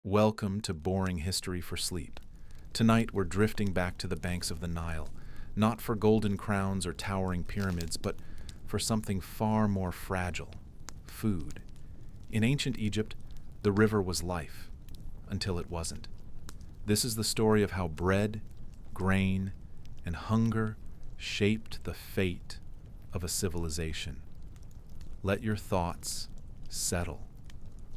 Welcome to Boring History for Sleep. Tonight we're drifting back to the banks of the Nile, not for golden crowns or towering pyramids, but for something far more fragile: food. In ancient Egypt, the river was life, until it wasn't. This is the story of how bread, grain, and hunger shaped the fate of a civilization. Let your thoughts settle.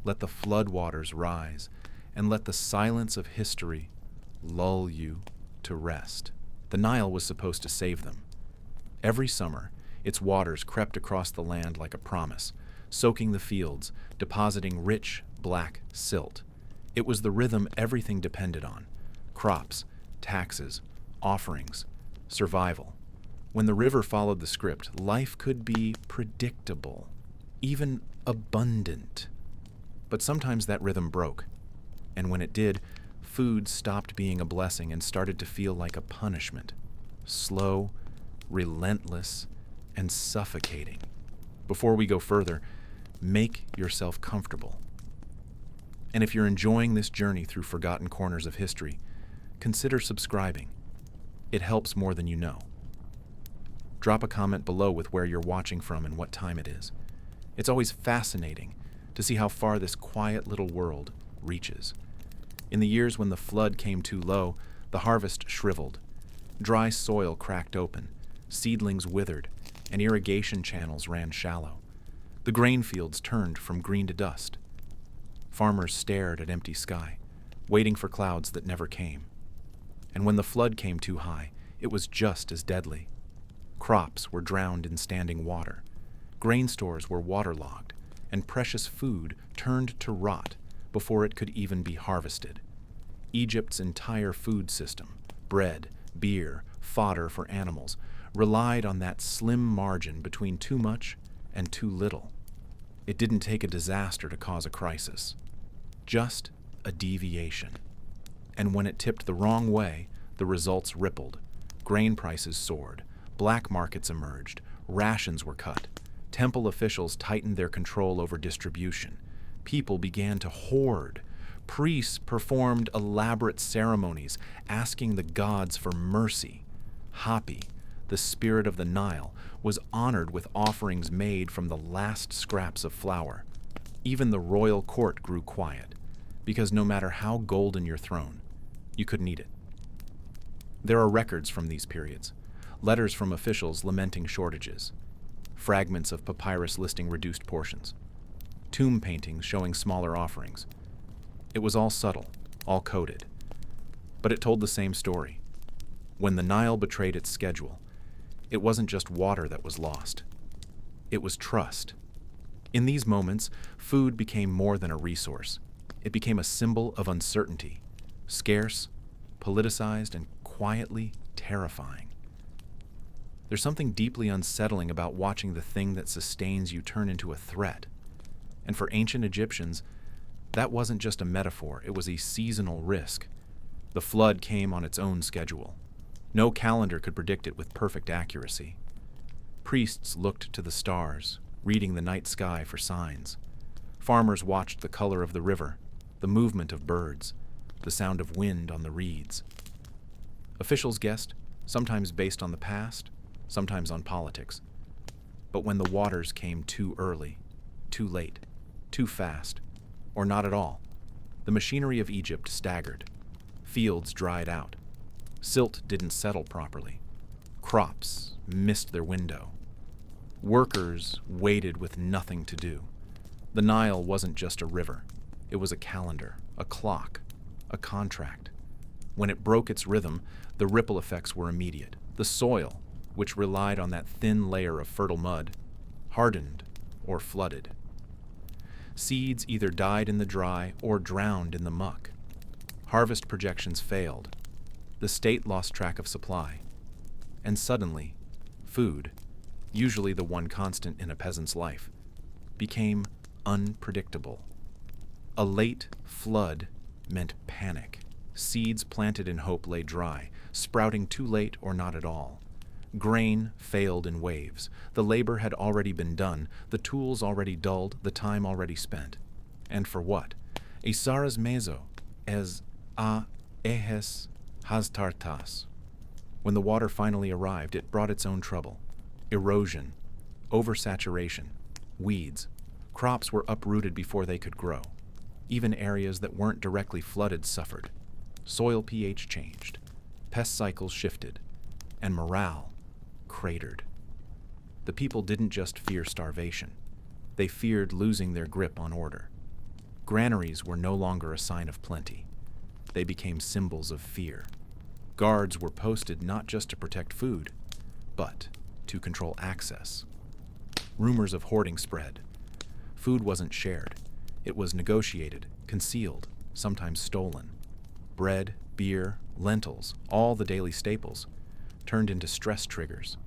Let the floodwaters rise, and let the silence of history lull you to rest. The Nile was supposed to save them. Every summer, its waters crept across the land like a promise, soaking the fields, depositing rich, black silt. It was the rhythm everything depended on: crops, taxes, offerings, survival. When the river followed the script, life could be predictable, even abundant. But sometimes that rhythm broke, and when it did, food stopped being a blessing and started to feel like a punishment. Slow, relentless, and suffocating. Before we go further, make yourself comfortable. And if you're enjoying this journey through forgotten corners of history, consider subscribing. It helps more than you know. Drop a comment below with where you're watching from and what time it is. It's always fascinating to see how far this quiet little world reaches. In the years when the flood came too low, the harvest shriveled. Dry soil cracked open, seedlings withered, and irrigation channels ran shallow. The grain fields turned from green to dust. Farmers stared at empty sky, waiting for clouds that never came. And when the flood came too high, it was just as deadly. Crops were drowned in standing water. Grain stores were waterlogged, and precious food turned to rot before it could even be harvested. Egypt's entire food system, bread, beer, fodder for animals, relied on that slim margin between too much and too little. It didn't take a disaster to cause a crisis, just a deviation. And when it tipped the wrong way, the results rippled. Grain prices soared, black markets emerged, rations were cut. Temple officials tightened their control over distribution. People began to hoard. Priests performed elaborate ceremonies, asking the gods for mercy. Hapi, the spirit of the Nile, was honored with offerings made from the last scraps of flour. Even the royal court grew quiet, because no matter how golden your throne, you couldn't eat it. There are records from these periods, letters from officials lamenting shortages, fragments of papyrus listing reduced portions, tomb paintings showing smaller offerings. It was all subtle, all coded, but it told the same story. When the Nile betrayed its schedule, it wasn't just water that was lost. It was trust. In these moments, food became more than a resource. It became a symbol of uncertainty, scarce, politicized, and quietly terrifying. There's something deeply unsettling about watching the thing that sustains you turn into a threat. And for ancient Egyptians, that wasn't just a metaphor, it was a seasonal risk. The flood came on its own schedule. No calendar could predict it with perfect accuracy. Priests looked to the stars, reading the night sky for signs. Farmers watched the color of the river, the movement of birds, the sound of wind on the reeds. Officials guessed, sometimes based on the past, sometimes on politics. But when the waters came too early, too late, too fast, or not at all, the machinery of Egypt staggered. Fields dried out. Silt didn't settle properly. Crops missed their window. Workers waited with nothing to do. The Nile wasn't just a river. It was a calendar, a clock, a contract. When it broke its rhythm, the ripple effects were immediate. The soil, which relied on that thin layer of fertile mud, hardened or flooded. Seeds either died in the dry or drowned in the muck. Harvest projections failed. The state lost track of supply. And suddenly, food, usually the one constant in a peasant's life, became unpredictable. A late flood meant panic. Seeds planted in hope lay dry, sprouting too late or not at all. Grain failed in waves. The labor had already been done, the tools already dulled, the time already spent. And for what? A Saras Mezo, as a ehes hastartas. When the water finally arrived, it brought its own trouble. Erosion, oversaturation, weeds. Crops were uprooted before they could grow. Even areas that weren't directly flooded suffered. Soil pH changed, pest cycles shifted, and morale cratered. The people didn't just fear starvation. They feared losing their grip on order. Granaries were no longer a sign of plenty. They became symbols of fear. Guards were posted not just to protect food, but to control access. Rumors of hoarding spread. Food wasn't shared. It was negotiated, concealed, sometimes stolen. Bread, beer, lentils, all the daily staples, turned into stress triggers.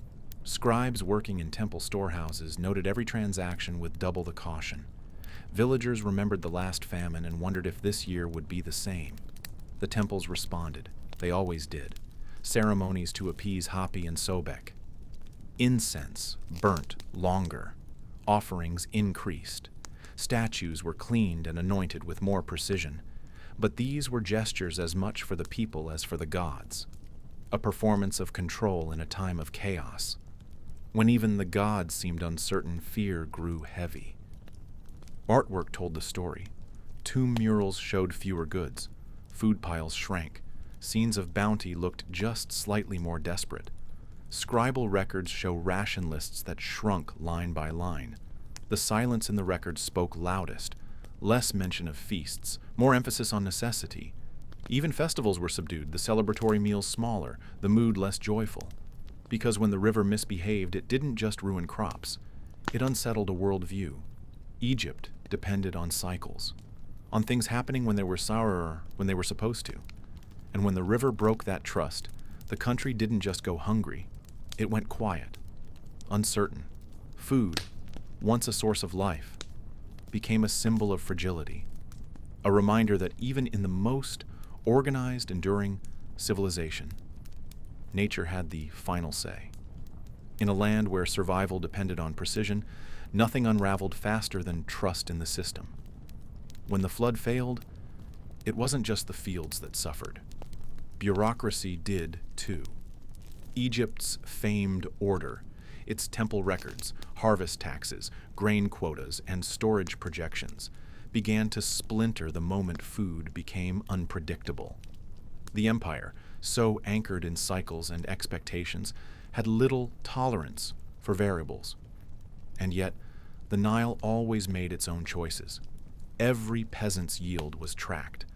Scribes working in temple storehouses noted every transaction with double the caution. Villagers remembered the last famine and wondered if this year would be the same. The temples responded. They always did. Ceremonies to appease Hapi and Sobek. Incense burnt longer. Offerings increased. Statues were cleaned and anointed with more precision. But these were gestures as much for the people as for the gods. A performance of control in a time of chaos. When even the gods seemed uncertain, fear grew heavy. Artwork told the story. Tomb murals showed fewer goods. Food piles shrank. Scenes of bounty looked just slightly more desperate. Scribal records show ration lists that shrunk line by line. The silence in the records spoke loudest. Less mention of feasts, more emphasis on necessity. Even festivals were subdued, the celebratory meals smaller, the mood less joyful. Because when the river misbehaved, it didn't just ruin crops. It unsettled a worldview. Egypt depended on cycles, on things happening when they were supposed to. And when the river broke that trust, the country didn't just go hungry. It went quiet, uncertain. Food, once a source of life, became a symbol of fragility, a reminder that even in the most organized, enduring civilization, nature had the final say. In a land where survival depended on precision, nothing unraveled faster than trust in the system. When the flood failed, it wasn't just the fields that suffered. Bureaucracy did too. Egypt's famed order, its temple records, harvest taxes, grain quotas, and storage projections, began to splinter the moment food became unpredictable. The empire, so anchored in cycles and expectations, had little tolerance for variables. And yet, the Nile always made its own choices. Every peasant's yield was tracked.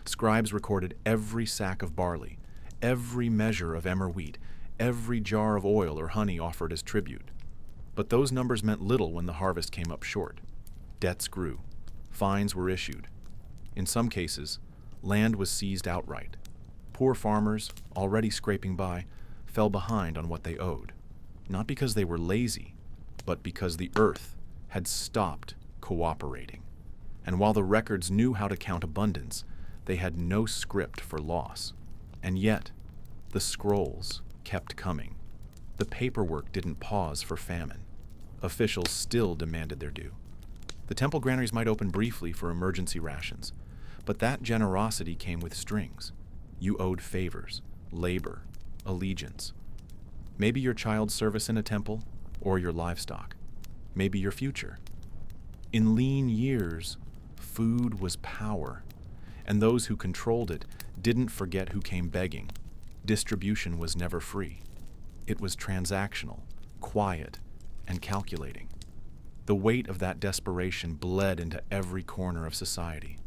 Scribes recorded every sack of barley, every measure of emmer wheat, every jar of oil or honey offered as tribute. But those numbers meant little when the harvest came up short. Debts grew. Fines were issued. In some cases, land was seized outright. Poor farmers, already scraping by, fell behind on what they owed, not because they were lazy, but because the earth had stopped cooperating. And while the records knew how to count abundance, they had no script for loss. And yet, the scrolls kept coming. The paperwork didn't pause for famine. Officials still demanded their due. The temple granaries might open briefly for emergency rations, but that generosity came with strings. You owed favors, labor, allegiance. Maybe your child's service in a temple, or your livestock. Maybe your future. In lean years, food was power, and those who controlled it didn't forget who came begging. Distribution was never free. It was transactional, quiet, and calculating. The weight of that desperation bled into every corner of society.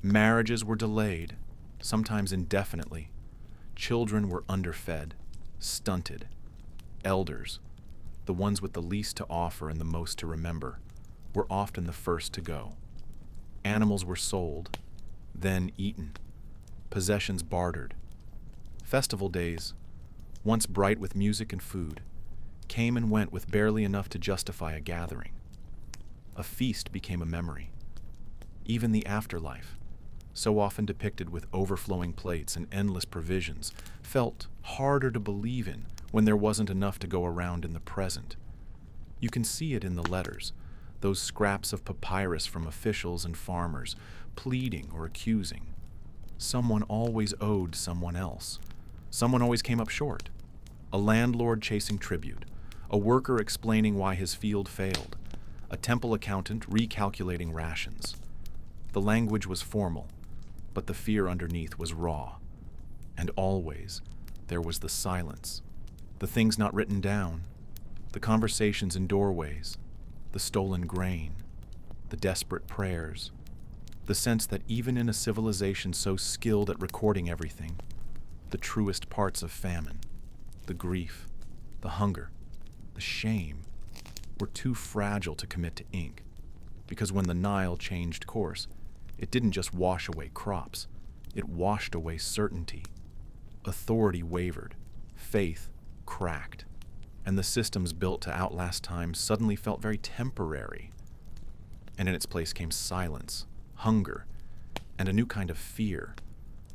Marriages were delayed, sometimes indefinitely. Children were underfed, stunted. Elders, the ones with the least to offer and the most to remember, were often the first to go. Animals were sold, then eaten. Possessions bartered. Festival days, once bright with music and food, came and went with barely enough to justify a gathering. A feast became a memory. Even the afterlife, so often depicted with overflowing plates and endless provisions, felt harder to believe in when there wasn't enough to go around in the present. You can see it in the letters, those scraps of papyrus from officials and farmers, pleading or accusing. Someone always owed someone else. Someone always came up short. A landlord chasing tribute, a worker explaining why his field failed, a temple accountant recalculating rations. The language was formal, but the fear underneath was raw. And always, there was the silence, the things not written down, the conversations in doorways, the stolen grain, the desperate prayers, the sense that even in a civilization so skilled at recording everything, the truest parts of famine, the grief, the hunger, the shame, were too fragile to commit to ink, because when the Nile changed course, it didn't just wash away crops, it washed away certainty. Authority wavered, faith cracked, and the systems built to outlast time suddenly felt very temporary. And in its place came silence, hunger, and a new kind of fear,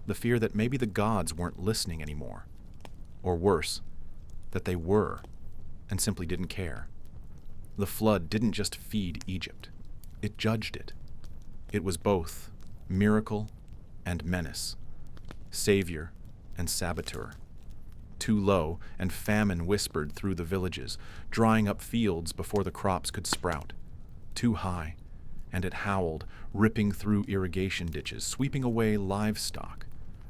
the fear that maybe the gods weren't listening anymore, or worse, that they were, and simply didn't care. The flood didn't just feed Egypt, it judged it. It was both miracle and menace, savior and saboteur. Too low, and famine whispered through the villages, drying up fields before the crops could sprout. Too high, and it howled, ripping through irrigation ditches, sweeping away livestock,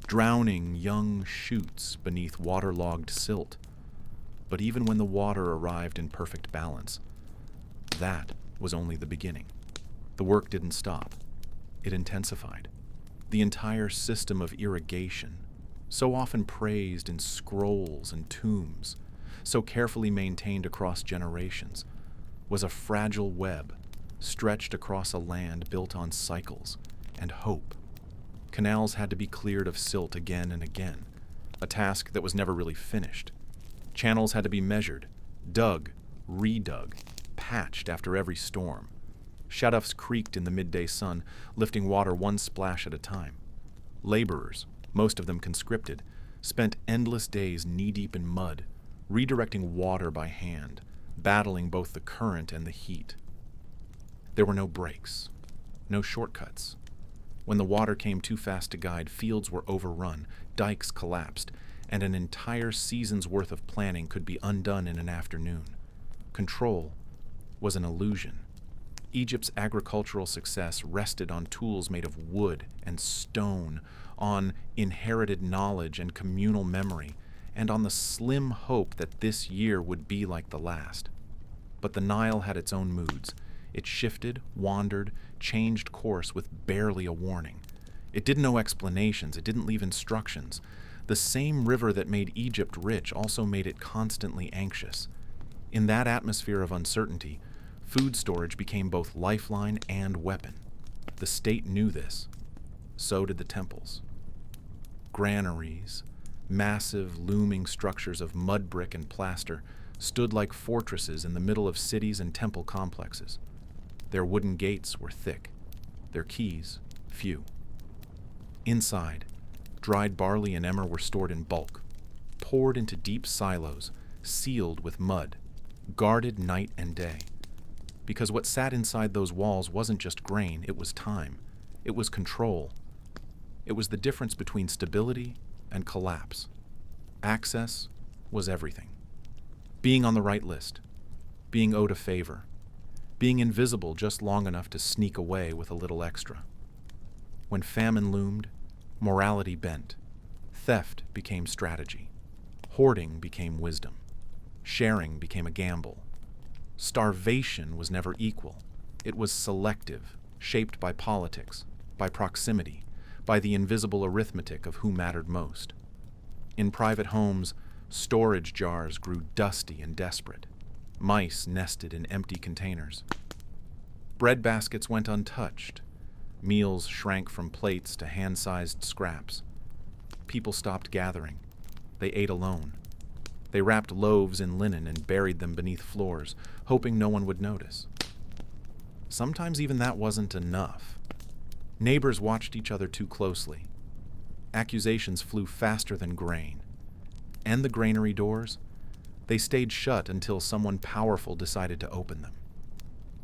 drowning young shoots beneath waterlogged silt. But even when the water arrived in perfect balance, that was only the beginning. The work didn't stop. It intensified. The entire system of irrigation, so often praised in scrolls and tombs, so carefully maintained across generations, was a fragile web stretched across a land built on cycles and hope. Canals had to be cleared of silt again and again, a task that was never really finished. Channels had to be measured, dug, redug, patched after every storm. Shut-offs creaked in the midday sun, lifting water one splash at a time. Laborers, most of them conscripted, spent endless days knee-deep in mud, redirecting water by hand, battling both the current and the heat. There were no breaks, no shortcuts. When the water came too fast to guide, fields were overrun, dikes collapsed, and an entire season's worth of planning could be undone in an afternoon. Control was an illusion. Egypt's agricultural success rested on tools made of wood and stone, on inherited knowledge and communal memory, and on the slim hope that this year would be like the last. But the Nile had its own moods. It shifted, wandered, changed course with barely a warning. It did no explanations, it didn't leave instructions. The same river that made Egypt rich also made it constantly anxious. In that atmosphere of uncertainty, food storage became both lifeline and weapon. The state knew this. So did the temples. Granaries, massive looming structures of mud brick and plaster, stood like fortresses in the middle of cities and temple complexes. Their wooden gates were thick, their keys few. Inside, dried barley and emmer were stored in bulk, poured into deep silos, sealed with mud, guarded night and day. Because what sat inside those walls wasn't just grain, it was time. It was control. It was the difference between stability and collapse. Access was everything. Being on the right list, being owed a favor, being invisible just long enough to sneak away with a little extra. When famine loomed, morality bent. Theft became strategy. Hoarding became wisdom. Sharing became a gamble. Starvation was never equal. It was selective, shaped by politics, by proximity, by the invisible arithmetic of who mattered most. In private homes, storage jars grew dusty and desperate. Mice nested in empty containers. Bread baskets went untouched. Meals shrank from plates to hand-sized scraps. People stopped gathering. They ate alone. They wrapped loaves in linen and buried them beneath floors, hoping no one would notice. Sometimes even that wasn't enough. Neighbors watched each other too closely. Accusations flew faster than grain. And the granary doors, they stayed shut until someone powerful decided to open them.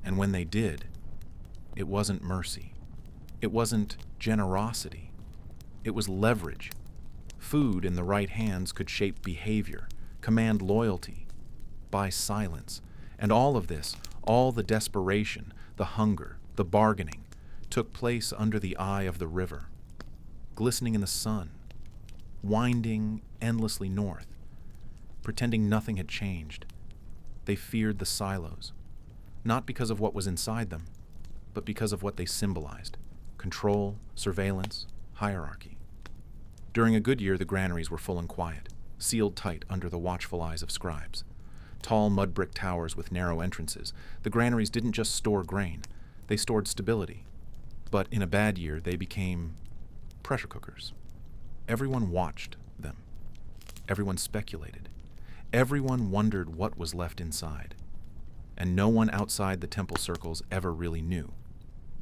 And when they did, it wasn't mercy. It wasn't generosity. It was leverage. Food in the right hands could shape behavior, command loyalty, buy silence. And all of this, all the desperation, the hunger, the bargaining, took place under the eye of the river, glistening in the sun, winding endlessly north, pretending nothing had changed. They feared the silos, not because of what was inside them, but because of what they symbolized: control, surveillance, hierarchy. During a good year, the granaries were full and quiet, sealed tight under the watchful eyes of scribes. Tall mud brick towers with narrow entrances, the granaries didn't just store grain, they stored stability. But in a bad year, they became pressure cookers. Everyone watched them. Everyone speculated. Everyone wondered what was left inside. And no one outside the temple circles ever really knew.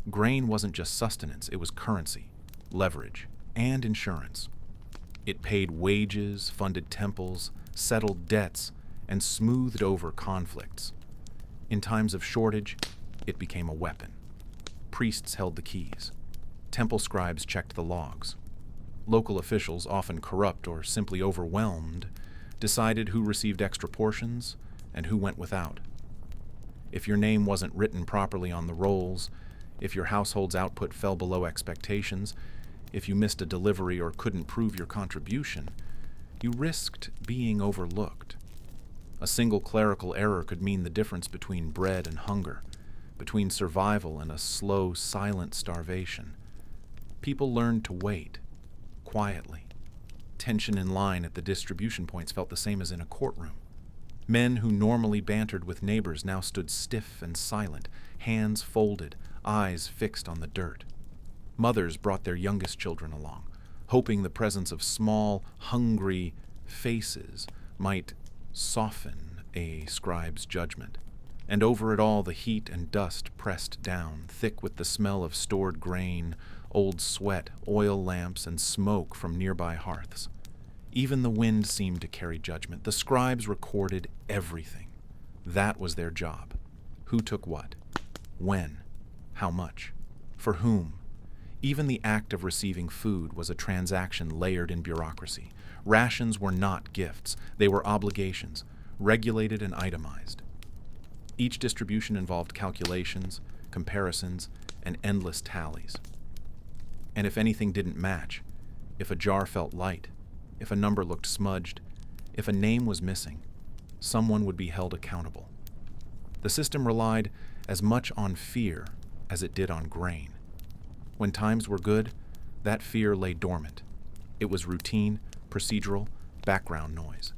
Grain wasn't just sustenance, it was currency, leverage, and insurance. It paid wages, funded temples, settled debts, and smoothed over conflicts. In times of shortage, it became a weapon. Priests held the keys. Temple scribes checked the logs. Local officials, often corrupt or simply overwhelmed, decided who received extra portions and who went without. If your name wasn't written properly on the rolls, if your household's output fell below expectations, if you missed a delivery or couldn't prove your contribution, you risked being overlooked. A single clerical error could mean the difference between bread and hunger, between survival and a slow, silent starvation. People learned to wait, quietly. Tension in line at the distribution points felt the same as in a courtroom. Men who normally bantered with neighbors now stood stiff and silent, hands folded, eyes fixed on the dirt. Mothers brought their youngest children along, hoping the presence of small, hungry faces might soften a scribe's judgment. And over it all, the heat and dust pressed down, thick with the smell of stored grain, old sweat, oil lamps, and smoke from nearby hearths. Even the wind seemed to carry judgment. The scribes recorded everything. That was their job. Who took what? When? How much? For whom? Even the act of receiving food was a transaction layered in bureaucracy. Rations were not gifts. They were obligations, regulated and itemized. Each distribution involved calculations, comparisons, and endless tallies. And if anything didn't match, if a jar felt light, if a number looked smudged, if a name was missing, someone would be held accountable. The system relied as much on fear as it did on grain. When times were good, that fear lay dormant. It was routine, procedural, background noise.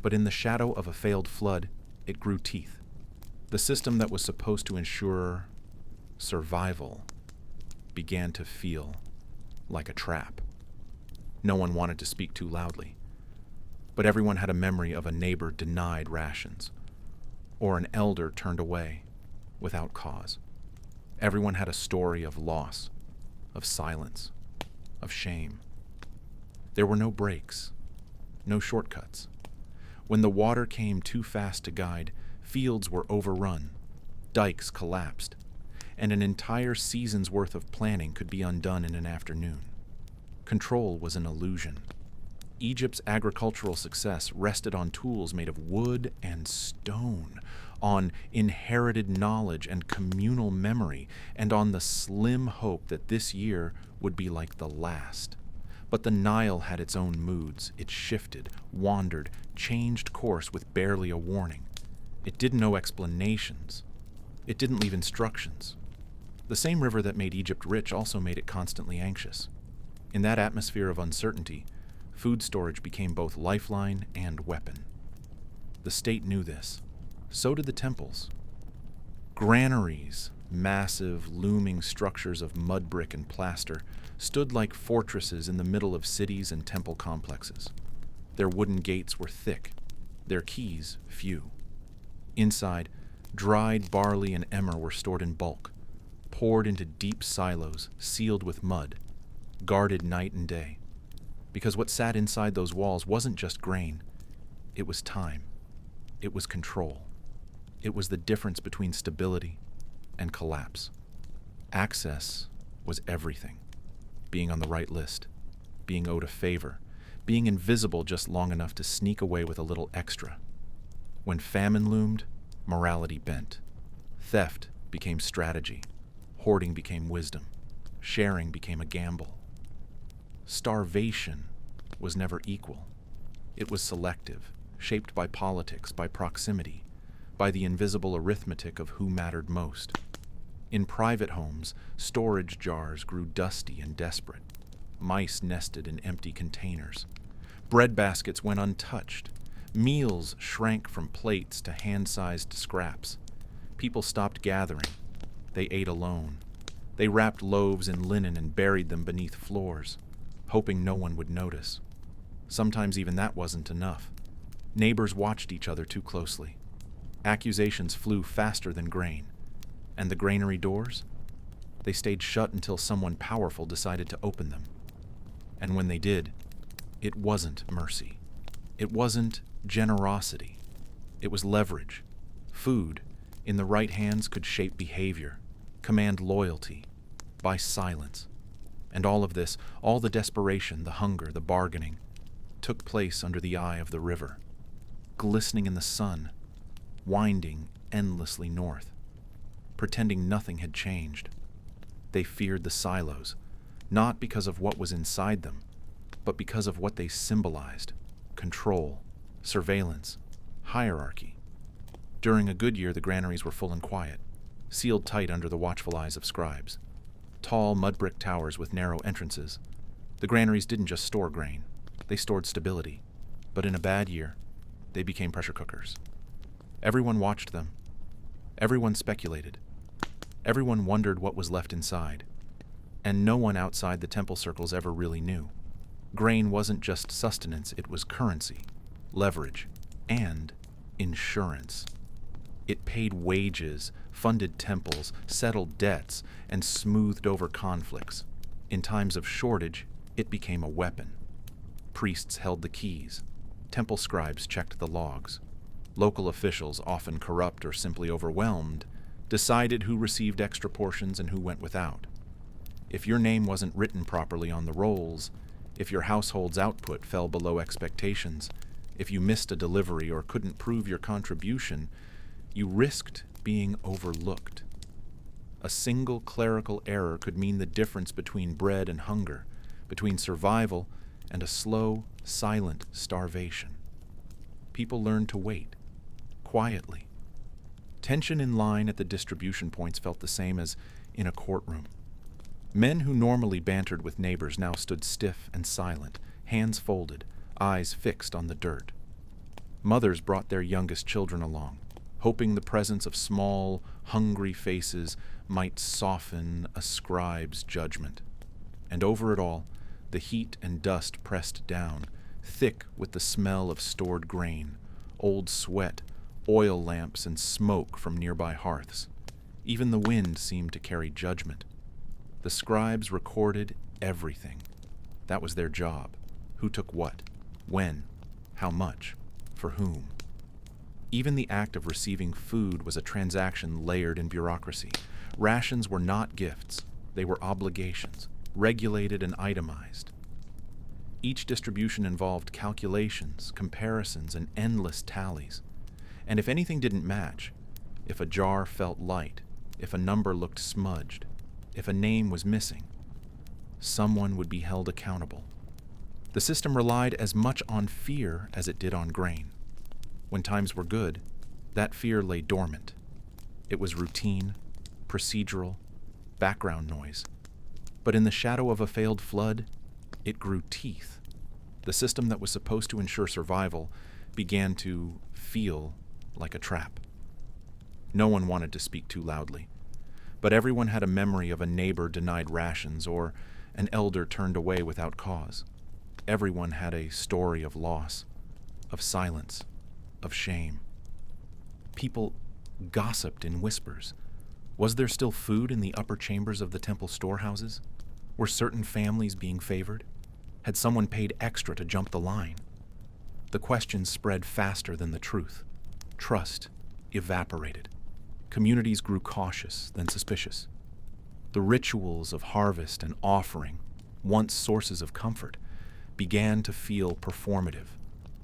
But in the shadow of a failed flood, it grew teeth. The system that was supposed to ensure survival began to feel like a trap. No one wanted to speak too loudly, but everyone had a memory of a neighbor denied rations, or an elder turned away without cause. Everyone had a story of loss, of silence, of shame. There were no breaks, no shortcuts. When the water came too fast to guide, fields were overrun, dikes collapsed, and an entire season's worth of planning could be undone in an afternoon. Control was an illusion. Egypt's agricultural success rested on tools made of wood and stone, on inherited knowledge and communal memory, and on the slim hope that this year would be like the last. But the Nile had its own moods. It shifted, wandered, changed course with barely a warning. It didn't know explanations. It didn't leave instructions. The same river that made Egypt rich also made it constantly anxious. In that atmosphere of uncertainty, food storage became both lifeline and weapon. The state knew this. So did the temples. Granaries, massive, looming structures of mud brick and plaster, stood like fortresses in the middle of cities and temple complexes. Their wooden gates were thick, their keys few. Inside, dried barley and emmer were stored in bulk, poured into deep silos, sealed with mud, guarded night and day. Because what sat inside those walls wasn't just grain, it was time. It was control. It was the difference between stability and collapse. Access was everything. Being on the right list, being owed a favor, being invisible just long enough to sneak away with a little extra. When famine loomed, morality bent. Theft became strategy. Hoarding became wisdom. Sharing became a gamble. Starvation was never equal. It was selective, shaped by politics, by proximity, by the invisible arithmetic of who mattered most. In private homes, storage jars grew dusty and desperate. Mice nested in empty containers. Bread baskets went untouched. Meals shrank from plates to hand-sized scraps. People stopped gathering. They ate alone. They wrapped loaves in linen and buried them beneath floors, hoping no one would notice. Sometimes even that wasn't enough. Neighbors watched each other too closely. Accusations flew faster than grain. And the granary doors? They stayed shut until someone powerful decided to open them. And when they did, it wasn't mercy. It wasn't generosity. It was leverage. Food, in the right hands, could shape behavior, command loyalty, buy silence. And all of this, all the desperation, the hunger, the bargaining, took place under the eye of the river, glistening in the sun, winding endlessly north, pretending nothing had changed. They feared the silos, not because of what was inside them, but because of what they symbolized: control, surveillance, hierarchy. During a good year, the granaries were full and quiet, sealed tight under the watchful eyes of scribes. Tall mud-brick towers with narrow entrances. The granaries didn't just store grain, they stored stability. But in a bad year, they became pressure cookers. Everyone watched them. Everyone speculated. Everyone wondered what was left inside. And no one outside the temple circles ever really knew. Grain wasn't just sustenance, it was currency, leverage, and insurance. It paid wages, funded temples, settled debts, and smoothed over conflicts. In times of shortage, it became a weapon. Priests held the keys. Temple scribes checked the logs. Local officials, often corrupt or simply overwhelmed, decided who received extra portions and who went without. If your name wasn't written properly on the rolls, if your household's output fell below expectations, if you missed a delivery or couldn't prove your contribution, you risked being overlooked. A single clerical error could mean the difference between bread and hunger, between survival and a slow, silent starvation. People learned to wait, quietly. Tension in line at the distribution points felt the same as in a courtroom. Men who normally bantered with neighbors now stood stiff and silent, hands folded, eyes fixed on the dirt. Mothers brought their youngest children along, hoping the presence of small, hungry faces might soften a scribe's judgment. And over it all, the heat and dust pressed down, thick with the smell of stored grain, old sweat, oil lamps, and smoke from nearby hearths. Even the wind seemed to carry judgment. The scribes recorded everything. That was their job. Who took what, when, how much, for whom. Even the act of receiving food was a transaction layered in bureaucracy. Rations were not gifts. They were obligations, regulated and itemized. Each distribution involved calculations, comparisons, and endless tallies. And if anything didn't match, if a jar felt light, if a number looked smudged, if a name was missing, someone would be held accountable. The system relied as much on fear as it did on grain. When times were good, that fear lay dormant. It was routine, procedural, background noise. But in the shadow of a failed flood, it grew teeth. The system that was supposed to ensure survival began to feel like a trap. No one wanted to speak too loudly, but everyone had a memory of a neighbor denied rations or an elder turned away without cause. Everyone had a story of loss, of silence, of shame. People gossiped in whispers. Was there still food in the upper chambers of the temple storehouses? Were certain families being favored? Had someone paid extra to jump the line? The questions spread faster than the truth. Trust evaporated. Communities grew cautious, then suspicious. The rituals of harvest and offering once sources of comfort, began to feel performative,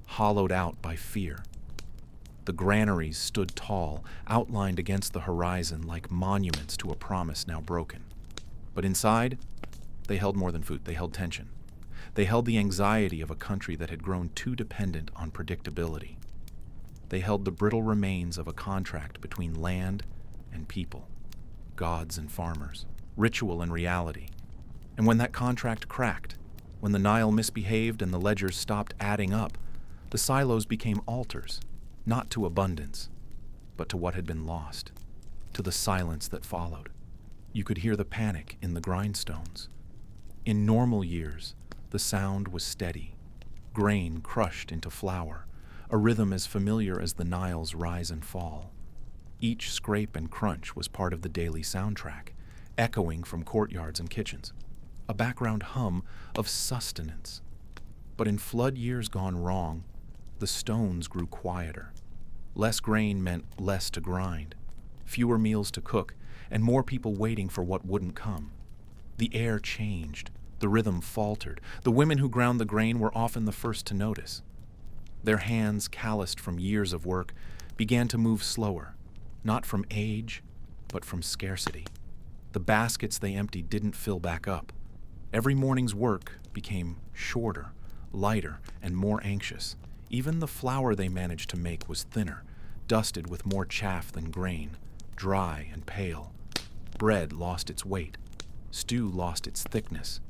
hollowed out by fear. The granaries stood tall, outlined against the horizon like monuments to a promise now broken. But inside, they held more than food. They held tension. They held the anxiety of a country that had grown too dependent on predictability. They held the brittle remains of a contract between land and people, gods and farmers, ritual and reality. And when that contract cracked, when the Nile misbehaved and the ledgers stopped adding up, the silos became altars, not to abundance, but to what had been lost, to the silence that followed. You could hear the panic in the grindstones. In normal years, the sound was steady, grain crushed into flour, a rhythm as familiar as the Nile's rise and fall. Each scrape and crunch was part of the daily soundtrack, echoing from courtyards and kitchens, a background hum of sustenance. But in flood years gone wrong, the stones grew quieter. Less grain meant less to grind, fewer meals to cook, and more people waiting for what wouldn't come. The air changed, the rhythm faltered. The women who ground the grain were often the first to notice. Their hands, calloused from years of work, began to move slower, not from age, but from scarcity. The baskets they emptied didn't fill back up. Every morning's work became shorter, lighter, and more anxious. Even the flour they managed to make was thinner, dusted with more chaff than grain, dry and pale. Bread lost its weight. Stew lost its thickness.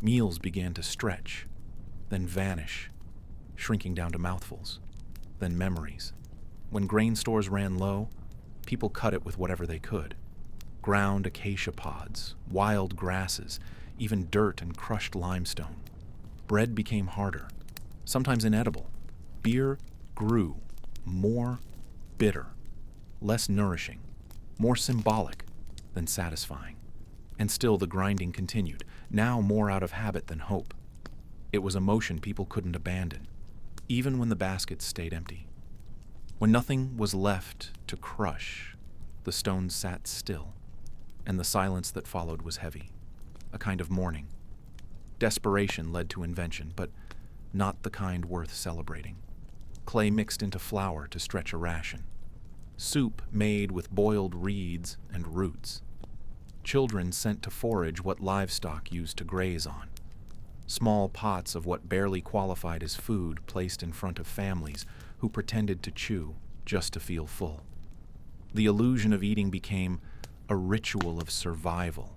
Meals began to stretch, then vanish, shrinking down to mouthfuls, then memories. When grain stores ran low, people cut it with whatever they could. Ground acacia pods, wild grasses, even dirt and crushed limestone. Bread became harder, sometimes inedible. Beer grew, more bitter, less nourishing, more symbolic than satisfying. And still the grinding continued, now more out of habit than hope. It was a motion people couldn't abandon, even when the baskets stayed empty. When nothing was left to crush, the stones sat still, and the silence that followed was heavy, a kind of mourning. Desperation led to invention, but not the kind worth celebrating. Clay mixed into flour to stretch a ration. Soup made with boiled reeds and roots. Children sent to forage what livestock used to graze on. Small pots of what barely qualified as food placed in front of families who pretended to chew just to feel full. The illusion of eating became a ritual of survival.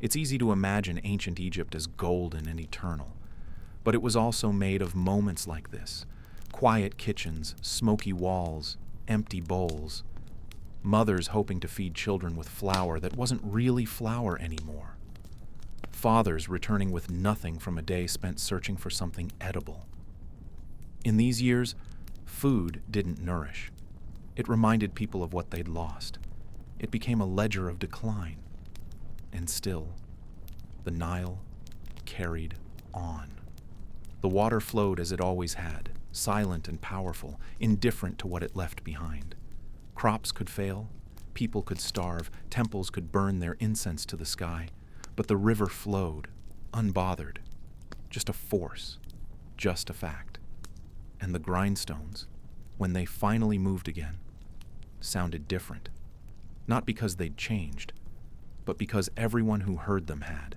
It's easy to imagine ancient Egypt as golden and eternal, but it was also made of moments like this: quiet kitchens, smoky walls, empty bowls, mothers hoping to feed children with flour that wasn't really flour anymore, fathers returning with nothing from a day spent searching for something edible. In these years, food didn't nourish. It reminded people of what they'd lost. It became a ledger of decline. And still, the Nile carried on. The water flowed as it always had, silent and powerful, indifferent to what it left behind. Crops could fail, people could starve, temples could burn their incense to the sky, but the river flowed, unbothered, just a force, just a fact. And the grindstones, when they finally moved again, sounded different. Not because they'd changed, but because everyone who heard them had.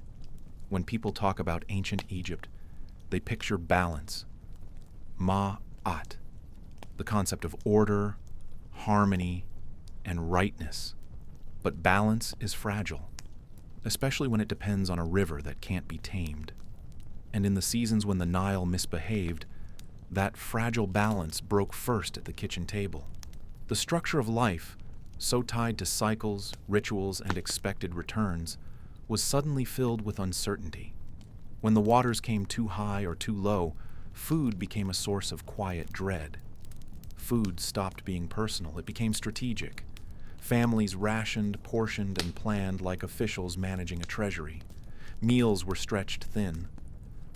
When people talk about ancient Egypt, they picture balance, ma'at, the concept of order, harmony, and rightness. But balance is fragile, especially when it depends on a river that can't be tamed. And in the seasons when the Nile misbehaved, that fragile balance broke first at the kitchen table. The structure of life, so tied to cycles, rituals, and expected returns, was suddenly filled with uncertainty. When the waters came too high or too low, food became a source of quiet dread. Food stopped being personal. It became strategic. Families rationed, portioned, and planned like officials managing a treasury. Meals were stretched thin.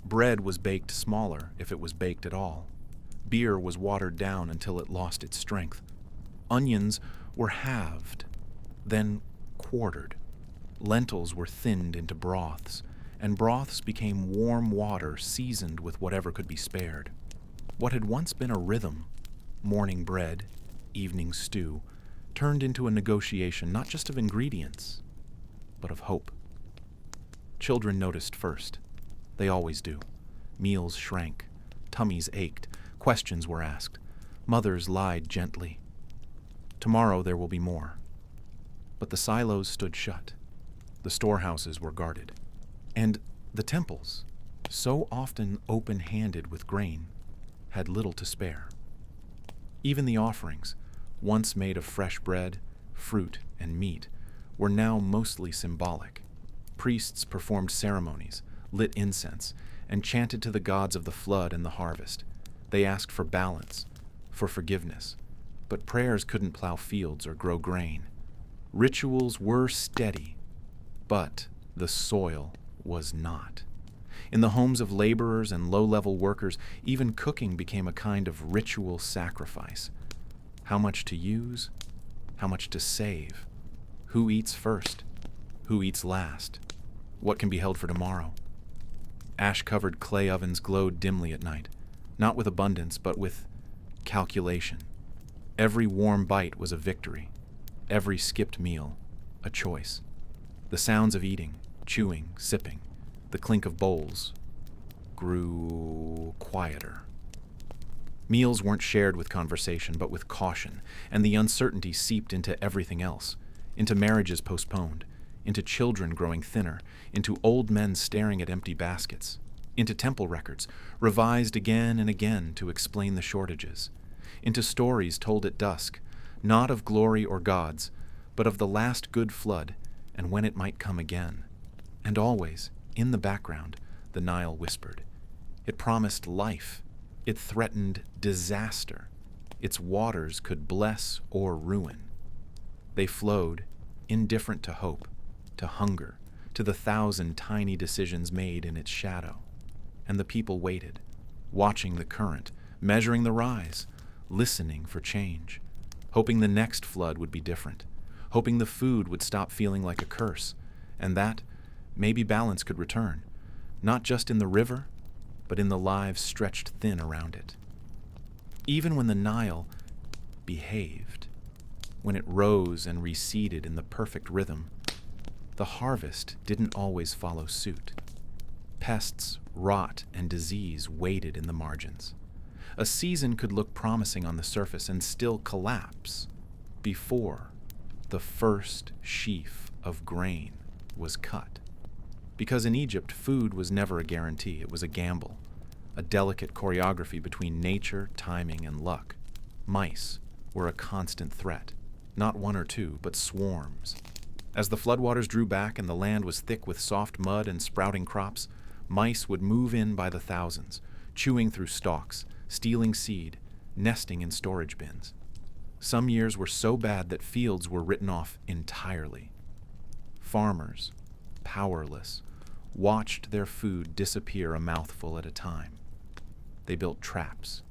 Bread was baked smaller, if it was baked at all. Beer was watered down until it lost its strength. Onions were halved, then quartered. Lentils were thinned into broths, and broths became warm water seasoned with whatever could be spared. What had once been a rhythm, morning bread, evening stew, turned into a negotiation not just of ingredients, but of hope. Children noticed first. They always do. Meals shrank, tummies ached, questions were asked. Mothers lied gently. Tomorrow there will be more. But the silos stood shut. The storehouses were guarded. And the temples, so often open-handed with grain, had little to spare. Even the offerings, once made of fresh bread, fruit, and meat, were now mostly symbolic. Priests performed ceremonies, lit incense, and chanted to the gods of the flood and the harvest. They asked for balance, for forgiveness, but prayers couldn't plow fields or grow grain. Rituals were steady, but the soil was not. In the homes of laborers and low-level workers, even cooking became a kind of ritual sacrifice. How much to use? How much to save? Who eats first? Who eats last? What can be held for tomorrow? Ash-covered clay ovens glowed dimly at night, not with abundance, but with calculation. Every warm bite was a victory. Every skipped meal, a choice. The sounds of eating, chewing, sipping, the clink of bowls grew quieter. Meals weren't shared with conversation, but with caution, and the uncertainty seeped into everything else, into marriages postponed, into children growing thinner, into old men staring at empty baskets, into temple records, revised again and again to explain the shortages, into stories told at dusk, not of glory or gods, but of the last good flood and when it might come again. And always, in the background, the Nile whispered. It promised life. It threatened disaster. Its waters could bless or ruin. They flowed, indifferent to hope, to hunger, to the 1,000 tiny decisions made in its shadow. And the people waited, watching the current, measuring the rise, listening for change, hoping the next flood would be different, hoping the food would stop feeling like a curse, and that maybe balance could return, not just in the river, but in the lives stretched thin around it. Even when the Nile behaved, when it rose and receded in the perfect rhythm, the harvest didn't always follow suit. Pests, rot, and disease waited in the margins. A season could look promising on the surface and still collapse before the first sheaf of grain was cut. Because in Egypt, food was never a guarantee. It was a gamble, a delicate choreography between nature, timing, and luck. Mice were a constant threat, not one or two, but swarms. As the floodwaters drew back and the land was thick with soft mud and sprouting crops, mice would move in by the thousands, chewing through stalks, stealing seed, nesting in storage bins. Some years were so bad that fields were written off entirely. Farmers, powerless, watched their food disappear a mouthful at a time. They built traps,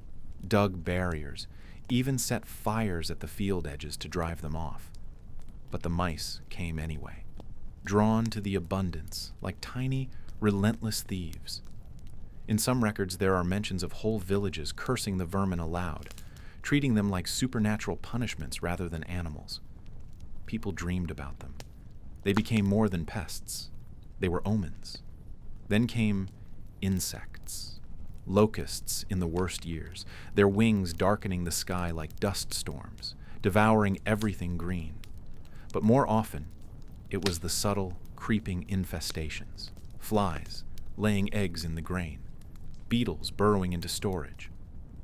dug barriers, even set fires at the field edges to drive them off. But the mice came anyway, drawn to the abundance like tiny, relentless thieves. In some records, there are mentions of whole villages cursing the vermin aloud, treating them like supernatural punishments rather than animals. People dreamed about them. They became more than pests. They were omens. Then came insects, locusts in the worst years, their wings darkening the sky like dust storms, devouring everything green. But more often, it was the subtle, creeping infestations, flies laying eggs in the grain, beetles burrowing into storage,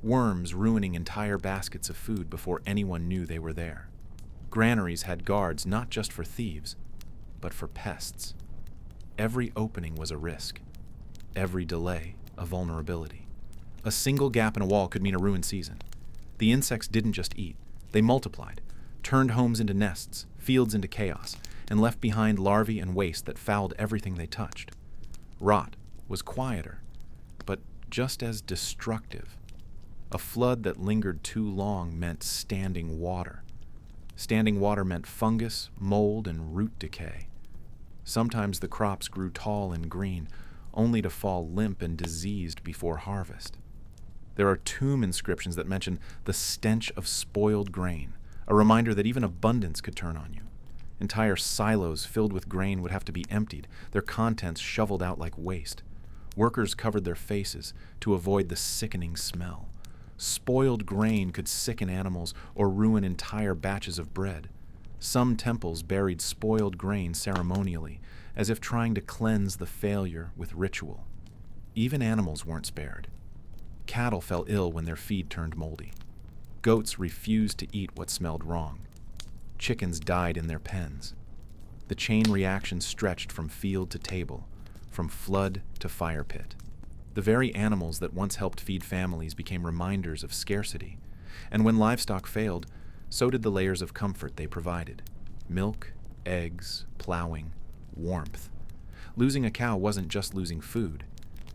worms ruining entire baskets of food before anyone knew they were there. Granaries had guards not just for thieves, but for pests. Every opening was a risk. Every delay, a vulnerability. A single gap in a wall could mean a ruined season. The insects didn't just eat. They multiplied, turned homes into nests, fields into chaos, and left behind larvae and waste that fouled everything they touched. Rot was quieter, but just as destructive. A flood that lingered too long meant standing water. Standing water meant fungus, mold, and root decay. Sometimes the crops grew tall and green, only to fall limp and diseased before harvest. There are tomb inscriptions that mention the stench of spoiled grain, a reminder that even abundance could turn on you. Entire silos filled with grain would have to be emptied, their contents shoveled out like waste. Workers covered their faces to avoid the sickening smell. Spoiled grain could sicken animals or ruin entire batches of bread. Some temples buried spoiled grain ceremonially, as if trying to cleanse the failure with ritual. Even animals weren't spared. Cattle fell ill when their feed turned moldy. Goats refused to eat what smelled wrong. Chickens died in their pens. The chain reaction stretched from field to table, from flood to fire pit. The very animals that once helped feed families became reminders of scarcity, and when livestock failed, so did the layers of comfort they provided. Milk, eggs, plowing, warmth. Losing a cow wasn't just losing food.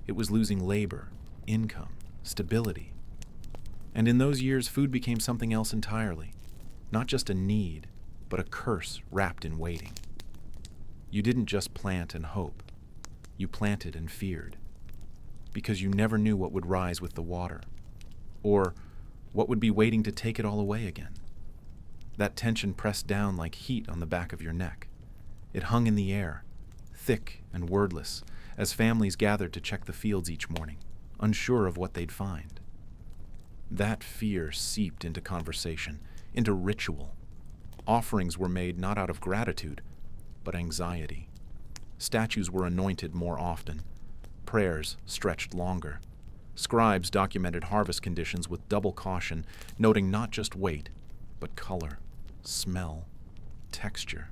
It was losing labor, income, stability. And in those years, food became something else entirely. Not just a need, but a curse wrapped in waiting. You didn't just plant and hope. You planted and feared. Because you never knew what would rise with the water, or what would be waiting to take it all away again. That tension pressed down like heat on the back of your neck. It hung in the air, thick and wordless, as families gathered to check the fields each morning, unsure of what they'd find. That fear seeped into conversation, into ritual. Offerings were made not out of gratitude, but anxiety. Statues were anointed more often. Prayers stretched longer. Scribes documented harvest conditions with double caution, noting not just weight, but color, smell, texture.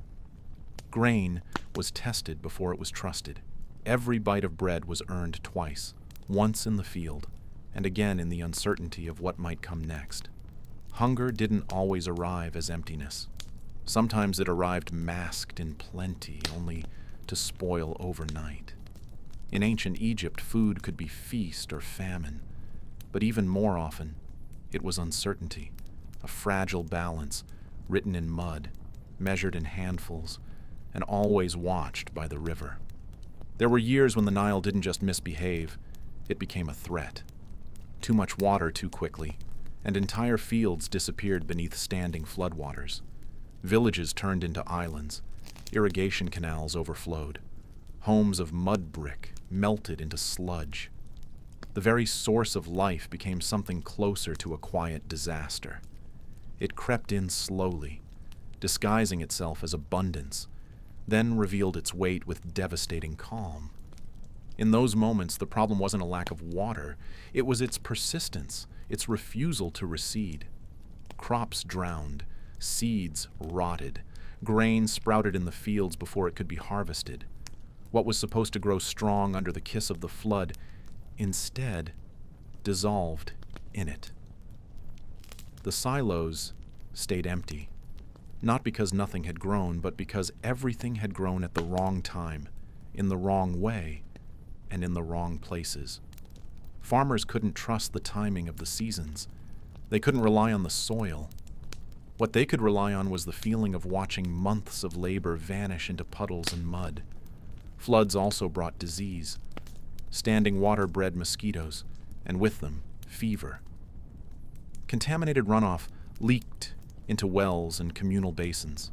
Grain was tested before it was trusted. Every bite of bread was earned twice, once in the field, and again in the uncertainty of what might come next. Hunger didn't always arrive as emptiness. Sometimes it arrived masked in plenty, only to spoil overnight. In ancient Egypt, food could be feast or famine, but even more often, it was uncertainty, a fragile balance, written in mud, measured in handfuls, and always watched by the river. There were years when the Nile didn't just misbehave, it became a threat. Too much water too quickly, and entire fields disappeared beneath standing floodwaters. Villages turned into islands, irrigation canals overflowed, homes of mud brick melted into sludge. The very source of life became something closer to a quiet disaster. It crept in slowly, disguising itself as abundance, then revealed its weight with devastating calm. In those moments, the problem wasn't a lack of water, it was its persistence, its refusal to recede. Crops drowned, seeds rotted, grain sprouted in the fields before it could be harvested. What was supposed to grow strong under the kiss of the flood, instead, dissolved in it. The silos stayed empty, not because nothing had grown, but because everything had grown at the wrong time, in the wrong way, and in the wrong places. Farmers couldn't trust the timing of the seasons. They couldn't rely on the soil. What they could rely on was the feeling of watching months of labor vanish into puddles and mud. Floods also brought disease. Standing water bred mosquitoes, and with them, fever. Contaminated runoff leaked into wells and communal basins.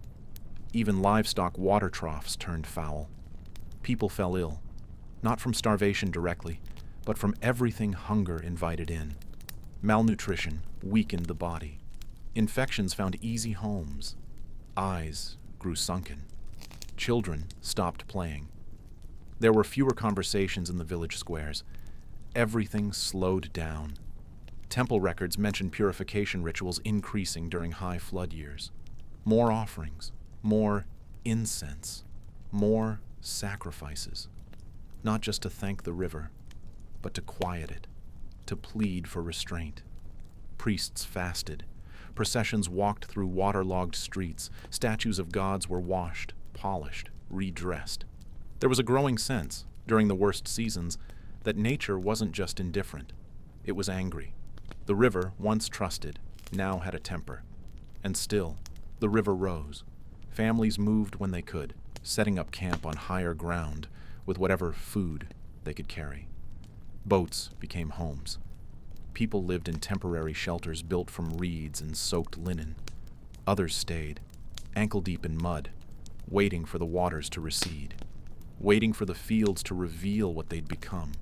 Even livestock water troughs turned foul. People fell ill, not from starvation directly, but from everything hunger invited in. Malnutrition weakened the body. Infections found easy homes. Eyes grew sunken. Children stopped playing. There were fewer conversations in the village squares. Everything slowed down. Temple records mention purification rituals increasing during high flood years. More offerings, more incense, more sacrifices. Not just to thank the river, but to quiet it, to plead for restraint. Priests fasted. Processions walked through waterlogged streets. Statues of gods were washed, polished, redressed. There was a growing sense, during the worst seasons, that nature wasn't just indifferent. It was angry. The river, once trusted, now had a temper. And still, the river rose. Families moved when they could, setting up camp on higher ground with whatever food they could carry. Boats became homes. People lived in temporary shelters built from reeds and soaked linen. Others stayed, ankle-deep in mud, waiting for the waters to recede, waiting for the fields to reveal what they'd become,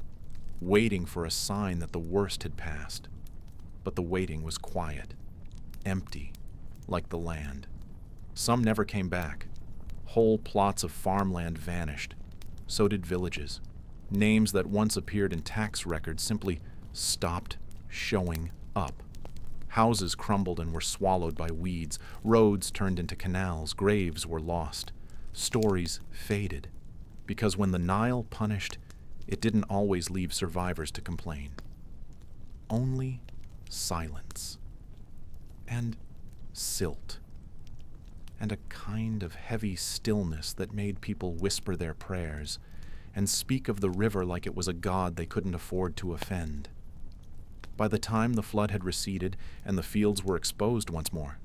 waiting for a sign that the worst had passed. But the waiting was quiet, empty, like the land. Some never came back. Whole plots of farmland vanished. So did villages. Names that once appeared in tax records simply stopped showing up. Houses crumbled and were swallowed by weeds. Roads turned into canals. Graves were lost. Stories faded. Because when the Nile punished, it didn't always leave survivors to complain. Only silence. And silt. And a kind of heavy stillness that made people whisper their prayers and speak of the river like it was a god they couldn't afford to offend. By the time the flood had receded and the fields were exposed once more,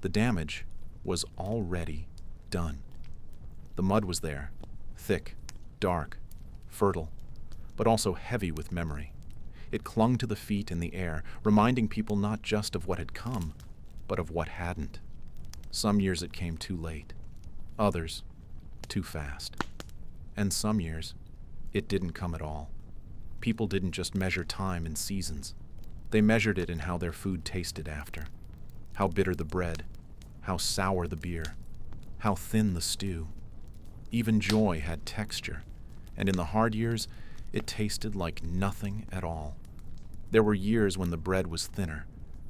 the damage was already done. The mud was there, thick, dark, fertile, but also heavy with memory. It clung to the feet in the air, reminding people not just of what had come, but of what hadn't. Some years it came too late, others too fast. And some years, it didn't come at all. People didn't just measure time in seasons. They measured it in how their food tasted after. How bitter the bread, how sour the beer, how thin the stew. Even joy had texture, and in the hard years, it tasted like nothing at all. There were years when the bread was thinner,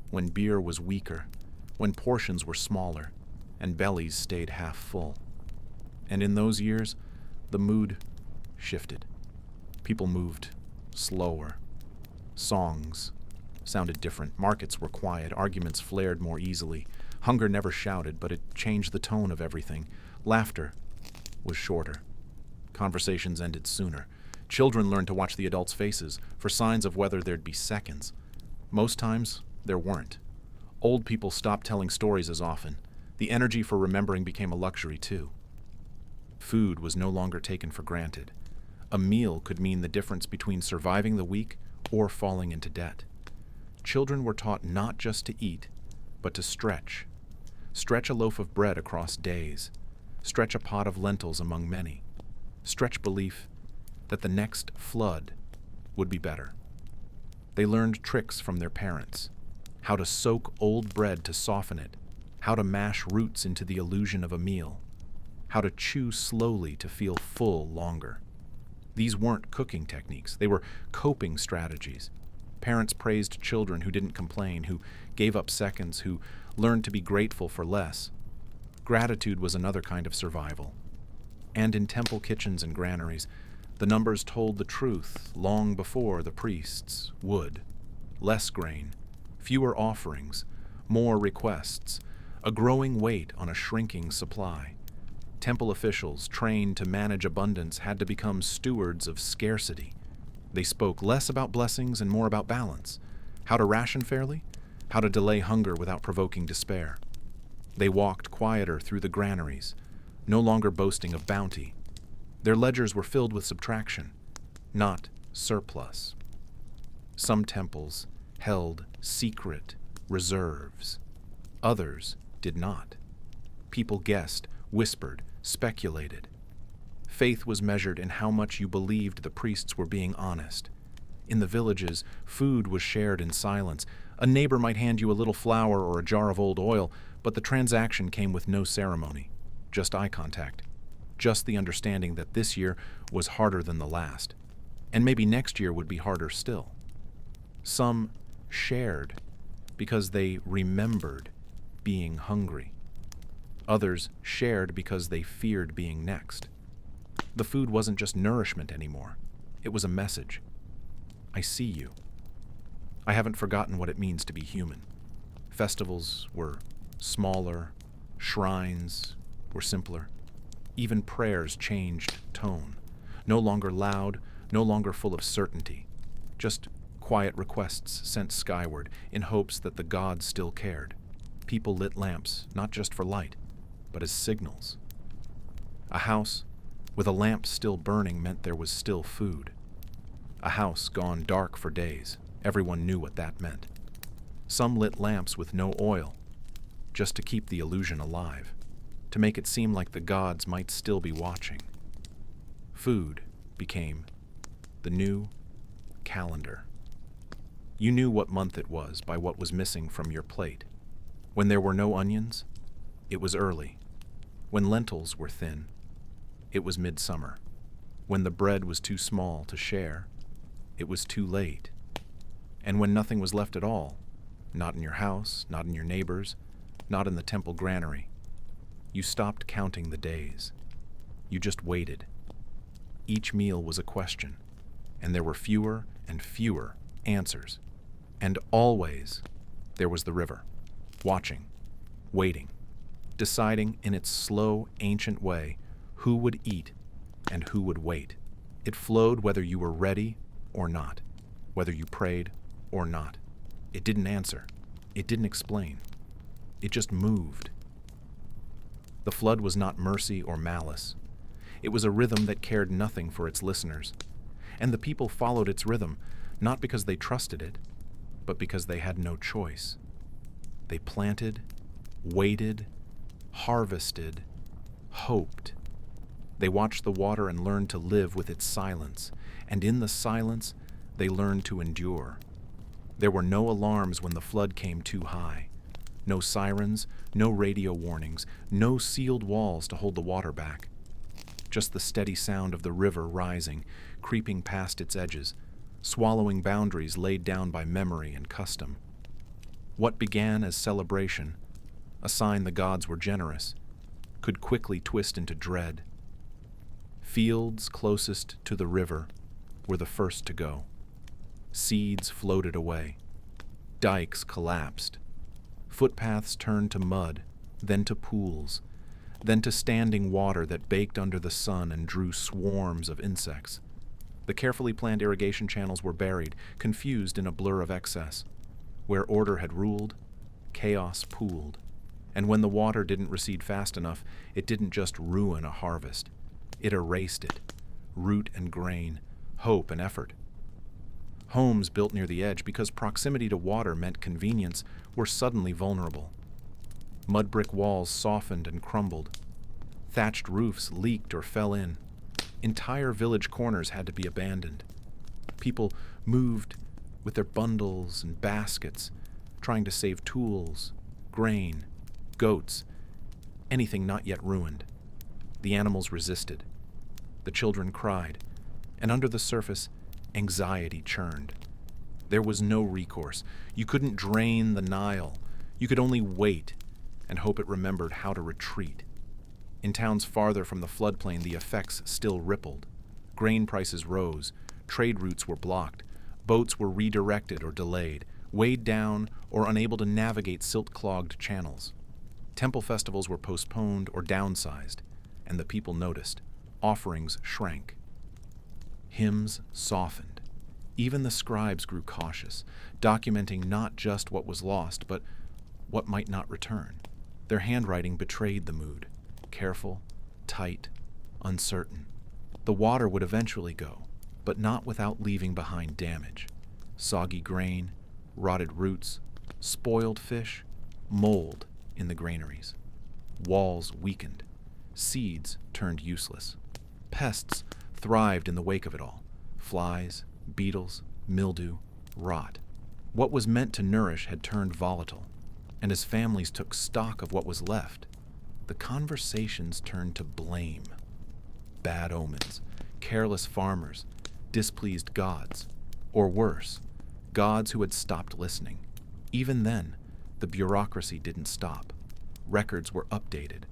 when beer was weaker, when portions were smaller, and bellies stayed half full. And in those years, the mood shifted. People moved slower. Songs sounded different. Markets were quiet. Arguments flared more easily. Hunger never shouted, but it changed the tone of everything. Laughter was shorter. Conversations ended sooner. Children learned to watch the adults' faces for signs of whether there'd be seconds. Most times, there weren't. Old people stopped telling stories as often. The energy for remembering became a luxury, too. Food was no longer taken for granted. A meal could mean the difference between surviving the week or falling into debt. Children were taught not just to eat, but to stretch. Stretch a loaf of bread across days. Stretch a pot of lentils among many. Stretch belief that the next flood would be better. They learned tricks from their parents. How to soak old bread to soften it. How to mash roots into the illusion of a meal. How to chew slowly to feel full longer. These weren't cooking techniques. They were coping strategies. Parents praised children who didn't complain, who gave up seconds, who learned to be grateful for less. Gratitude was another kind of survival. And in temple kitchens and granaries, the numbers told the truth long before the priests would. Less grain, fewer offerings, more requests, a growing weight on a shrinking supply. Temple officials trained to manage abundance had to become stewards of scarcity. They spoke less about blessings and more about balance. How to ration fairly, how to delay hunger without provoking despair. They walked quieter through the granaries, no longer boasting of bounty. Their ledgers were filled with subtraction, not surplus. Some temples held secret reserves. Others did not. People guessed, whispered, speculated. Faith was measured in how much you believed the priests were being honest. In the villages, food was shared in silence. A neighbor might hand you a little flour or a jar of old oil, but the transaction came with no ceremony, just eye contact, just the understanding that this year was harder than the last, and maybe next year would be harder still. Some shared because they remembered being hungry. Others shared because they feared being next. The food wasn't just nourishment anymore. It was a message. I see you. I haven't forgotten what it means to be human. Festivals were smaller. Shrines were simpler. Even prayers changed tone. No longer loud, no longer full of certainty. Just quiet requests sent skyward in hopes that the gods still cared. People lit lamps, not just for light, but as signals. A house with a lamp still burning meant there was still food. A house gone dark for days. Everyone knew what that meant. Some lit lamps with no oil, just to keep the illusion alive, to make it seem like the gods might still be watching. Food became the new calendar. You knew what month it was by what was missing from your plate. When there were no onions, it was early. When lentils were thin, it was midsummer. When the bread was too small to share, it was too late. And when nothing was left at all, not in your house, not in your neighbors, not in the temple granary, you stopped counting the days. You just waited. Each meal was a question, and there were fewer and fewer answers. And always there was the river, watching, waiting, deciding in its slow, ancient way who would eat and who would wait. It flowed whether you were ready or not, whether you prayed or not. It didn't answer. It didn't explain. It just moved. The flood was not mercy or malice. It was a rhythm that cared nothing for its listeners. And the people followed its rhythm, not because they trusted it, but because they had no choice. They planted, waited, harvested, hoped. They watched the water and learned to live with its silence, and in the silence, they learned to endure. There were no alarms when the flood came too high. No sirens, no radio warnings, no sealed walls to hold the water back. Just the steady sound of the river rising, creeping past its edges, swallowing boundaries laid down by memory and custom. What began as celebration, a sign the gods were generous, could quickly twist into dread. Fields closest to the river were the first to go. Seeds floated away. Dikes collapsed. Footpaths turned to mud, then to pools, then to standing water that baked under the sun and drew swarms of insects. The carefully planned irrigation channels were buried, confused in a blur of excess. Where order had ruled, chaos pooled. And when the water didn't recede fast enough, it didn't just ruin a harvest. It erased it, root and grain, hope and effort. Homes built near the edge, because proximity to water meant convenience, were suddenly vulnerable. Mud brick walls softened and crumbled. Thatched roofs leaked or fell in. Entire village corners had to be abandoned. People moved with their bundles and baskets, trying to save tools, grain, goats, anything not yet ruined. The animals resisted. The children cried, and under the surface, anxiety churned. There was no recourse. You couldn't drain the Nile. You could only wait and hope it remembered how to retreat. In towns farther from the floodplain, the effects still rippled. Grain prices rose. Trade routes were blocked. Boats were redirected or delayed, weighed down or unable to navigate silt-clogged channels. Temple festivals were postponed or downsized, and the people noticed. Offerings shrank. Hymns softened. Even the scribes grew cautious, documenting not just what was lost, but what might not return. Their handwriting betrayed the mood. Careful, tight, uncertain. The water would eventually go, but not without leaving behind damage. Soggy grain, rotted roots, spoiled fish, mold in the granaries. Walls weakened. Seeds turned useless. Pests thrived in the wake of it all. Flies, beetles, mildew, rot. What was meant to nourish had turned volatile, and as families took stock of what was left, the conversations turned to blame. Bad omens, careless farmers, displeased gods, or worse, gods who had stopped listening. Even then, the bureaucracy didn't stop. Records were updated,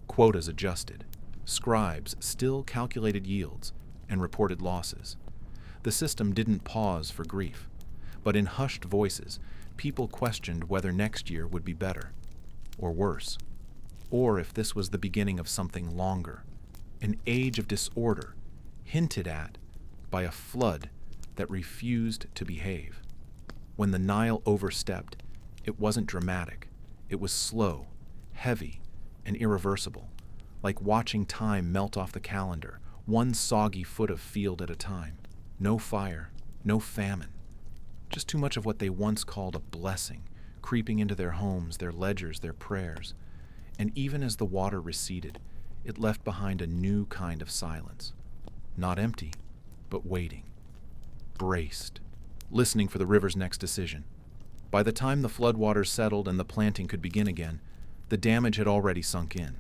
quotas adjusted. Scribes still calculated yields and reported losses. The system didn't pause for grief, but in hushed voices, people questioned whether next year would be better, or worse, or if this was the beginning of something longer, an age of disorder hinted at by a flood that refused to behave. When the Nile overstepped, it wasn't dramatic. It was slow, heavy, and irreversible. like watching time melt off the calendar, one soggy foot of field at a time. No fire, no famine. Just too much of what they once called a blessing, creeping into their homes, their ledgers, their prayers. And even as the water receded, it left behind a new kind of silence. Not empty, but waiting. Braced, listening for the river's next decision. By the time the floodwaters settled and the planting could begin again, the damage had already sunk in.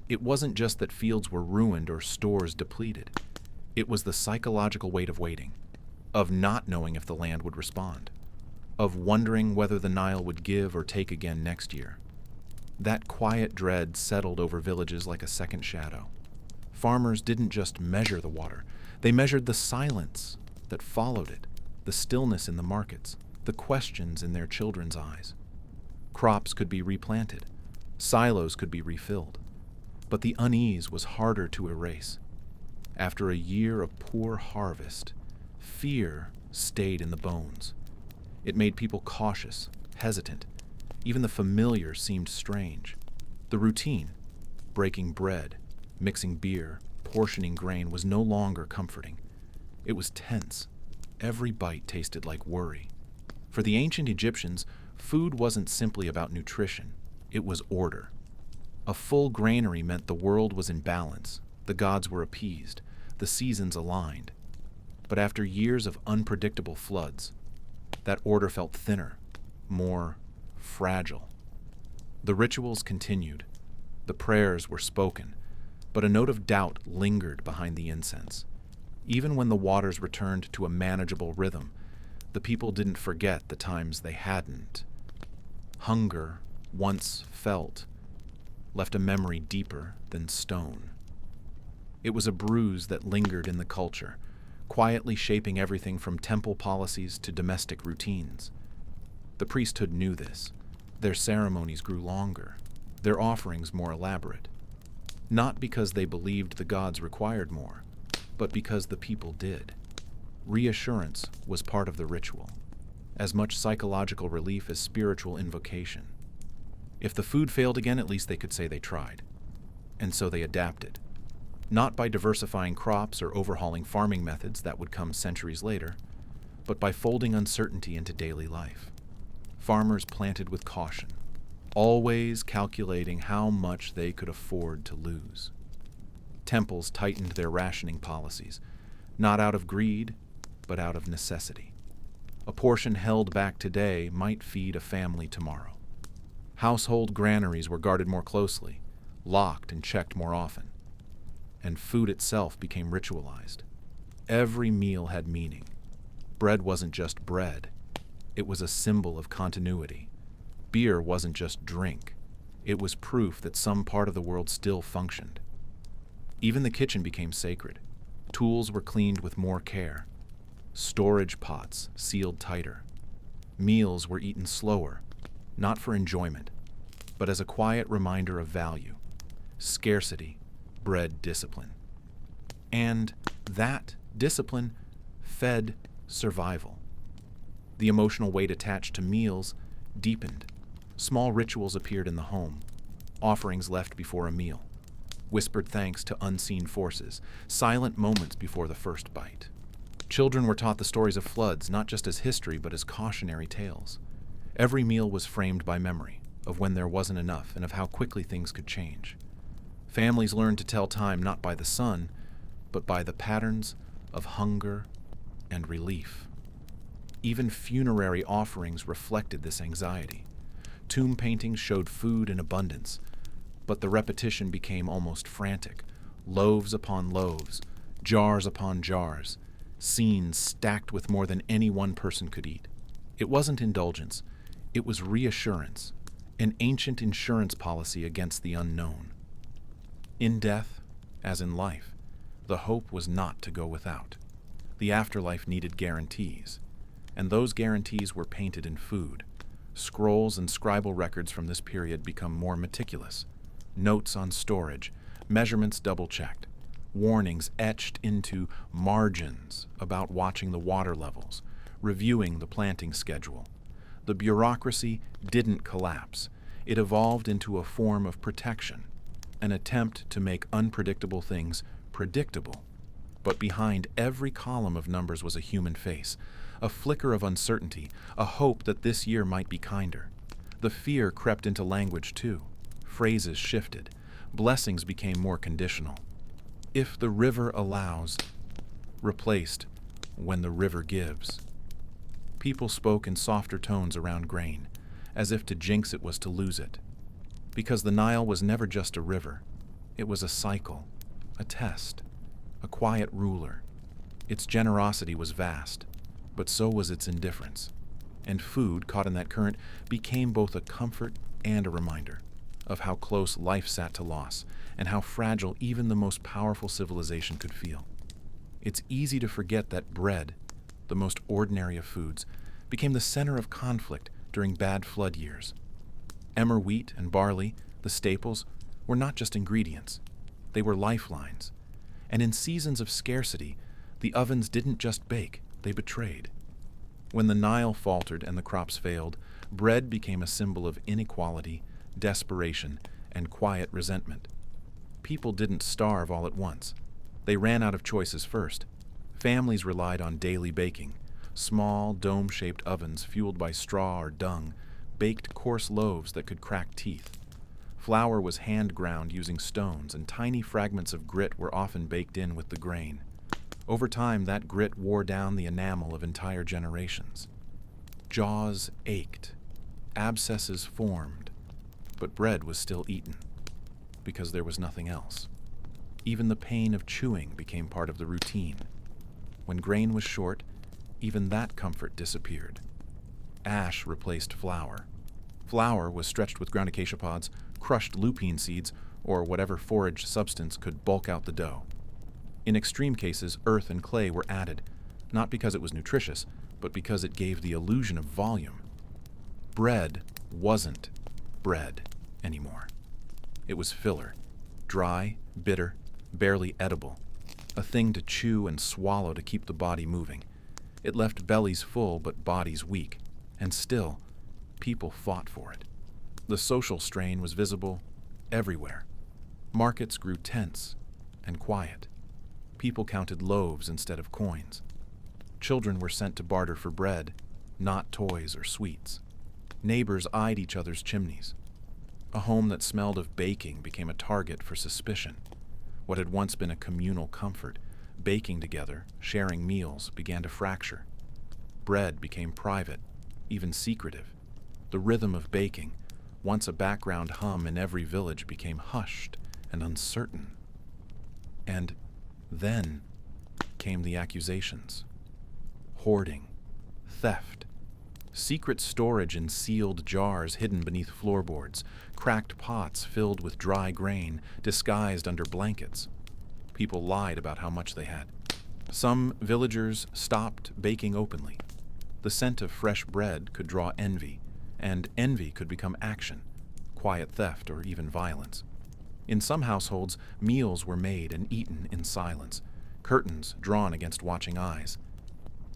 It wasn't just that fields were ruined or stores depleted. It was the psychological weight of waiting, of not knowing if the land would respond, of wondering whether the Nile would give or take again next year. That quiet dread settled over villages like a second shadow. Farmers didn't just measure the water, they measured the silence that followed it, the stillness in the markets, the questions in their children's eyes. Crops could be replanted, silos could be refilled, but the unease was harder to erase. After a year of poor harvest, fear stayed in the bones. It made people cautious, hesitant. Even the familiar seemed strange. The routine, breaking bread, mixing beer, portioning grain, was no longer comforting. It was tense. Every bite tasted like worry. For the ancient Egyptians, food wasn't simply about nutrition. It was order. A full granary meant the world was in balance, the gods were appeased, the seasons aligned. But after years of unpredictable floods, that order felt thinner, more fragile. The rituals continued. The prayers were spoken, but a note of doubt lingered behind the incense. Even when the waters returned to a manageable rhythm, the people didn't forget the times they hadn't. Hunger, once felt, left a memory deeper than stone. It was a bruise that lingered in the culture, quietly shaping everything from temple policies to domestic routines. The priesthood knew this. Their ceremonies grew longer, their offerings more elaborate. Not because they believed the gods required more, but because the people did. Reassurance was part of the ritual, as much psychological relief as spiritual invocation. If the food failed again, at least they could say they tried. And so they adapted. Not by diversifying crops or overhauling farming methods that would come centuries later, but by folding uncertainty into daily life. Farmers planted with caution, always calculating how much they could afford to lose. Temples tightened their rationing policies, not out of greed, but out of necessity. A portion held back today might feed a family tomorrow. Household granaries were guarded more closely, locked and checked more often. And food itself became ritualized. Every meal had meaning. Bread wasn't just bread. It was a symbol of continuity. Beer wasn't just drink. It was proof that some part of the world still functioned. Even the kitchen became sacred. Tools were cleaned with more care. Storage pots sealed tighter. Meals were eaten slower, not for enjoyment, but as a quiet reminder of value. Scarcity bred discipline. And that discipline fed survival. The emotional weight attached to meals deepened. Small rituals appeared in the home, offerings left before a meal, whispered thanks to unseen forces, silent moments before the first bite. Children were taught the stories of floods, not just as history, but as cautionary tales. Every meal was framed by memory, of when there wasn't enough and of how quickly things could change. Families learned to tell time not by the sun, but by the patterns of hunger and relief. Even funerary offerings reflected this anxiety. Tomb paintings showed food in abundance, but the repetition became almost frantic. Loaves upon loaves, jars upon jars, scenes stacked with more than any one person could eat. It wasn't indulgence, it was reassurance, an ancient insurance policy against the unknown. In death, as in life, the hope was not to go without. The afterlife needed guarantees, and those guarantees were painted in food. Scrolls and scribal records from this period become more meticulous. Notes on storage, measurements double-checked, warnings etched into margins about watching the water levels, reviewing the planting schedule. The bureaucracy didn't collapse. It evolved into a form of protection. an attempt to make unpredictable things predictable. But behind every column of numbers was a human face, a flicker of uncertainty, a hope that this year might be kinder. The fear crept into language too. Phrases shifted. Blessings became more conditional. If the river allows, replaced when the river gives. People spoke in softer tones around grain, as if to jinx it was to lose it. Because the Nile was never just a river. It was a cycle, a test, a quiet ruler. Its generosity was vast, but so was its indifference. And food, caught in that current, became both a comfort and a reminder of how close life sat to loss, and how fragile even the most powerful civilization could feel. It's easy to forget that bread, the most ordinary of foods, became the center of conflict during bad flood years. Emmer wheat and barley, the staples, were not just ingredients. They were lifelines. And in seasons of scarcity, the ovens didn't just bake, they betrayed. When the Nile faltered and the crops failed, bread became a symbol of inequality, desperation, and quiet resentment. People didn't starve all at once. They ran out of choices first. Families relied on daily baking. Small, dome-shaped ovens fueled by straw or dung baked coarse loaves that could crack teeth. Flour was hand-ground using stones, and tiny fragments of grit were often baked in with the grain. Over time, that grit wore down the enamel of entire generations. Jaws ached. Abscesses formed. But bread was still eaten, because there was nothing else. Even the pain of chewing became part of the routine. When grain was short, even that comfort disappeared. Ash replaced flour. Flour was stretched with ground acacia pods, crushed lupine seeds, or whatever forage substance could bulk out the dough. In extreme cases, earth and clay were added, not because it was nutritious, but because it gave the illusion of volume. Bread wasn't bread anymore. It was filler, dry, bitter, barely edible, a thing to chew and swallow to keep the body moving. It left bellies full but bodies weak, and still, people fought for it. The social strain was visible everywhere. Markets grew tense and quiet. People counted loaves instead of coins. Children were sent to barter for bread, not toys or sweets. Neighbors eyed each other's chimneys. A home that smelled of baking became a target for suspicion. What had once been a communal comfort, baking together, sharing meals, began to fracture. Bread became private, even secretive. The rhythm of baking, once a background hum in every village, became hushed and uncertain. And then came the accusations. Hoarding, theft, secret storage in sealed jars hidden beneath floorboards, cracked pots filled with dry grain disguised under blankets. People lied about how much they had. Some villagers stopped baking openly. The scent of fresh bread could draw envy, and envy could become action, quiet theft, or even violence. In some households, meals were made and eaten in silence, curtains drawn against watching eyes.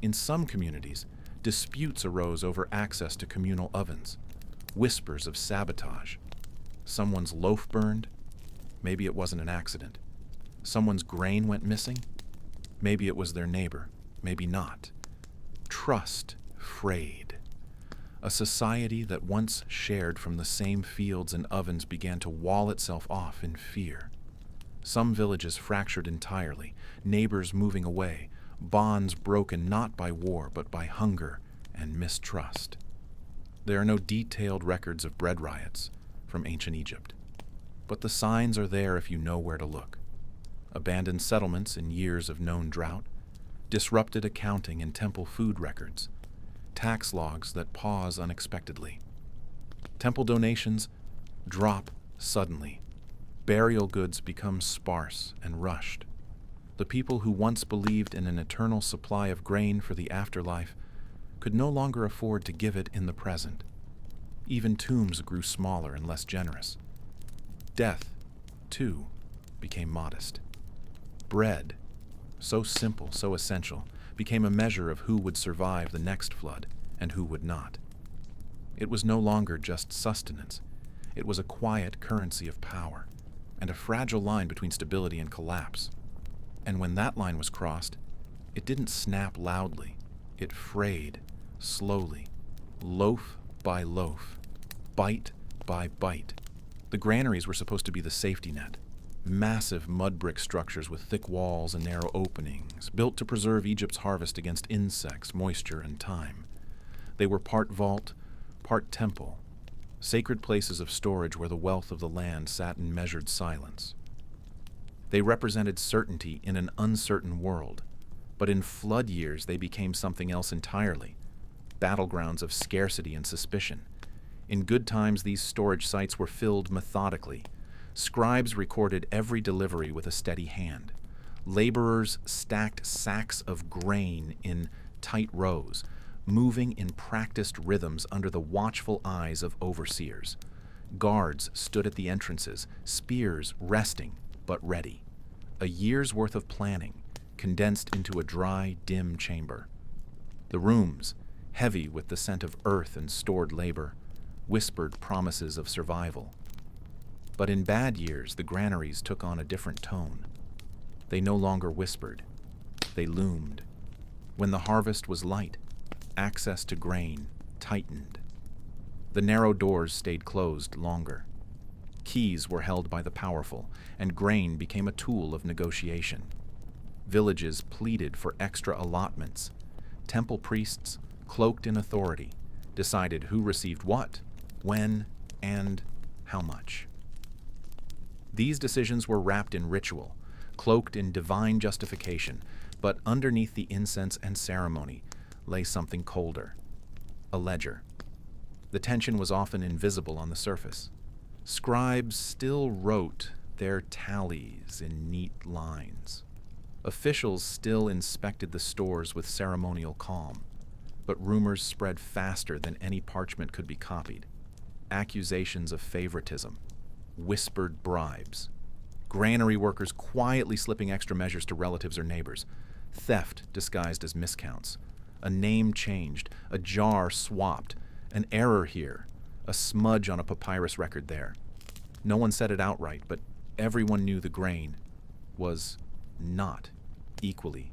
In some communities, disputes arose over access to communal ovens, whispers of sabotage. Someone's loaf burned? Maybe it wasn't an accident. Someone's grain went missing? Maybe it was their neighbor, maybe not. Trust frayed. A society that once shared from the same fields and ovens began to wall itself off in fear. Some villages fractured entirely, neighbors moving away, bonds broken not by war but by hunger and mistrust. There are no detailed records of bread riots from ancient Egypt, but the signs are there if you know where to look. Abandoned settlements in years of known drought, disrupted accounting in temple food records, tax logs that pause unexpectedly. Temple donations drop suddenly. Burial goods become sparse and rushed. The people who once believed in an eternal supply of grain for the afterlife could no longer afford to give it in the present. Even tombs grew smaller and less generous. Death, too, became modest. Bread, so simple, so essential, became a measure of who would survive the next flood and who would not. It was no longer just sustenance. It was a quiet currency of power. and a fragile line between stability and collapse. And when that line was crossed, it didn't snap loudly. It frayed, slowly, loaf by loaf, bite by bite. The granaries were supposed to be the safety net. Massive mud brick structures with thick walls and narrow openings, built to preserve Egypt's harvest against insects, moisture, and time. They were part vault, part temple, sacred places of storage where the wealth of the land sat in measured silence. They represented certainty in an uncertain world, but in flood years they became something else entirely, battlegrounds of scarcity and suspicion. In good times, these storage sites were filled methodically. Scribes recorded every delivery with a steady hand. Laborers stacked sacks of grain in tight rows, moving in practiced rhythms under the watchful eyes of overseers. Guards stood at the entrances, spears resting but ready. A year's worth of planning, condensed into a dry, dim chamber. The rooms, heavy with the scent of earth and stored labor, whispered promises of survival. But in bad years, the granaries took on a different tone. They no longer whispered. They loomed. When the harvest was light, access to grain tightened. The narrow doors stayed closed longer. Keys were held by the powerful, and grain became a tool of negotiation. Villages pleaded for extra allotments. Temple priests, cloaked in authority, decided who received what, when, and how much. These decisions were wrapped in ritual, cloaked in divine justification, but underneath the incense and ceremony lay something colder, a ledger. The tension was often invisible on the surface. Scribes still wrote their tallies in neat lines. Officials still inspected the stores with ceremonial calm, but rumors spread faster than any parchment could be copied. Accusations of favoritism, whispered bribes, granary workers quietly slipping extra measures to relatives or neighbors, theft disguised as miscounts, a name changed, a jar swapped, an error here, a smudge on a papyrus record there. No one said it outright, but everyone knew the grain was not equally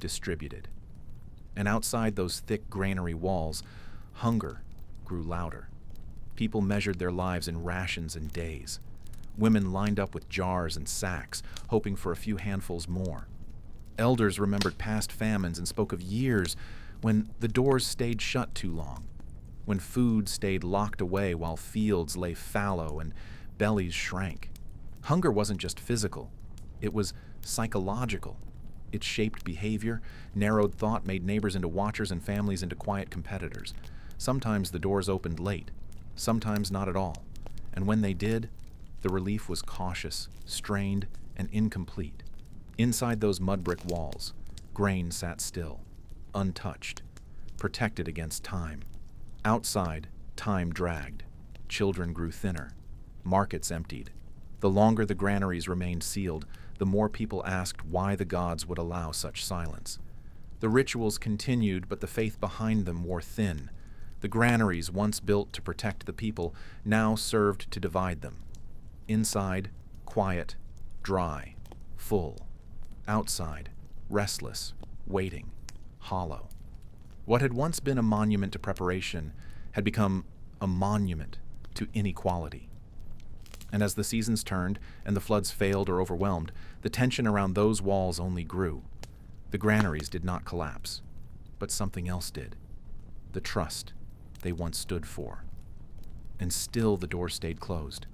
distributed. And outside those thick granary walls, hunger grew louder. People measured their lives in rations and days. Women lined up with jars and sacks, hoping for a few handfuls more. Elders remembered past famines and spoke of years when the doors stayed shut too long, when food stayed locked away while fields lay fallow and bellies shrank. Hunger wasn't just physical, it was psychological. It shaped behavior, narrowed thought, made neighbors into watchers and families into quiet competitors. Sometimes the doors opened late, sometimes not at all. And when they did, the relief was cautious, strained, and incomplete. Inside those mud brick walls, grain sat still, untouched, protected against time. Outside, time dragged. Children grew thinner. Markets emptied. The longer the granaries remained sealed, the more people asked why the gods would allow such silence. The rituals continued, but the faith behind them wore thin. The granaries, once built to protect the people, now served to divide them. Inside, quiet, dry, full. Outside, restless, waiting, hollow. What had once been a monument to preparation had become a monument to inequality. And as the seasons turned and the floods failed or overwhelmed, the tension around those walls only grew. The granaries did not collapse, but something else did. The trust they once stood for. And still the door stayed closed.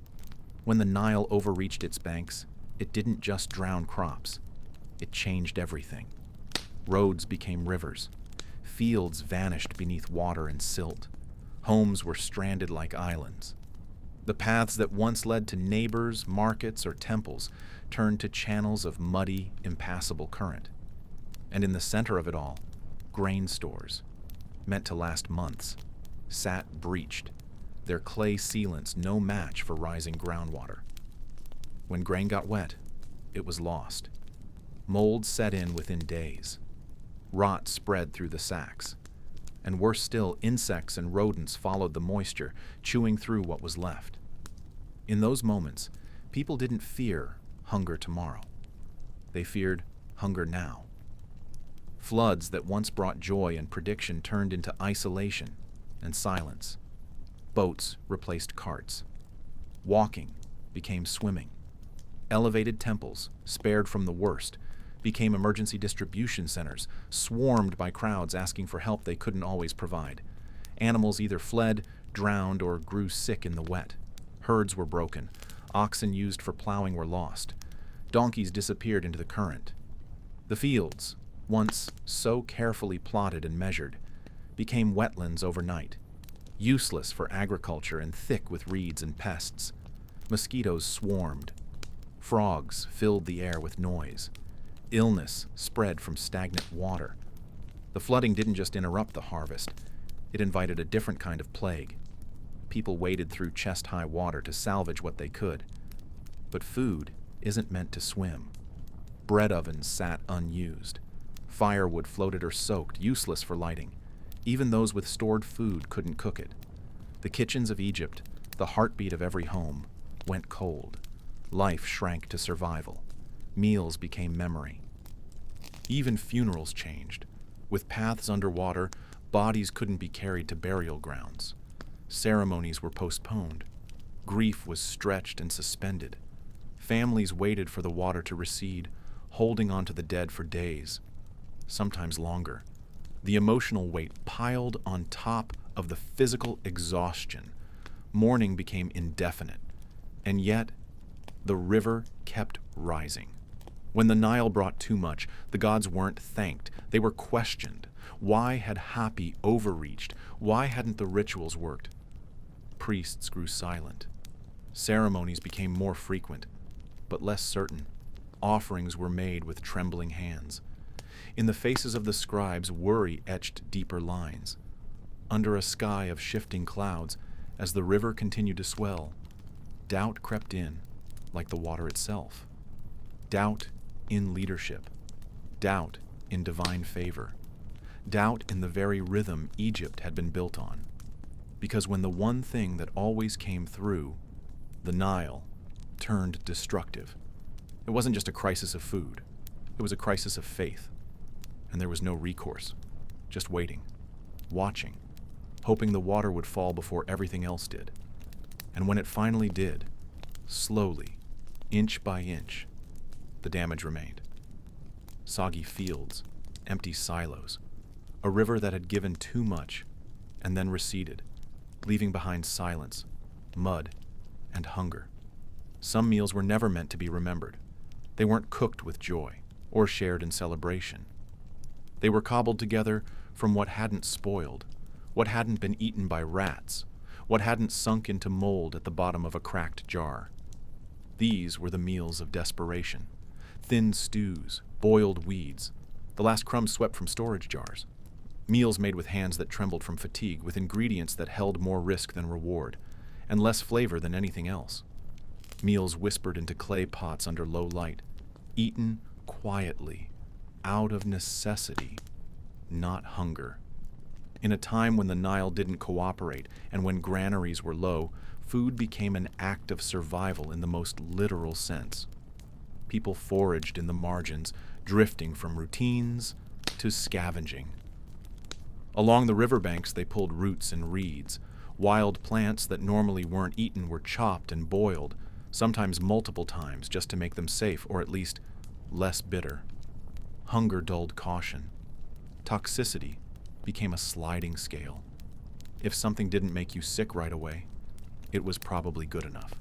When the Nile overreached its banks, it didn't just drown crops. It changed everything. Roads became rivers. Fields vanished beneath water and silt. Homes were stranded like islands. The paths that once led to neighbors, markets, or temples turned to channels of muddy, impassable current. And in the center of it all, grain stores, meant to last months, sat breached, their clay sealants no match for rising groundwater. When grain got wet, it was lost. Mold set in within days. Rot spread through the sacks. And worse still, insects and rodents followed the moisture, chewing through what was left. In those moments, People didn't fear hunger tomorrow. They feared hunger now. Floods that once brought joy and prediction turned into isolation and silence. Boats replaced carts. Walking became swimming. Elevated temples, spared from the worst, became emergency distribution centers, swarmed by crowds asking for help they couldn't always provide. Animals either fled, drowned, or grew sick in the wet. Herds were broken. Oxen used for plowing were lost. Donkeys disappeared into the current. The fields, once so carefully plotted and measured, became wetlands overnight, useless for agriculture and thick with reeds and pests. Mosquitoes swarmed. Frogs filled the air with noise. Illness spread from stagnant water. The flooding didn't just interrupt the harvest, it invited a different kind of plague. People waded through chest-high water to salvage what they could. But food isn't meant to swim. Bread ovens sat unused. Firewood floated or soaked, useless for lighting. Even those with stored food couldn't cook it. The kitchens of Egypt, the heartbeat of every home, went cold. Life shrank to survival. Meals became memory. Even funerals changed. With paths underwater, bodies couldn't be carried to burial grounds. Ceremonies were postponed. Grief was stretched and suspended. Families waited for the water to recede, holding on to the dead for days, sometimes longer. The emotional weight piled on top of the physical exhaustion. Mourning became indefinite, and yet the river kept rising. When the Nile brought too much, the gods weren't thanked. They were questioned. Why had Hapi overreached? Why hadn't the rituals worked? Priests grew silent. Ceremonies became more frequent, but less certain. Offerings were made with trembling hands. In the faces of the scribes, worry etched deeper lines. Under a sky of shifting clouds, as the river continued to swell, doubt crept in, like the water itself. Doubt in leadership. Doubt in divine favor. Doubt in the very rhythm Egypt had been built on. Because when the one thing that always came through, the Nile, turned destructive, it wasn't just a crisis of food. It was a crisis of faith. And there was no recourse. Just waiting, watching, hoping the water would fall before everything else did. And when it finally did, slowly, inch by inch, the damage remained. Soggy fields, empty silos, a river that had given too much and then receded, leaving behind silence, mud, and hunger. Some meals were never meant to be remembered. They weren't cooked with joy or shared in celebration. They were cobbled together from what hadn't spoiled, what hadn't been eaten by rats, what hadn't sunk into mold at the bottom of a cracked jar. These were the meals of desperation. Thin stews, boiled weeds, the last crumbs swept from storage jars. Meals made with hands that trembled from fatigue, with ingredients that held more risk than reward, and less flavor than anything else. Meals whispered into clay pots under low light, eaten quietly, out of necessity, not hunger. In a time when the Nile didn't cooperate and when granaries were low, food became an act of survival in the most literal sense. People foraged in the margins, drifting from routines to scavenging. Along the riverbanks, they pulled roots and reeds. Wild plants that normally weren't eaten were chopped and boiled, sometimes multiple times, just to make them safe, or at least less bitter. Hunger dulled caution. Toxicity became a sliding scale. If something didn't make you sick right away, it was probably good enough.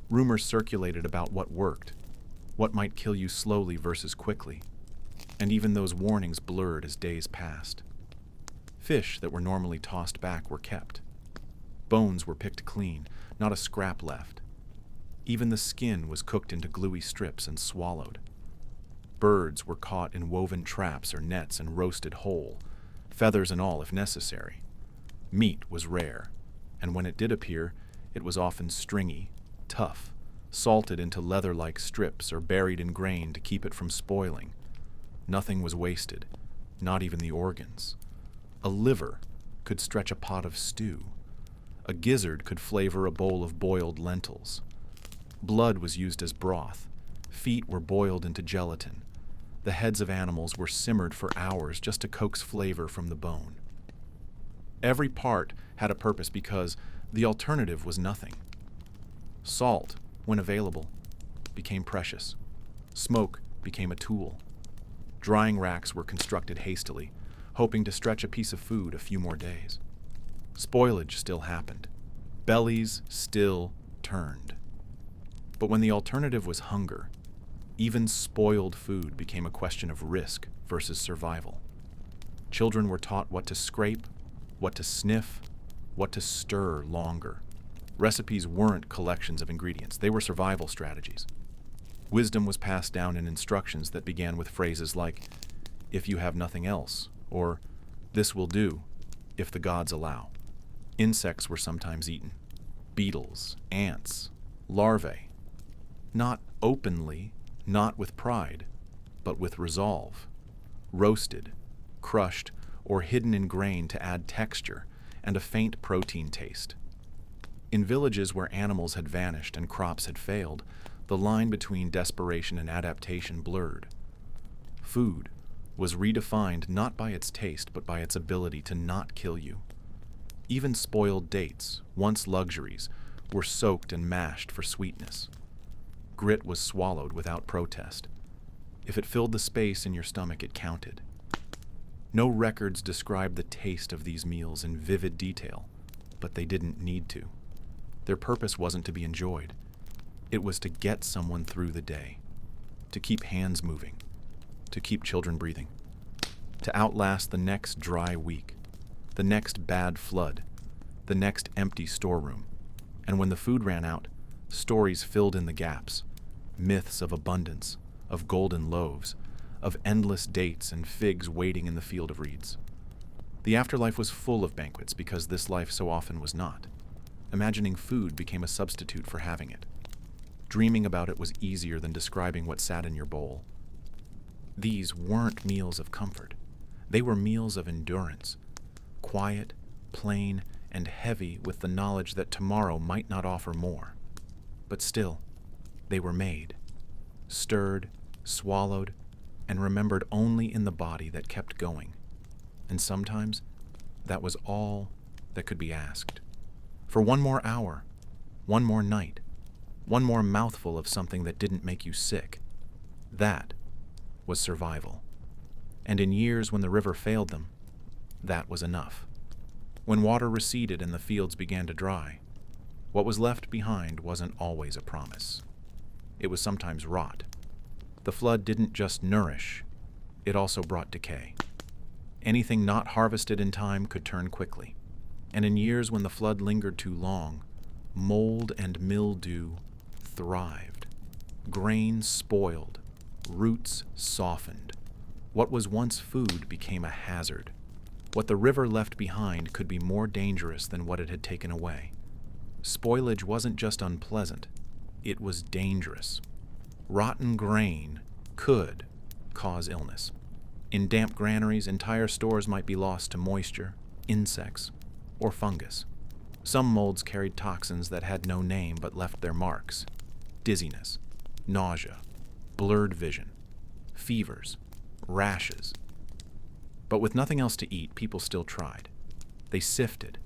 Rumors circulated about what worked, what might kill you slowly versus quickly, and even those warnings blurred as days passed. Fish that were normally tossed back were kept. Bones were picked clean, not a scrap left. Even the skin was cooked into gluey strips and swallowed. Birds were caught in woven traps or nets and roasted whole, feathers and all if necessary. Meat was rare, and when it did appear, it was often stringy, tough, salted into leather-like strips or buried in grain to keep it from spoiling. Nothing was wasted, not even the organs. A liver could stretch a pot of stew. A gizzard could flavor a bowl of boiled lentils. Blood was used as broth. Feet were boiled into gelatin. The heads of animals were simmered for hours just to coax flavor from the bone. Every part had a purpose because the alternative was nothing. Salt, when available, became precious. Smoke became a tool. Drying racks were constructed hastily, hoping to stretch a piece of food a few more days. Spoilage still happened. Bellies still turned. But when the alternative was hunger, even spoiled food became a question of risk versus survival. Children were taught what to scrape, what to sniff, what to stir longer. Recipes weren't collections of ingredients, they were survival strategies. Wisdom was passed down in instructions that began with phrases like, "If you have nothing else," or "This will do, if the gods allow." Insects were sometimes eaten. Beetles, ants, larvae. Not openly, not with pride, but with resolve. Roasted, crushed, or hidden in grain to add texture and a faint protein taste. In villages where animals had vanished and crops had failed, the line between desperation and adaptation blurred. Food was redefined not by its taste, but by its ability to not kill you. Even spoiled dates, once luxuries, were soaked and mashed for sweetness. Grit was swallowed without protest. If it filled the space in your stomach, it counted. No records describe the taste of these meals in vivid detail, but they didn't need to. Their purpose wasn't to be enjoyed. It was to get someone through the day, to keep hands moving, to keep children breathing, to outlast the next dry week, the next bad flood, the next empty storeroom. And when the food ran out, stories filled in the gaps, myths of abundance, of golden loaves, of endless dates and figs waiting in the field of reeds. The afterlife was full of banquets because this life so often was not. Imagining food became a substitute for having it. Dreaming about it was easier than describing what sat in your bowl. These weren't meals of comfort. They were meals of endurance, quiet, plain, and heavy with the knowledge that tomorrow might not offer more. But still, they were made, stirred, swallowed, and remembered only in the body that kept going. And sometimes, that was all that could be asked. For one more hour, one more night, one more mouthful of something that didn't make you sick. That was survival. And in years when the river failed them, that was enough. When water receded and the fields began to dry, what was left behind wasn't always a promise. It was sometimes rot. The flood didn't just nourish, it also brought decay. Anything not harvested in time could turn quickly. And in years when the flood lingered too long, mold and mildew thrived. Grain spoiled, roots softened. What was once food became a hazard. What the river left behind could be more dangerous than what it had taken away. Spoilage wasn't just unpleasant, it was dangerous. Rotten grain could cause illness. In damp granaries, entire stores might be lost to moisture, insects, or fungus. Some molds carried toxins that had no name but left their marks. Dizziness, nausea, blurred vision, fevers, rashes. But with nothing else to eat, people still tried. They sifted,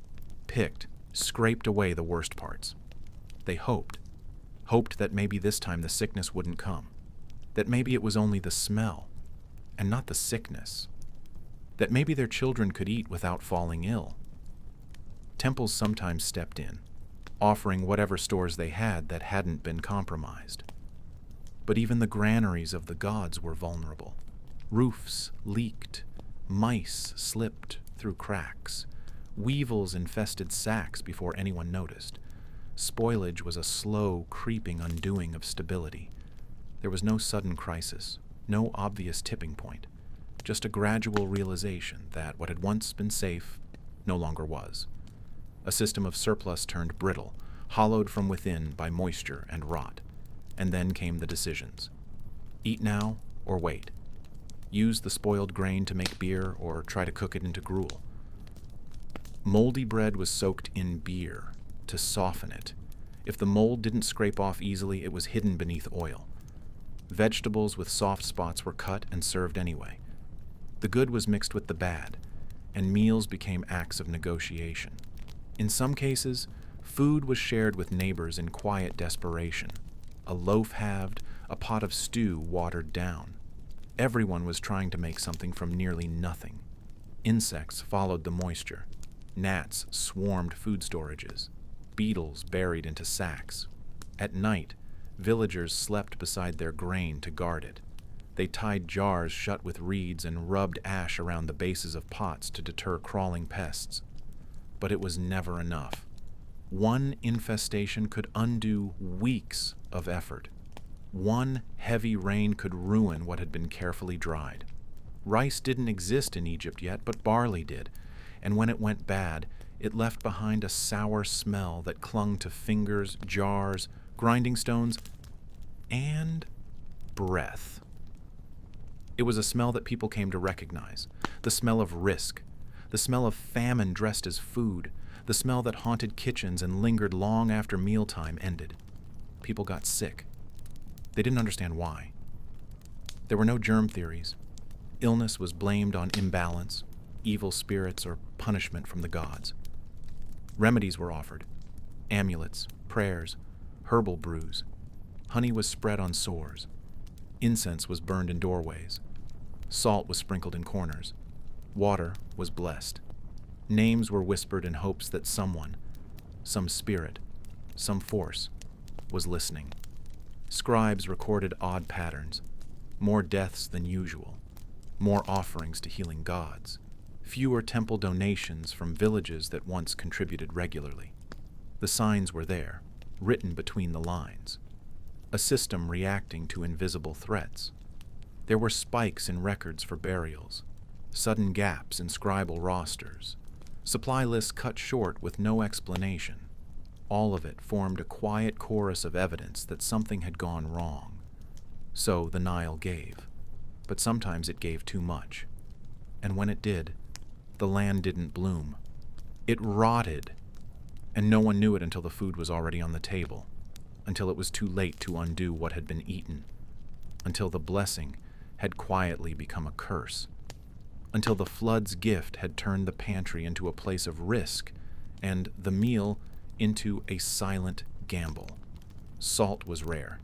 picked, scraped away the worst parts. They hoped that maybe this time the sickness wouldn't come, that maybe it was only the smell and not the sickness, that maybe their children could eat without falling ill. Temples sometimes stepped in, offering whatever stores they had that hadn't been compromised. But even the granaries of the gods were vulnerable. Roofs leaked, mice slipped through cracks, weevils infested sacks before anyone noticed. Spoilage was a slow, creeping undoing of stability. There was no sudden crisis, no obvious tipping point, just a gradual realization that what had once been safe no longer was. A system of surplus turned brittle, hollowed from within by moisture and rot. And then came the decisions. Eat now or wait. Use the spoiled grain to make beer or try to cook it into gruel. Moldy bread was soaked in beer to soften it. If the mold didn't scrape off easily, it was hidden beneath oil. Vegetables with soft spots were cut and served anyway. The good was mixed with the bad, and meals became acts of negotiation. In some cases, food was shared with neighbors in quiet desperation. A loaf halved, a pot of stew watered down. Everyone was trying to make something from nearly nothing. Insects followed the moisture. Gnats swarmed food storages. Beetles buried into sacks. At night, villagers slept beside their grain to guard it. They tied jars shut with reeds and rubbed ash around the bases of pots to deter crawling pests. But it was never enough. One infestation could undo weeks of effort. One heavy rain could ruin what had been carefully dried. Rice didn't exist in Egypt yet, but barley did, and when it went bad, it left behind a sour smell that clung to fingers, jars, grinding stones, and breath. It was a smell that people came to recognize, the smell of risk, the smell of famine dressed as food, the smell that haunted kitchens and lingered long after mealtime ended. People got sick. They didn't understand why. There were no germ theories. Illness was blamed on imbalance, evil spirits, or punishment from the gods. Remedies were offered: amulets, prayers, herbal brews. Honey was spread on sores. Incense was burned in doorways. Salt was sprinkled in corners. Water was blessed. Names were whispered in hopes that someone, some spirit, some force, was listening. Scribes recorded odd patterns: more deaths than usual, more offerings to healing gods, fewer temple donations from villages that once contributed regularly. The signs were there, written between the lines. A system reacting to invisible threats. There were spikes in records for burials, sudden gaps in scribal rosters, supply lists cut short with no explanation. All of it formed a quiet chorus of evidence that something had gone wrong. So the Nile gave, but sometimes it gave too much. And when it did, the land didn't bloom. It rotted, and no one knew it until the food was already on the table, until it was too late to undo what had been eaten, until the blessing had quietly become a curse, until the flood's gift had turned the pantry into a place of risk, and the meal into a silent gamble. Salt was rare.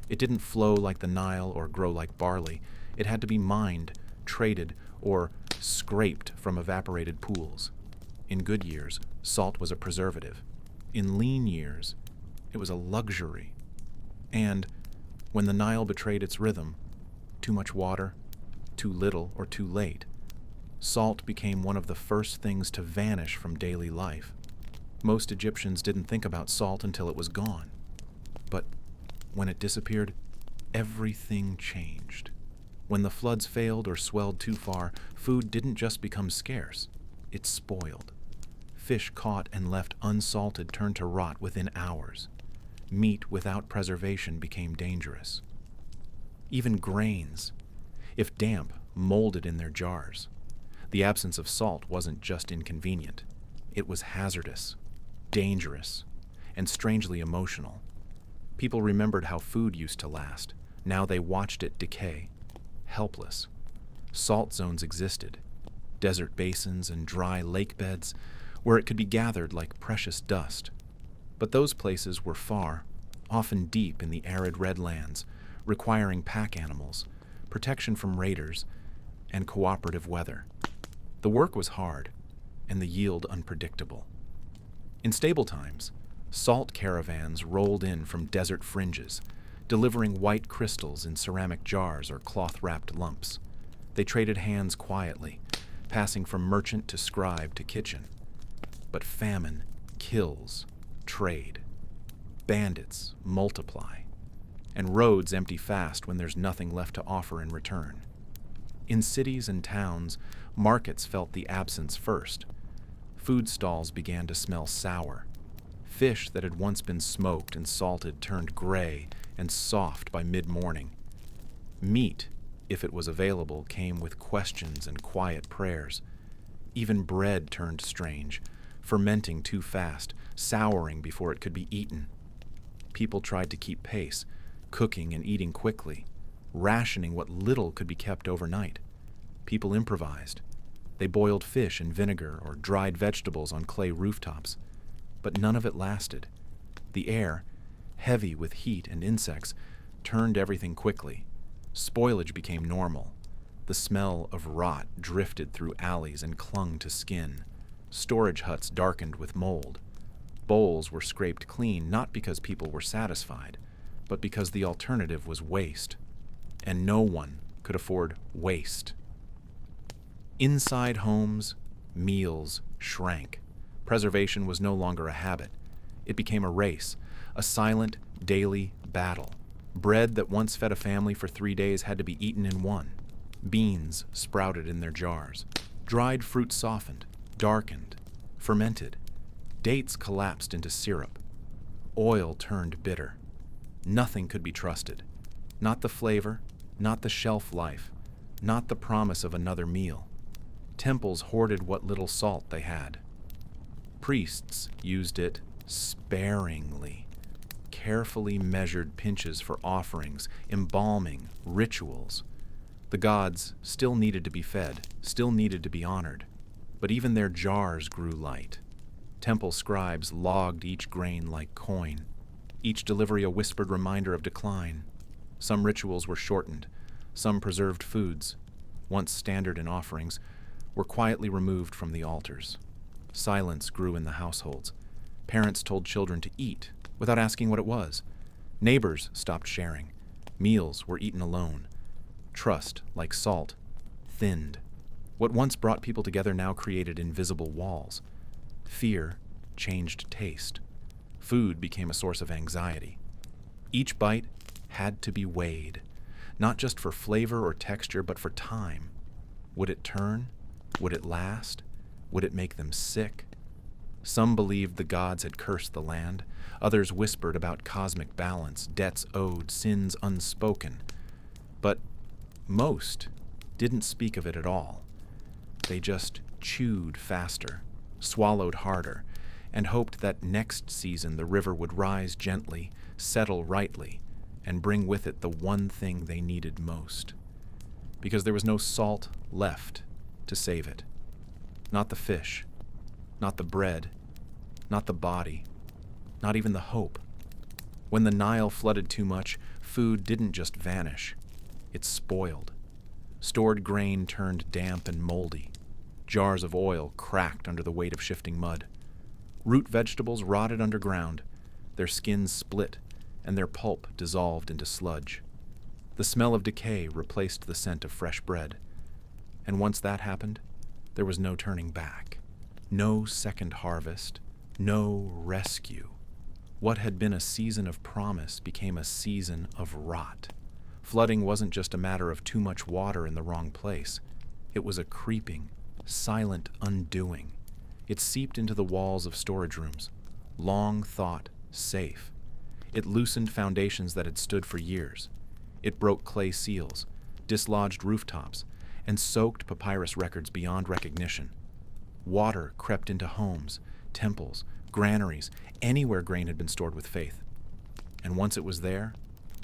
It didn't flow like the Nile or grow like barley. It had to be mined, traded, or scraped from evaporated pools. In good years, salt was a preservative. In lean years, it was a luxury. And when the Nile betrayed its rhythm, too much water, too little, or too late, salt became one of the first things to vanish from daily life. Most Egyptians didn't think about salt until it was gone. But when it disappeared, everything changed. When the floods failed or swelled too far, food didn't just become scarce, it spoiled. Fish caught and left unsalted turned to rot within hours. Meat without preservation became dangerous. Even grains, if damp, molded in their jars. The absence of salt wasn't just inconvenient. It was hazardous, dangerous, and strangely emotional. People remembered how food used to last. Now they watched it decay, helpless. Salt zones existed, desert basins and dry lake beds where it could be gathered like precious dust. But those places were far, often deep in the arid redlands, requiring pack animals, protection from raiders, and cooperative weather. The work was hard, and the yield unpredictable. In stable times, salt caravans rolled in from desert fringes, delivering white crystals in ceramic jars or cloth-wrapped lumps. They traded hands quietly, passing from merchant to scribe to kitchen. But famine kills trade. Bandits multiply, and roads empty fast when there's nothing left to offer in return. In cities and towns, markets felt the absence first. Food stalls began to smell sour. Fish that had once been smoked and salted turned gray and soft by mid-morning. Meat, if it was available, came with questions and quiet prayers. Even bread turned strange, fermenting too fast, souring before it could be eaten. People tried to keep pace, cooking and eating quickly, rationing what little could be kept overnight. People improvised. They boiled fish in vinegar or dried vegetables on clay rooftops. But none of it lasted. The air, heavy with heat and insects, turned everything quickly. Spoilage became normal. The smell of rot drifted through alleys and clung to skin. Storage huts darkened with mold. Bowls were scraped clean not because people were satisfied, but because the alternative was waste. And no one could afford waste. Inside homes, meals shrank. Preservation was no longer a habit. It became a race, a silent, daily battle. Bread that once fed a family for 3 days had to be eaten in one. Beans sprouted in their jars. Dried fruit softened, darkened, fermented. Dates collapsed into syrup. Oil turned bitter. Nothing could be trusted. Not the flavor, not the shelf life, not the promise of another meal. Temples hoarded what little salt they had. Priests used it sparingly. Carefully measured pinches for offerings, embalming, rituals. The gods still needed to be fed, still needed to be honored, but even their jars grew light. Temple scribes logged each grain like coin, each delivery a whispered reminder of decline. Some rituals were shortened, some preserved foods, once standard in offerings, were quietly removed from the altars. Silence grew in the households. Parents told children to eat without asking what it was. Neighbors stopped sharing. Meals were eaten alone. Trust, like salt, thinned. What once brought people together now created invisible walls. Fear changed taste. Food became a source of anxiety. Each bite had to be weighed, not just for flavor or texture, but for time. Would it turn? Would it last? Would it make them sick? Some believed the gods had cursed the land. Others whispered about cosmic balance, debts owed, sins unspoken. But most didn't speak of it at all. They just chewed faster, swallowed harder, and hoped that next season the river would rise gently, settle rightly, and bring with it the one thing they needed most. Because there was no salt left to save it. Not the fish, not the bread, not the body, not even the hope. When the Nile flooded too much, food didn't just vanish, it spoiled. Stored grain turned damp and moldy. Jars of oil cracked under the weight of shifting mud. Root vegetables rotted underground, their skins split, and their pulp dissolved into sludge. The smell of decay replaced the scent of fresh bread. And once that happened, there was no turning back. No second harvest, no rescue. What had been a season of promise became a season of rot. Flooding wasn't just a matter of too much water in the wrong place. It was a creeping, silent undoing. It seeped into the walls of storage rooms, long thought safe. It loosened foundations that had stood for years. It broke clay seals, dislodged rooftops, and soaked papyrus records beyond recognition. Water crept into homes, temples, granaries, anywhere grain had been stored with faith. And once it was there,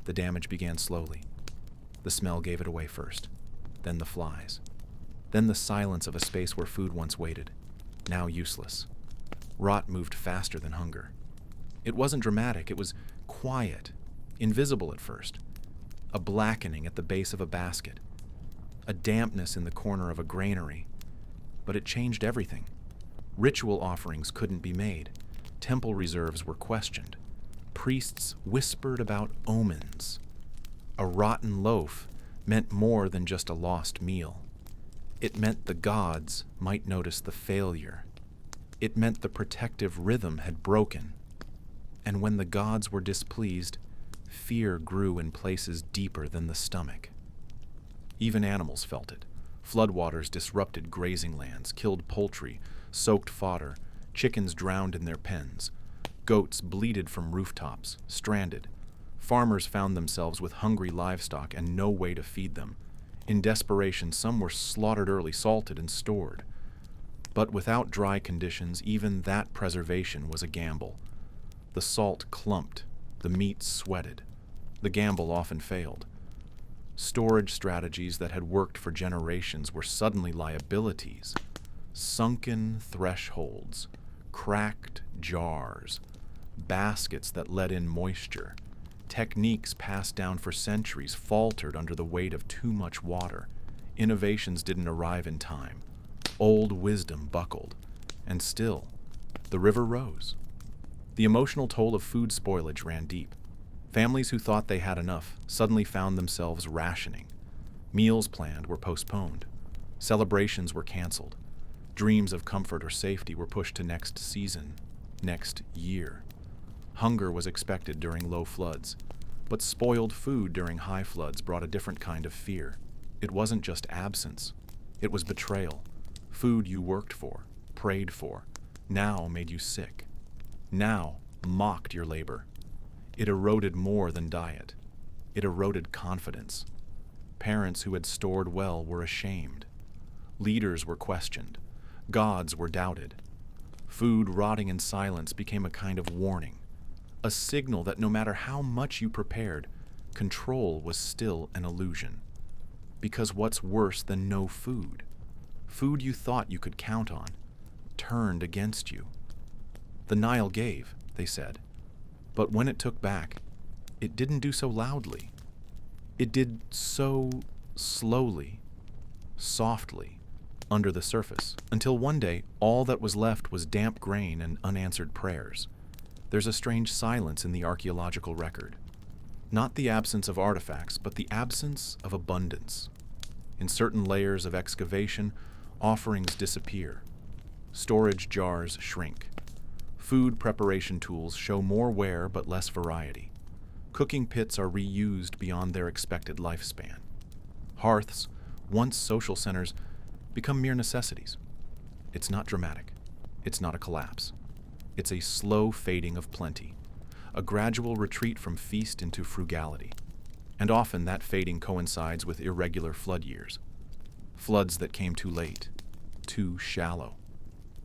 the damage began slowly. The smell gave it away first, then the flies, then the silence of a space where food once waited, now useless. Rot moved faster than hunger. It wasn't dramatic, it was quiet, invisible at first. A blackening at the base of a basket, a dampness in the corner of a granary. But it changed everything. Ritual offerings couldn't be made. Temple reserves were questioned. Priests whispered about omens. A rotten loaf meant more than just a lost meal. It meant the gods might notice the failure. It meant the protective rhythm had broken. And when the gods were displeased, fear grew in places deeper than the stomach. Even animals felt it. Floodwaters disrupted grazing lands, killed poultry, soaked fodder, chickens drowned in their pens. Goats bleated from rooftops, stranded. Farmers found themselves with hungry livestock and no way to feed them. In desperation, some were slaughtered early, salted, and stored. But without dry conditions, even that preservation was a gamble. The salt clumped, The meat sweated. The gamble often failed. Storage strategies that had worked for generations were suddenly liabilities. Sunken thresholds, cracked jars, baskets that let in moisture. Techniques passed down for centuries faltered under the weight of too much water. Innovations didn't arrive in time. Old wisdom buckled. And still, the river rose. The emotional toll of food spoilage ran deep. Families who thought they had enough suddenly found themselves rationing. Meals planned were postponed. Celebrations were canceled. Dreams of comfort or safety were pushed to next season, next year. Hunger was expected during low floods, but spoiled food during high floods brought a different kind of fear. It wasn't just absence. It was betrayal. Food you worked for, prayed for, now made you sick. Now mocked your labor. It eroded more than diet. It eroded confidence. Parents who had stored well were ashamed. Leaders were questioned. Gods were doubted. Food rotting in silence became a kind of warning, a signal that no matter how much you prepared, control was still an illusion. Because what's worse than no food? Food you thought you could count on, turned against you. The Nile gave, they said, but when it took back, it didn't do so loudly. It did so slowly, softly, under the surface, until one day all that was left was damp grain and unanswered prayers. There's a strange silence in the archaeological record. Not the absence of artifacts, but the absence of abundance. In certain layers of excavation, offerings disappear. Storage jars shrink. Food preparation tools show more wear but less variety. Cooking pits are reused beyond their expected lifespan. Hearths, once social centers, become mere necessities. It's not dramatic. It's not a collapse. It's a slow fading of plenty, a gradual retreat from feast into frugality. And often that fading coincides with irregular flood years. Floods that came too late, too shallow,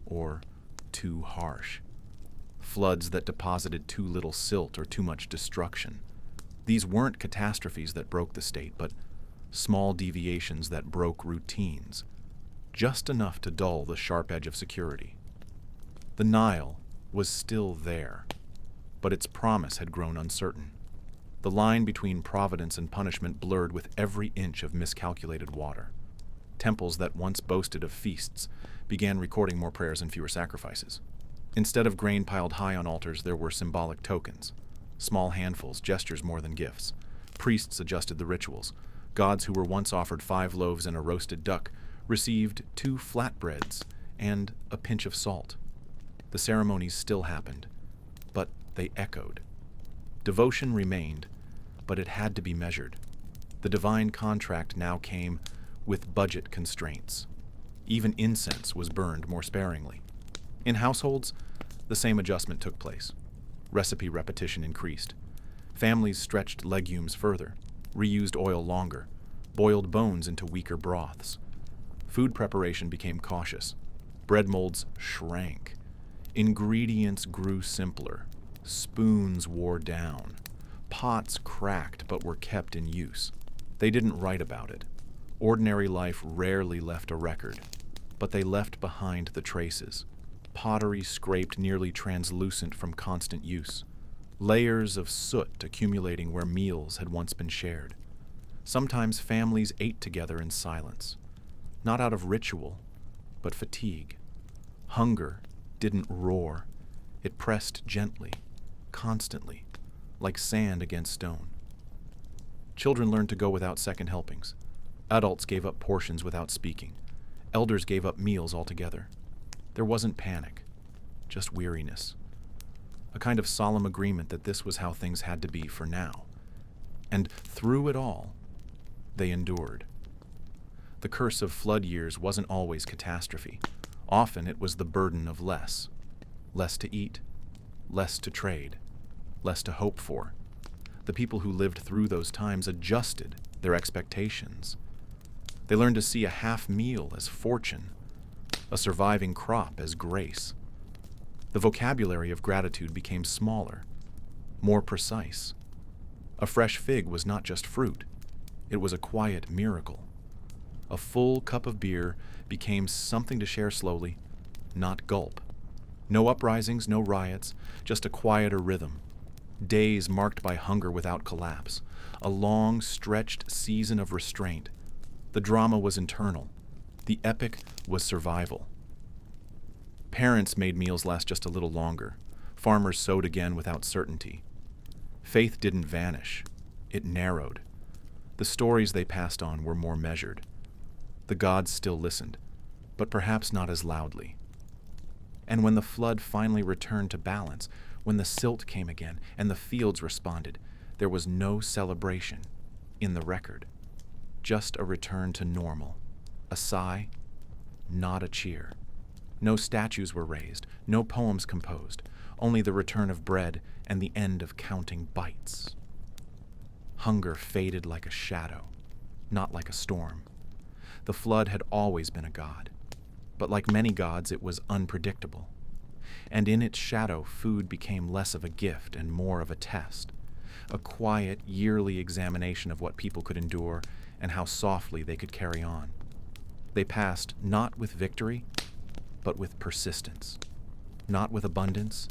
or too harsh. Floods that deposited too little silt or too much destruction. These weren't catastrophes that broke the state, but small deviations that broke routines, just enough to dull the sharp edge of security. The Nile was still there, but its promise had grown uncertain. The line between providence and punishment blurred with every inch of miscalculated water. Temples that once boasted of feasts began recording more prayers and fewer sacrifices. Instead of grain piled high on altars, there were symbolic tokens. Small handfuls, gestures more than gifts. Priests adjusted the rituals. Gods who were once offered 5 loaves and a roasted duck received 2 flatbreads and a pinch of salt. The ceremonies still happened, but they echoed. Devotion remained, but it had to be measured. The divine contract now came with budget constraints. Even incense was burned more sparingly. In households, the same adjustment took place. Recipe repetition increased. Families stretched legumes further, reused oil longer, boiled bones into weaker broths. Food preparation became cautious. Bread molds shrank. Ingredients grew simpler. Spoons wore down. Pots cracked but were kept in use. They didn't write about it. Ordinary life rarely left a record, but they left behind the traces. Pottery scraped nearly translucent from constant use. Layers of soot accumulating where meals had once been shared. Sometimes families ate together in silence, not out of ritual, but fatigue. Hunger didn't roar. It pressed gently, constantly, like sand against stone. Children learned to go without second helpings. Adults gave up portions without speaking. Elders gave up meals altogether. There wasn't panic, just weariness. A kind of solemn agreement that this was how things had to be for now. And through it all, they endured. The curse of flood years wasn't always catastrophe. Often it was the burden of less. Less to eat, less to trade, less to hope for. The people who lived through those times adjusted their expectations. They learned to see a half meal as fortune, a surviving crop as grace. The vocabulary of gratitude became smaller, more precise. A fresh fig was not just fruit, it was a quiet miracle. A full cup of beer became something to share slowly, not gulp. No uprisings, no riots, just a quieter rhythm. Days marked by hunger without collapse. A long, stretched season of restraint. The drama was internal. The epic was survival. Parents made meals last just a little longer. Farmers sowed again without certainty. Faith didn't vanish. It narrowed. The stories they passed on were more measured. The gods still listened, but perhaps not as loudly. And when the flood finally returned to balance, when the silt came again and the fields responded, there was no celebration in the record. Just a return to normal. A sigh, not a cheer. No statues were raised, no poems composed, only the return of bread and the end of counting bites. Hunger faded like a shadow, not like a storm. The flood had always been a god, but like many gods, it was unpredictable. And in its shadow, food became less of a gift and more of a test, a quiet, yearly examination of what people could endure and how softly they could carry on. They passed not with victory, but with persistence, not with abundance,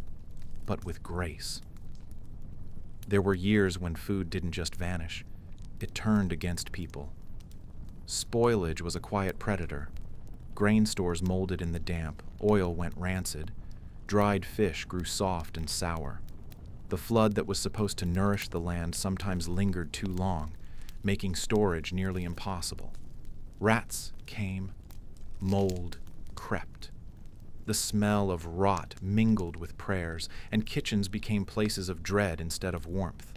but with grace. There were years when food didn't just vanish, it turned against people. Spoilage was a quiet predator. Grain stores molded in the damp, oil went rancid, dried fish grew soft and sour. The flood that was supposed to nourish the land sometimes lingered too long, making storage nearly impossible. Rats came, mold crept. The smell of rot mingled with prayers, and kitchens became places of dread instead of warmth.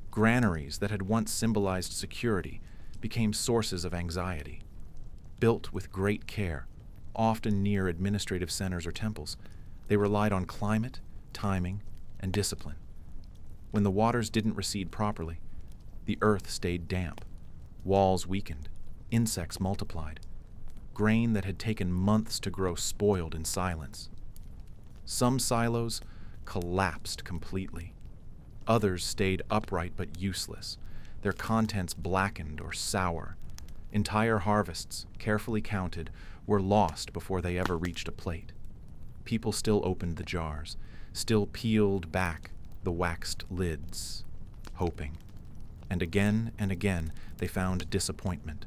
Granaries that had once symbolized security became sources of anxiety. Built with great care, often near administrative centers or temples, they relied on climate, timing, and discipline. When the waters didn't recede properly, the earth stayed damp, walls weakened, insects multiplied. Grain that had taken months to grow spoiled in silence. Some silos collapsed completely. Others stayed upright but useless, their contents blackened or sour. Entire harvests, carefully counted, were lost before they ever reached a plate. People still opened the jars, still peeled back the waxed lids, hoping. And again they found disappointment,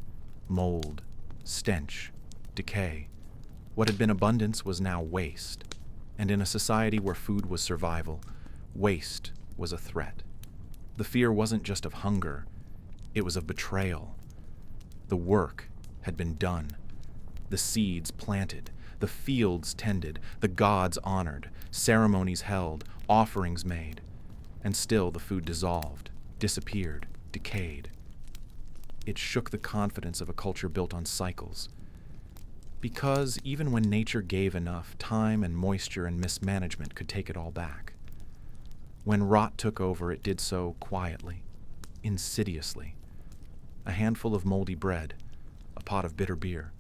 mold, stench, decay. What had been abundance was now waste. And in a society where food was survival, waste was a threat. The fear wasn't just of hunger, it was of betrayal. The work had been done. The seeds planted, the fields tended, the gods honored, ceremonies held, offerings made. And still the food dissolved, disappeared, decayed. It shook the confidence of a culture built on cycles. Because even when nature gave enough, time and moisture and mismanagement could take it all back. When rot took over, it did so quietly, insidiously. A handful of moldy bread, a pot of bitter beer,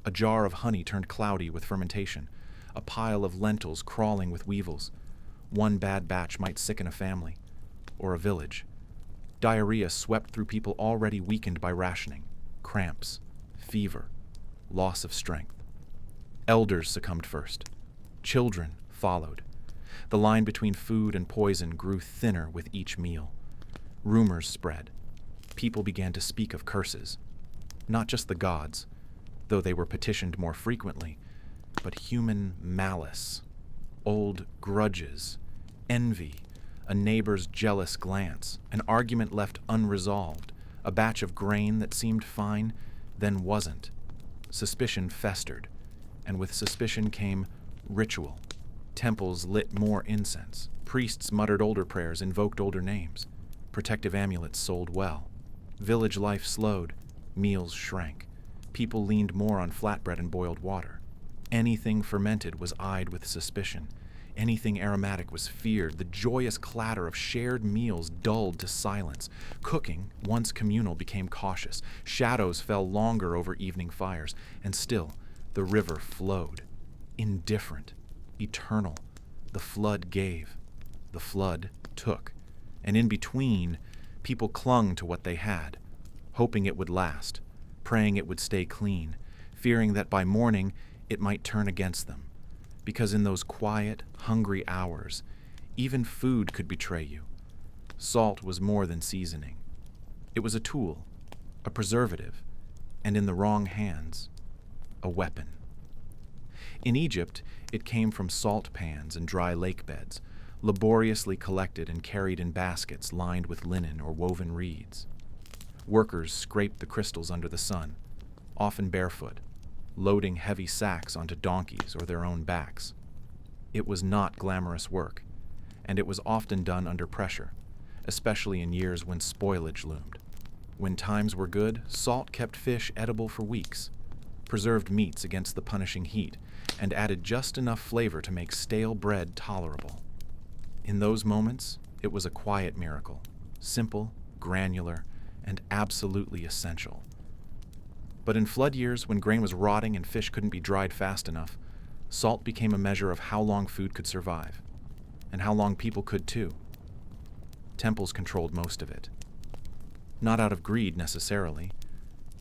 a jar of honey turned cloudy with fermentation, a pile of lentils crawling with weevils. One bad batch might sicken a family, or a village. Diarrhea swept through people already weakened by rationing, cramps, fever, loss of strength. Elders succumbed first. Children followed. The line between food and poison grew thinner with each meal. Rumors spread. People began to speak of curses. Not just the gods, though they were petitioned more frequently, but human malice, old grudges, envy, a neighbor's jealous glance, an argument left unresolved, a batch of grain that seemed fine, then wasn't. Suspicion festered, and with suspicion came ritual. Temples lit more incense. Priests muttered older prayers, invoked older names. Protective amulets sold well. Village life slowed. Meals shrank. People leaned more on flatbread and boiled water. Anything fermented was eyed with suspicion. Anything aromatic was feared. The joyous clatter of shared meals dulled to silence. Cooking, once communal, became cautious. Shadows fell longer over evening fires. And still, the river flowed. Indifferent. Eternal. The flood gave. The flood took. And in between, people clung to what they had, hoping it would last, praying it would stay clean, fearing that by morning it might turn against them. Because in those quiet, hungry hours, even food could betray you. Salt was more than seasoning. It was a tool, a preservative, and in the wrong hands, a weapon. In Egypt, it came from salt pans and dry lake beds, laboriously collected and carried in baskets lined with linen or woven reeds. Workers scraped the crystals under the sun, often barefoot, loading heavy sacks onto donkeys or their own backs. It was not glamorous work, and it was often done under pressure, especially in years when spoilage loomed. When times were good, salt kept fish edible for weeks, preserved meats against the punishing heat, and added just enough flavor to make stale bread tolerable. In those moments, it was a quiet miracle, simple, granular, and absolutely essential. But in flood years, when grain was rotting and fish couldn't be dried fast enough, salt became a measure of how long food could survive, and how long people could too. Temples controlled most of it. Not out of greed necessarily,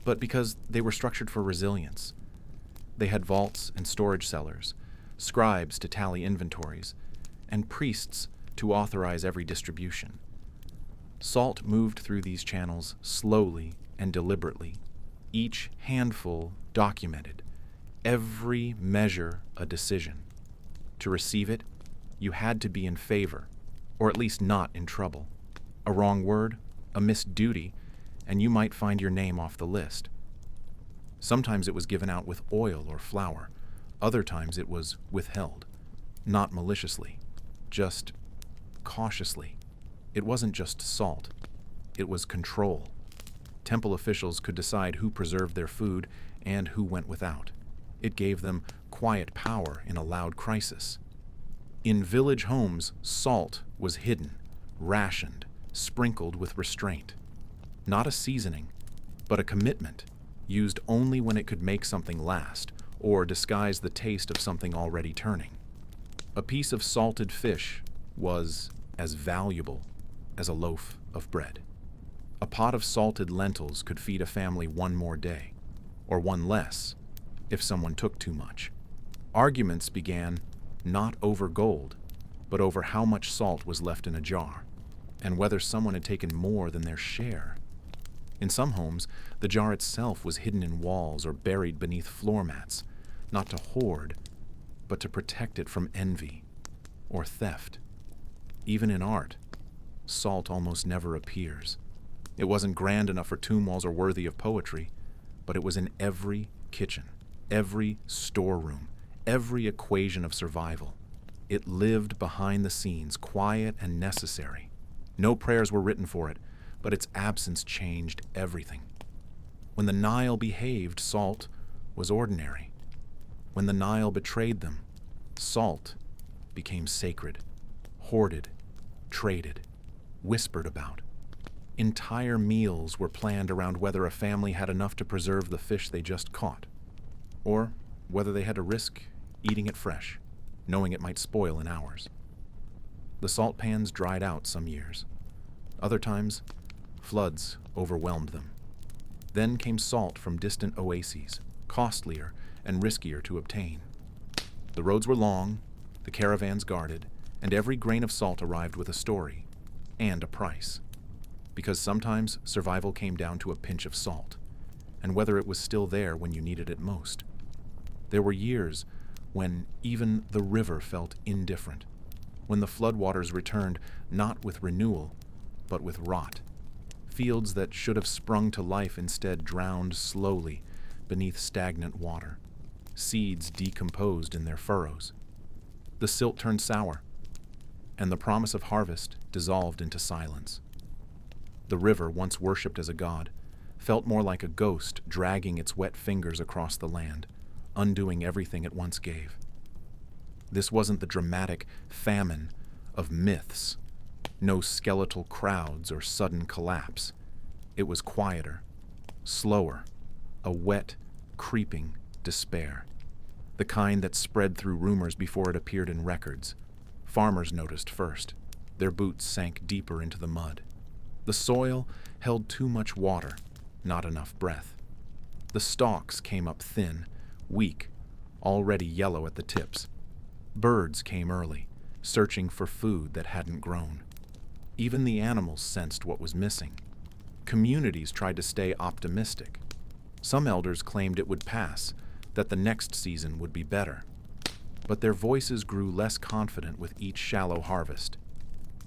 but because they were structured for resilience. They had vaults and storage cellars, scribes to tally inventories, and priests to authorize every distribution. Salt moved through these channels slowly and deliberately, each handful documented, every measure a decision. To receive it, you had to be in favor, or at least not in trouble. A wrong word, a missed duty, and you might find your name off the list. Sometimes it was given out with oil or flour. Other times it was withheld, not maliciously, just cautiously. It wasn't just salt. It was control. Temple officials could decide who preserved their food and who went without. It gave them quiet power in a loud crisis. In village homes, salt was hidden, rationed, sprinkled with restraint. Not a seasoning, but a commitment, used only when it could make something last or disguise the taste of something already turning. A piece of salted fish was as valuable as a loaf of bread. A pot of salted lentils could feed a family one more day, or one less, if someone took too much. Arguments began not over gold, but over how much salt was left in a jar, and whether someone had taken more than their share. In some homes, the jar itself was hidden in walls or buried beneath floor mats, not to hoard, but to protect it from envy or theft. Even in art, salt almost never appears. It wasn't grand enough for tomb walls or worthy of poetry, but it was in every kitchen, every storeroom, every equation of survival. It lived behind the scenes, quiet and necessary. No prayers were written for it, but its absence changed everything. When the Nile behaved, salt was ordinary. When the Nile betrayed them, salt became sacred, hoarded, traded, whispered about. Entire meals were planned around whether a family had enough to preserve the fish they just caught, or whether they had to risk eating it fresh, knowing it might spoil in hours. The salt pans dried out some years. Other times, floods overwhelmed them. Then came salt from distant oases, costlier and riskier to obtain. The roads were long, the caravans guarded, and every grain of salt arrived with a story and a price. Because sometimes survival came down to a pinch of salt, and whether it was still there when you needed it most. There were years when even the river felt indifferent, when the floodwaters returned not with renewal, but with rot. Fields that should have sprung to life instead drowned slowly beneath stagnant water. Seeds decomposed in their furrows. The silt turned sour, and the promise of harvest dissolved into silence. The river, once worshipped as a god, felt more like a ghost dragging its wet fingers across the land, undoing everything it once gave. This wasn't the dramatic famine of myths, no skeletal crowds or sudden collapse. It was quieter, slower, a wet, creeping despair, the kind that spread through rumors before it appeared in records. Farmers noticed first, Their boots sank deeper into the mud. The soil held too much water, not enough breath. The stalks came up thin, weak, already yellow at the tips. Birds came early, searching for food that hadn't grown. Even the animals sensed what was missing. Communities tried to stay optimistic. Some elders claimed it would pass, that the next season would be better. But their voices grew less confident with each shallow harvest.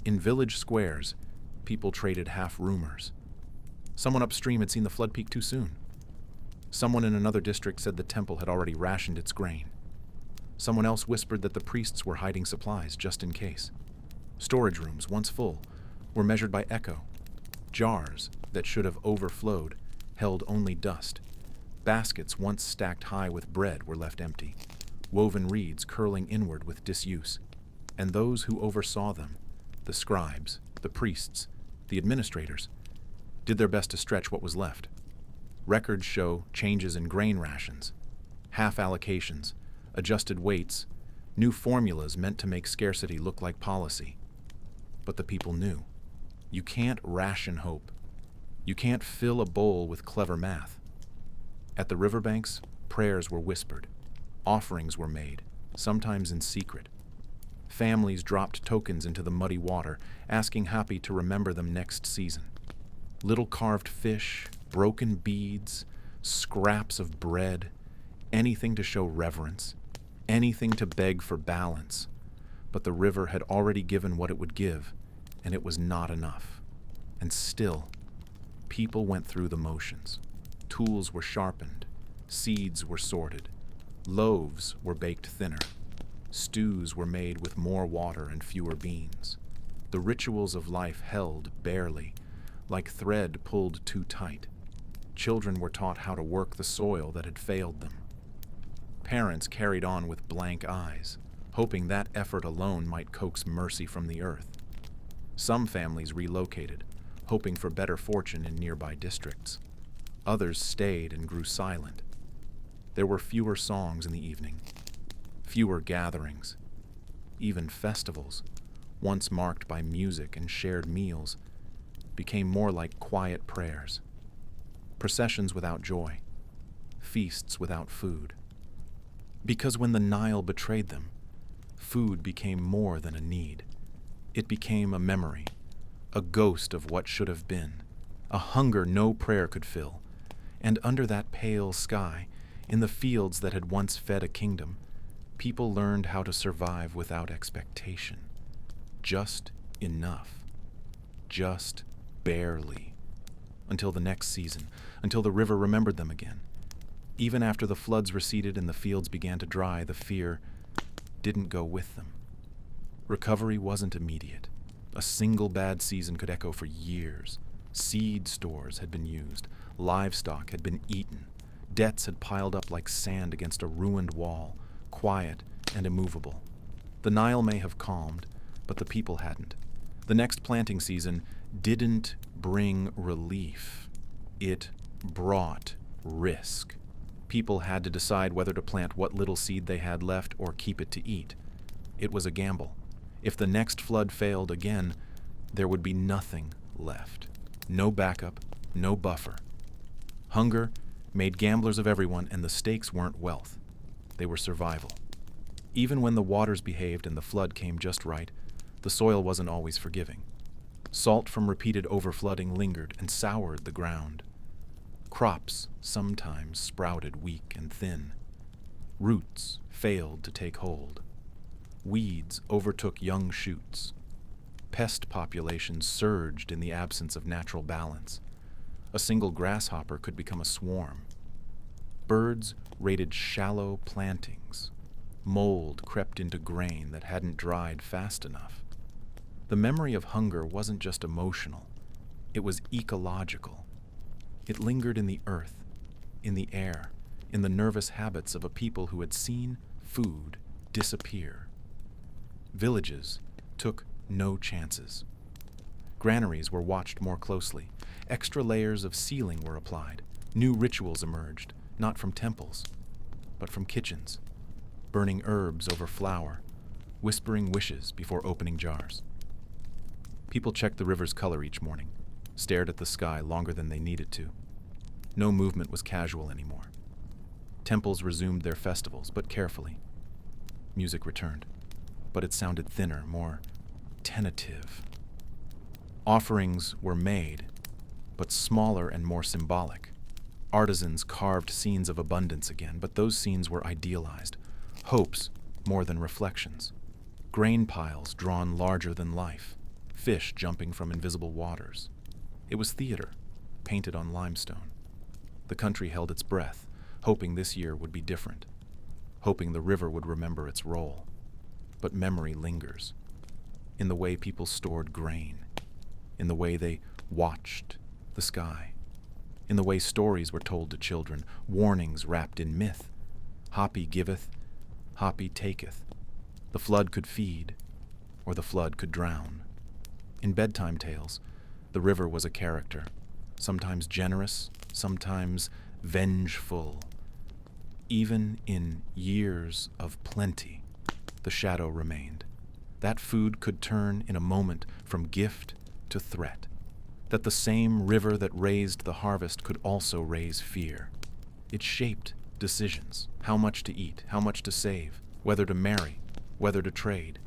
In village squares, people traded half rumors. Someone upstream had seen the flood peak too soon. Someone in another district said the temple had already rationed its grain. Someone else whispered that the priests were hiding supplies just in case. Storage rooms, once full, were measured by echo. Jars that should have overflowed held only dust. Baskets once stacked high with bread were left empty, woven reeds curling inward with disuse. And those who oversaw them, the scribes, the priests, the administrators, did their best to stretch what was left. Records show changes in grain rations, half allocations, adjusted weights, new formulas meant to make scarcity look like policy. But the people knew. You can't ration hope. You can't fill a bowl with clever math. At the riverbanks, prayers were whispered. Offerings were made, sometimes in secret. Families dropped tokens into the muddy water, asking Happy to remember them next season. Little carved fish, broken beads, scraps of bread, anything to show reverence, anything to beg for balance. But the river had already given what it would give, and it was not enough. And still, people went through the motions. Tools were sharpened, seeds were sorted, loaves were baked thinner, stews were made with more water and fewer beans. The rituals of life held barely, like thread pulled too tight. Children were taught how to work the soil that had failed them. Parents carried on with blank eyes, hoping that effort alone might coax mercy from the earth. Some families relocated, hoping for better fortune in nearby districts. Others stayed and grew silent. There were fewer songs in the evening, fewer gatherings. Even festivals, once marked by music and shared meals, became more like quiet prayers. Processions without joy, feasts without food. Because when the Nile betrayed them, food became more than a need. It became a memory, a ghost of what should have been, a hunger no prayer could fill. And under that pale sky, in the fields that had once fed a kingdom, people learned how to survive without expectation. Just enough. Just barely. Until the next season, until the river remembered them again. Even after the floods receded and the fields began to dry, the fear didn't go with them. Recovery wasn't immediate. A single bad season could echo for years. Seed stores had been used. Livestock had been eaten. Debts had piled up like sand against a ruined wall, quiet and immovable. The Nile may have calmed, but the people hadn't. The next planting season didn't bring relief. It brought risk. People had to decide whether to plant what little seed they had left or keep it to eat. It was a gamble. If the next flood failed again, there would be nothing left. No backup, no buffer. Hunger made gamblers of everyone, and the stakes weren't wealth. They were survival. Even when the waters behaved and the flood came just right, the soil wasn't always forgiving. Salt from repeated overflooding lingered and soured the ground. Crops sometimes sprouted weak and thin. Roots failed to take hold. Weeds overtook young shoots. Pest populations surged in the absence of natural balance. A single grasshopper could become a swarm. Birds raided shallow plantings. Mold crept into grain that hadn't dried fast enough. The memory of hunger wasn't just emotional, it was ecological. It lingered in the earth, in the air, in the nervous habits of a people who had seen food disappear. Villages took no chances. Granaries were watched more closely. Extra layers of sealing were applied. New rituals emerged, not from temples, but from kitchens, burning herbs over flour, whispering wishes before opening jars. People checked the river's color each morning, stared at the sky longer than they needed to. No movement was casual anymore. Temples resumed their festivals, but carefully. Music returned, but it sounded thinner, more tentative. Offerings were made, but smaller and more symbolic. Artisans carved scenes of abundance again, but those scenes were idealized, hopes more than reflections. Grain piles drawn larger than life, fish jumping from invisible waters. It was theater, painted on limestone. The country held its breath, hoping this year would be different, hoping the river would remember its role. But memory lingers, in the way people stored grain, in the way they watched the sky, in the way stories were told to children, warnings wrapped in myth. Hapi giveth, Hapi taketh. The flood could feed, or the flood could drown. In bedtime tales, the river was a character, sometimes generous, sometimes vengeful. Even in years of plenty, the shadow remained. That food could turn in a moment from gift to threat. That the same river that raised the harvest could also raise fear. It shaped decisions, how much to eat, how much to save, whether to marry, whether to trade.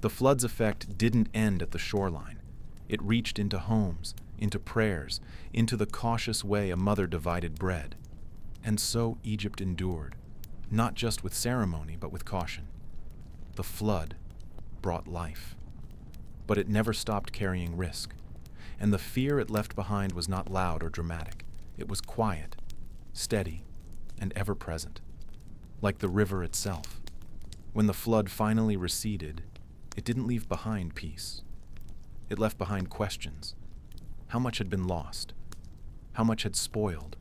The flood's effect didn't end at the shoreline. It reached into homes, into prayers, into the cautious way a mother divided bread. And so Egypt endured, not just with ceremony, but with caution. The flood brought life, but it never stopped carrying risk. And the fear it left behind was not loud or dramatic. It was quiet, steady, and ever-present, like the river itself. When the flood finally receded, it didn't leave behind peace. It left behind questions. How much had been lost? How much had spoiled?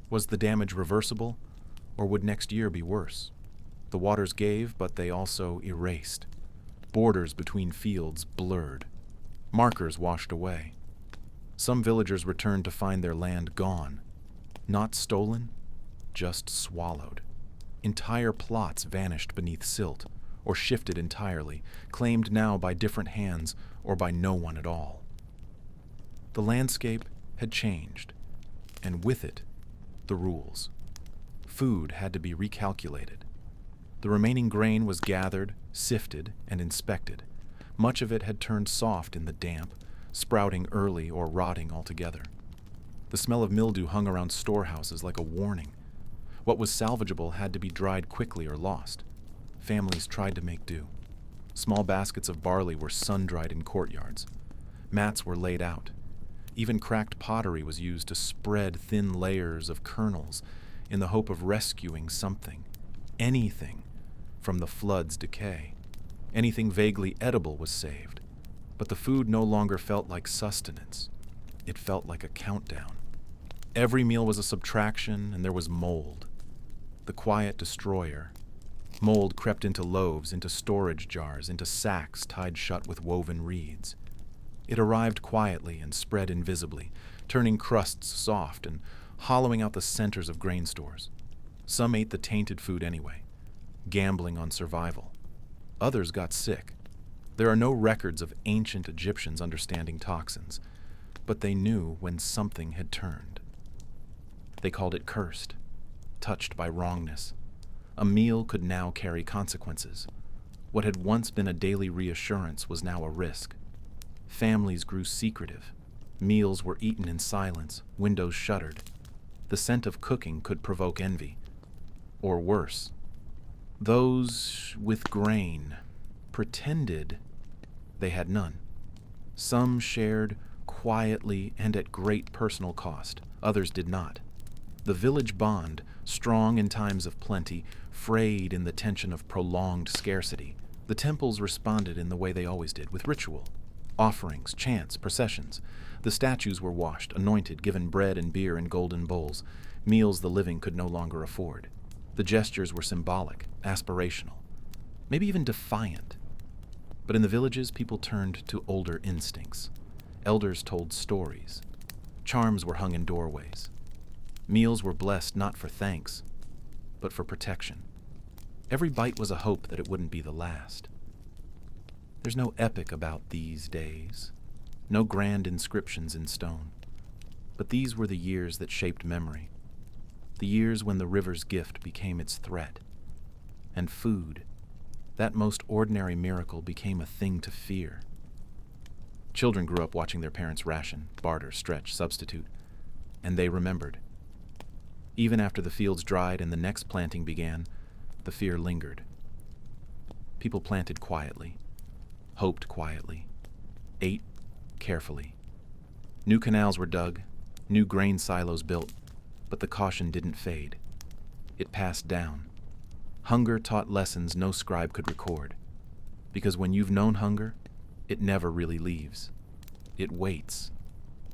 Was the damage reversible, or would next year be worse? The waters gave, but they also erased. Borders between fields blurred. Markers washed away. Some villagers returned to find their land gone. Not stolen, just swallowed. Entire plots vanished beneath silt, or shifted entirely, claimed now by different hands or by no one at all. The landscape had changed, and with it, the rules. Food had to be recalculated. The remaining grain was gathered, sifted, and inspected. Much of it had turned soft in the damp, sprouting early or rotting altogether. The smell of mildew hung around storehouses like a warning. What was salvageable had to be dried quickly or lost. Families tried to make do. Small baskets of barley were sun-dried in courtyards. Mats were laid out. Even cracked pottery was used to spread thin layers of kernels in the hope of rescuing something, anything, from the flood's decay. Anything vaguely edible was saved. But the food no longer felt like sustenance. It felt like a countdown. Every meal was a subtraction, and there was mold. The quiet destroyer. Mold crept into loaves, into storage jars, into sacks tied shut with woven reeds. It arrived quietly and spread invisibly, turning crusts soft and hollowing out the centers of grain stores. Some ate the tainted food anyway, gambling on survival. Others got sick. There are no records of ancient Egyptians understanding toxins, but they knew when something had turned. They called it cursed, touched by wrongness. A meal could now carry consequences. What had once been a daily reassurance was now a risk. Families grew secretive. Meals were eaten in silence, windows shuttered. The scent of cooking could provoke envy. Or worse, those with grain pretended they had none. Some shared quietly and at great personal cost. Others did not. The village bond, strong in times of plenty, frayed in the tension of prolonged scarcity. The temples responded in the way they always did, with ritual. Offerings, chants, processions. The statues were washed, anointed, given bread and beer in golden bowls, meals the living could no longer afford. The gestures were symbolic, aspirational, maybe even defiant. But in the villages, people turned to older instincts. Elders told stories. Charms were hung in doorways. Meals were blessed not for thanks, but for protection. Every bite was a hope that it wouldn't be the last. There's no epic about these days, no grand inscriptions in stone. But these were the years that shaped memory, the years when the river's gift became its threat. And food, that most ordinary miracle, became a thing to fear. Children grew up watching their parents ration, barter, stretch, substitute, and they remembered. Even after the fields dried and the next planting began, the fear lingered. People planted quietly, hoped quietly, ate carefully. New canals were dug, new grain silos built, but the caution didn't fade. It passed down. Hunger taught lessons no scribe could record, because when you've known hunger, it never really leaves. It waits,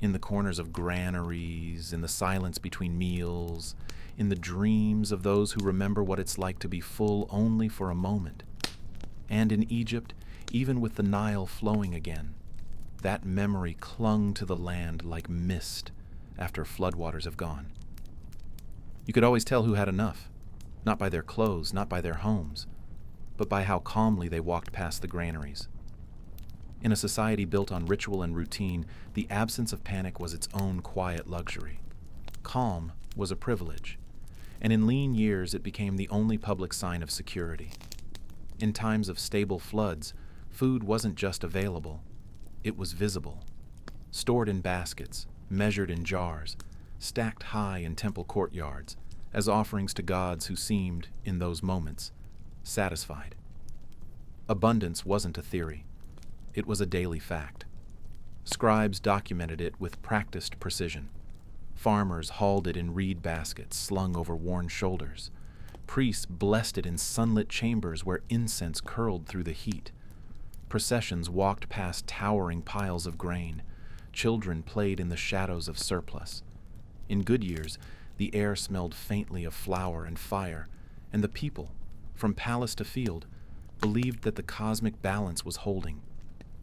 in the corners of granaries, in the silence between meals, in the dreams of those who remember what it's like to be full only for a moment. And in Egypt, even with the Nile flowing again, that memory clung to the land like mist after floodwaters have gone. You could always tell who had enough, not by their clothes, not by their homes, but by how calmly they walked past the granaries. In a society built on ritual and routine, the absence of panic was its own quiet luxury. Calm was a privilege, and in lean years it became the only public sign of security. In times of stable floods, food wasn't just available, it was visible. Stored in baskets, measured in jars, stacked high in temple courtyards, as offerings to gods who seemed, in those moments, satisfied. Abundance wasn't a theory. It was a daily fact. Scribes documented it with practiced precision. Farmers hauled it in reed baskets slung over worn shoulders. Priests blessed it in sunlit chambers where incense curled through the heat. Processions walked past towering piles of grain. Children played in the shadows of surplus. In good years, the air smelled faintly of flour and fire, and the people, from palace to field, believed that the cosmic balance was holding,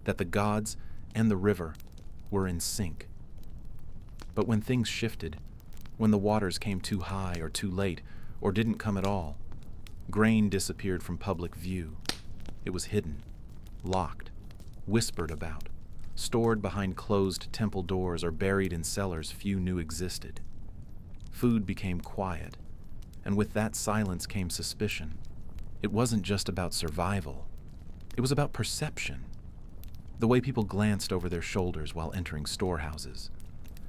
that the gods and the river were in sync. But when things shifted, when the waters came too high or too late, or didn't come at all, grain disappeared from public view. It was hidden, locked, whispered about, stored behind closed temple doors or buried in cellars few knew existed. Food became quiet, and with that silence came suspicion. It wasn't just about survival. It was about perception. The way people glanced over their shoulders while entering storehouses.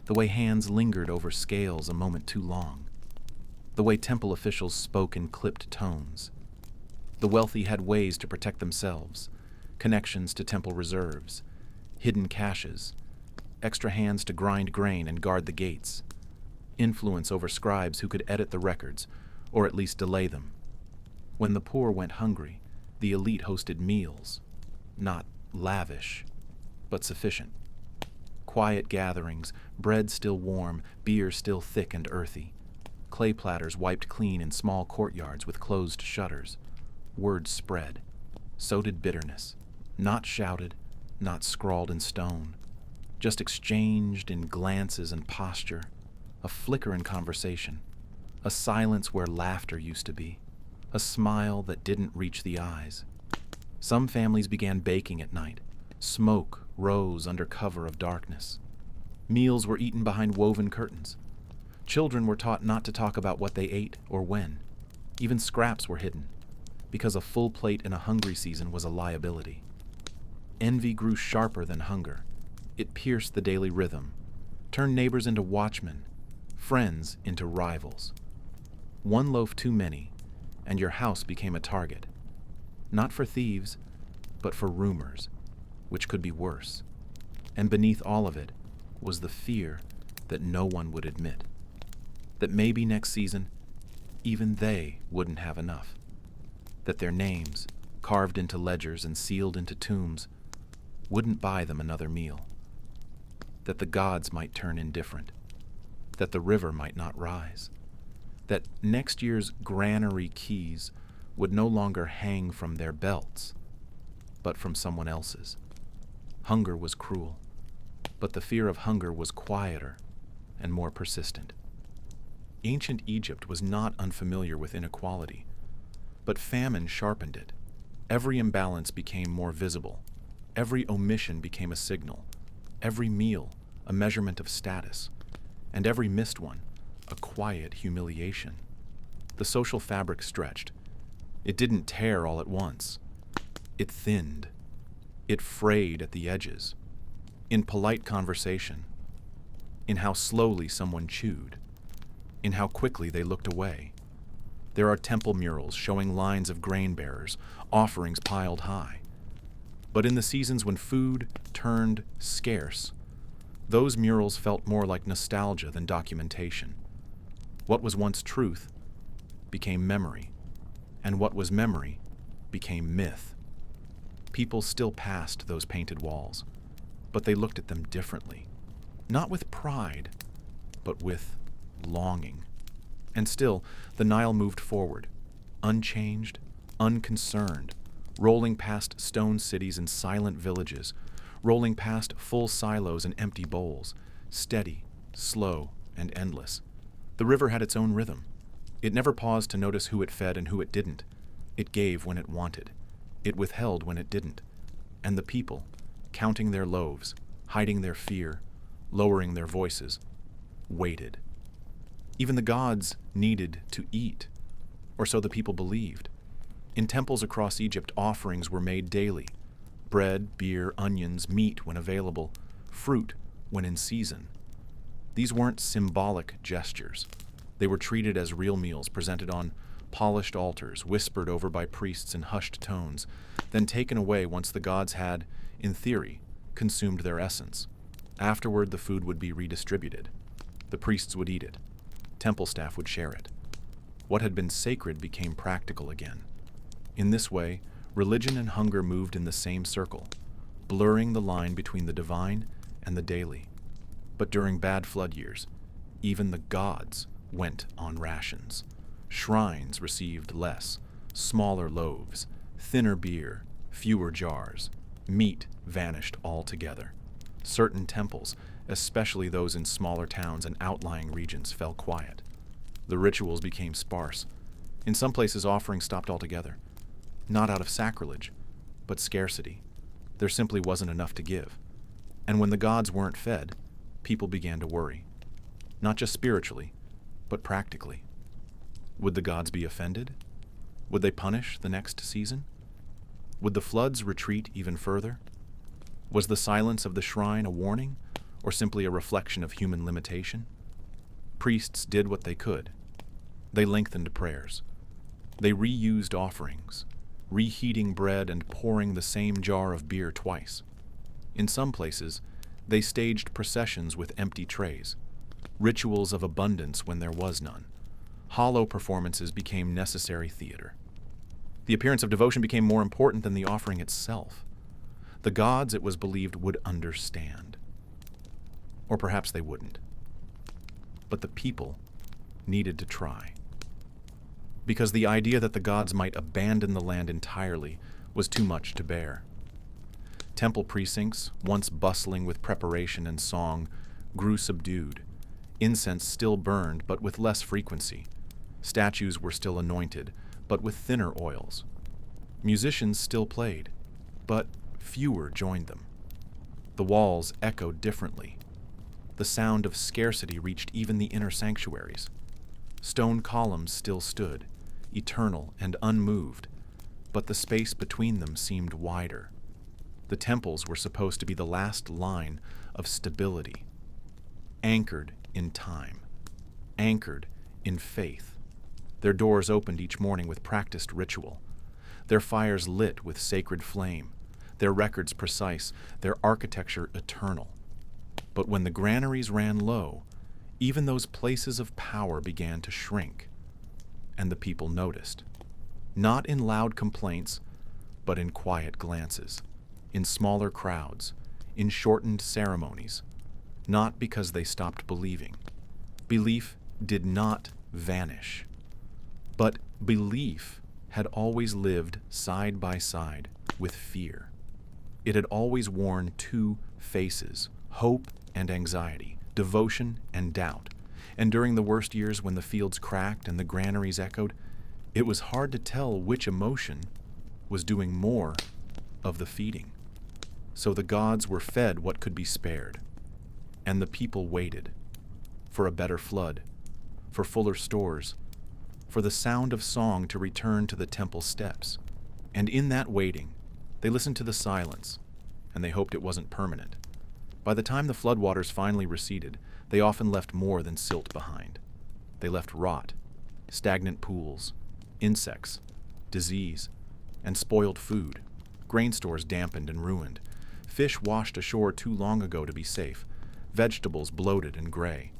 The way hands lingered over scales a moment too long. The way temple officials spoke in clipped tones. The wealthy had ways to protect themselves, connections to temple reserves, hidden caches, extra hands to grind grain and guard the gates, influence over scribes who could edit the records, or at least delay them. When the poor went hungry, the elite hosted meals, not lavish, but sufficient. Quiet gatherings, bread still warm, beer still thick and earthy. Clay platters wiped clean in small courtyards with closed shutters. Word spread. So did bitterness. Not shouted, not scrawled in stone. Just exchanged in glances and posture. A flicker in conversation. A silence where laughter used to be. A smile that didn't reach the eyes. Some families began baking at night. Smoke rose under cover of darkness. Meals were eaten behind woven curtains. Children were taught not to talk about what they ate or when. Even scraps were hidden, because a full plate in a hungry season was a liability. Envy grew sharper than hunger. It pierced the daily rhythm, turned neighbors into watchmen, friends into rivals. One loaf too many, and your house became a target. Not for thieves, but for rumors, which could be worse. And beneath all of it was the fear that no one would admit. That maybe next season, even they wouldn't have enough. That their names, carved into ledgers and sealed into tombs, wouldn't buy them another meal. That the gods might turn indifferent. That the river might not rise. That next year's granary keys would no longer hang from their belts, but from someone else's. Hunger was cruel, but the fear of hunger was quieter and more persistent. Ancient Egypt was not unfamiliar with inequality, but famine sharpened it. Every imbalance became more visible. Every omission became a signal. every meal a measurement of status, and every missed one a quiet humiliation. The social fabric stretched. It didn't tear all at once. It thinned. It frayed at the edges. In polite conversation, in how slowly someone chewed, in how quickly they looked away. There are temple murals showing lines of grain bearers, offerings piled high. But in the seasons when food turned scarce, those murals felt more like nostalgia than documentation. What was once truth became memory, and what was memory became myth. People still passed those painted walls, but they looked at them differently, not with pride, but with longing. And still, the Nile moved forward, unchanged, unconcerned, rolling past stone cities and silent villages, rolling past full silos and empty bowls, steady, slow, and endless. The river had its own rhythm. It never paused to notice who it fed and who it didn't. It gave when it wanted. It withheld when it didn't. And the people, counting their loaves, hiding their fear, lowering their voices, waited. Even the gods needed to eat, or so the people believed. In temples across Egypt, offerings were made daily. Bread, beer, onions, meat when available, fruit when in season. These weren't symbolic gestures. They were treated as real meals presented on polished altars, whispered over by priests in hushed tones, then taken away once the gods had, in theory, consumed their essence. Afterward, the food would be redistributed. The priests would eat it. Temple staff would share it. What had been sacred became practical again. In this way, religion and hunger moved in the same circle, blurring the line between the divine and the daily. But during bad flood years, even the gods went on rations. Shrines received less, smaller loaves, thinner beer, fewer jars. Meat vanished altogether. Certain temples, especially those in smaller towns and outlying regions, fell quiet. The rituals became sparse. In some places, offerings stopped altogether. Not out of sacrilege, but scarcity. There simply wasn't enough to give. And when the gods weren't fed, people began to worry. Not just spiritually, but practically. Would the gods be offended? Would they punish the next season? Would the floods retreat even further? Was the silence of the shrine a warning, or simply a reflection of human limitation? Priests did what they could. They lengthened prayers. They reused offerings, reheating bread and pouring the same jar of beer twice. In some places, they staged processions with empty trays, rituals of abundance when there was none. Hollow performances became necessary theater. The appearance of devotion became more important than the offering itself. The gods, it was believed, would understand. Or perhaps they wouldn't. But the people needed to try. Because the idea that the gods might abandon the land entirely was too much to bear. Temple precincts, once bustling with preparation and song, grew subdued. Incense still burned, but with less frequency. Statues were still anointed, but with thinner oils. Musicians still played, but fewer joined them. The walls echoed differently. The sound of scarcity reached even the inner sanctuaries. Stone columns still stood, eternal and unmoved, but the space between them seemed wider. The temples were supposed to be the last line of stability, anchored in time, anchored in faith. Their doors opened each morning with practiced ritual, their fires lit with sacred flame, their records precise, their architecture eternal. But when the granaries ran low, even those places of power began to shrink, and the people noticed. Not in loud complaints, but in quiet glances, in smaller crowds, in shortened ceremonies, not because they stopped believing. Belief did not vanish, but belief had always lived side by side with fear. It had always worn two faces, hope and anxiety, devotion and doubt. And during the worst years when the fields cracked and the granaries echoed, it was hard to tell which emotion was doing more of the feeding. So the gods were fed what could be spared, and the people waited for a better flood, for fuller stores, for the sound of song to return to the temple steps. And in that waiting, they listened to the silence, and they hoped it wasn't permanent. By the time the floodwaters finally receded, they often left more than silt behind. They left rot, stagnant pools, insects, disease, and spoiled food, grain stores dampened and ruined, fish washed ashore too long ago to be safe, vegetables bloated and gray.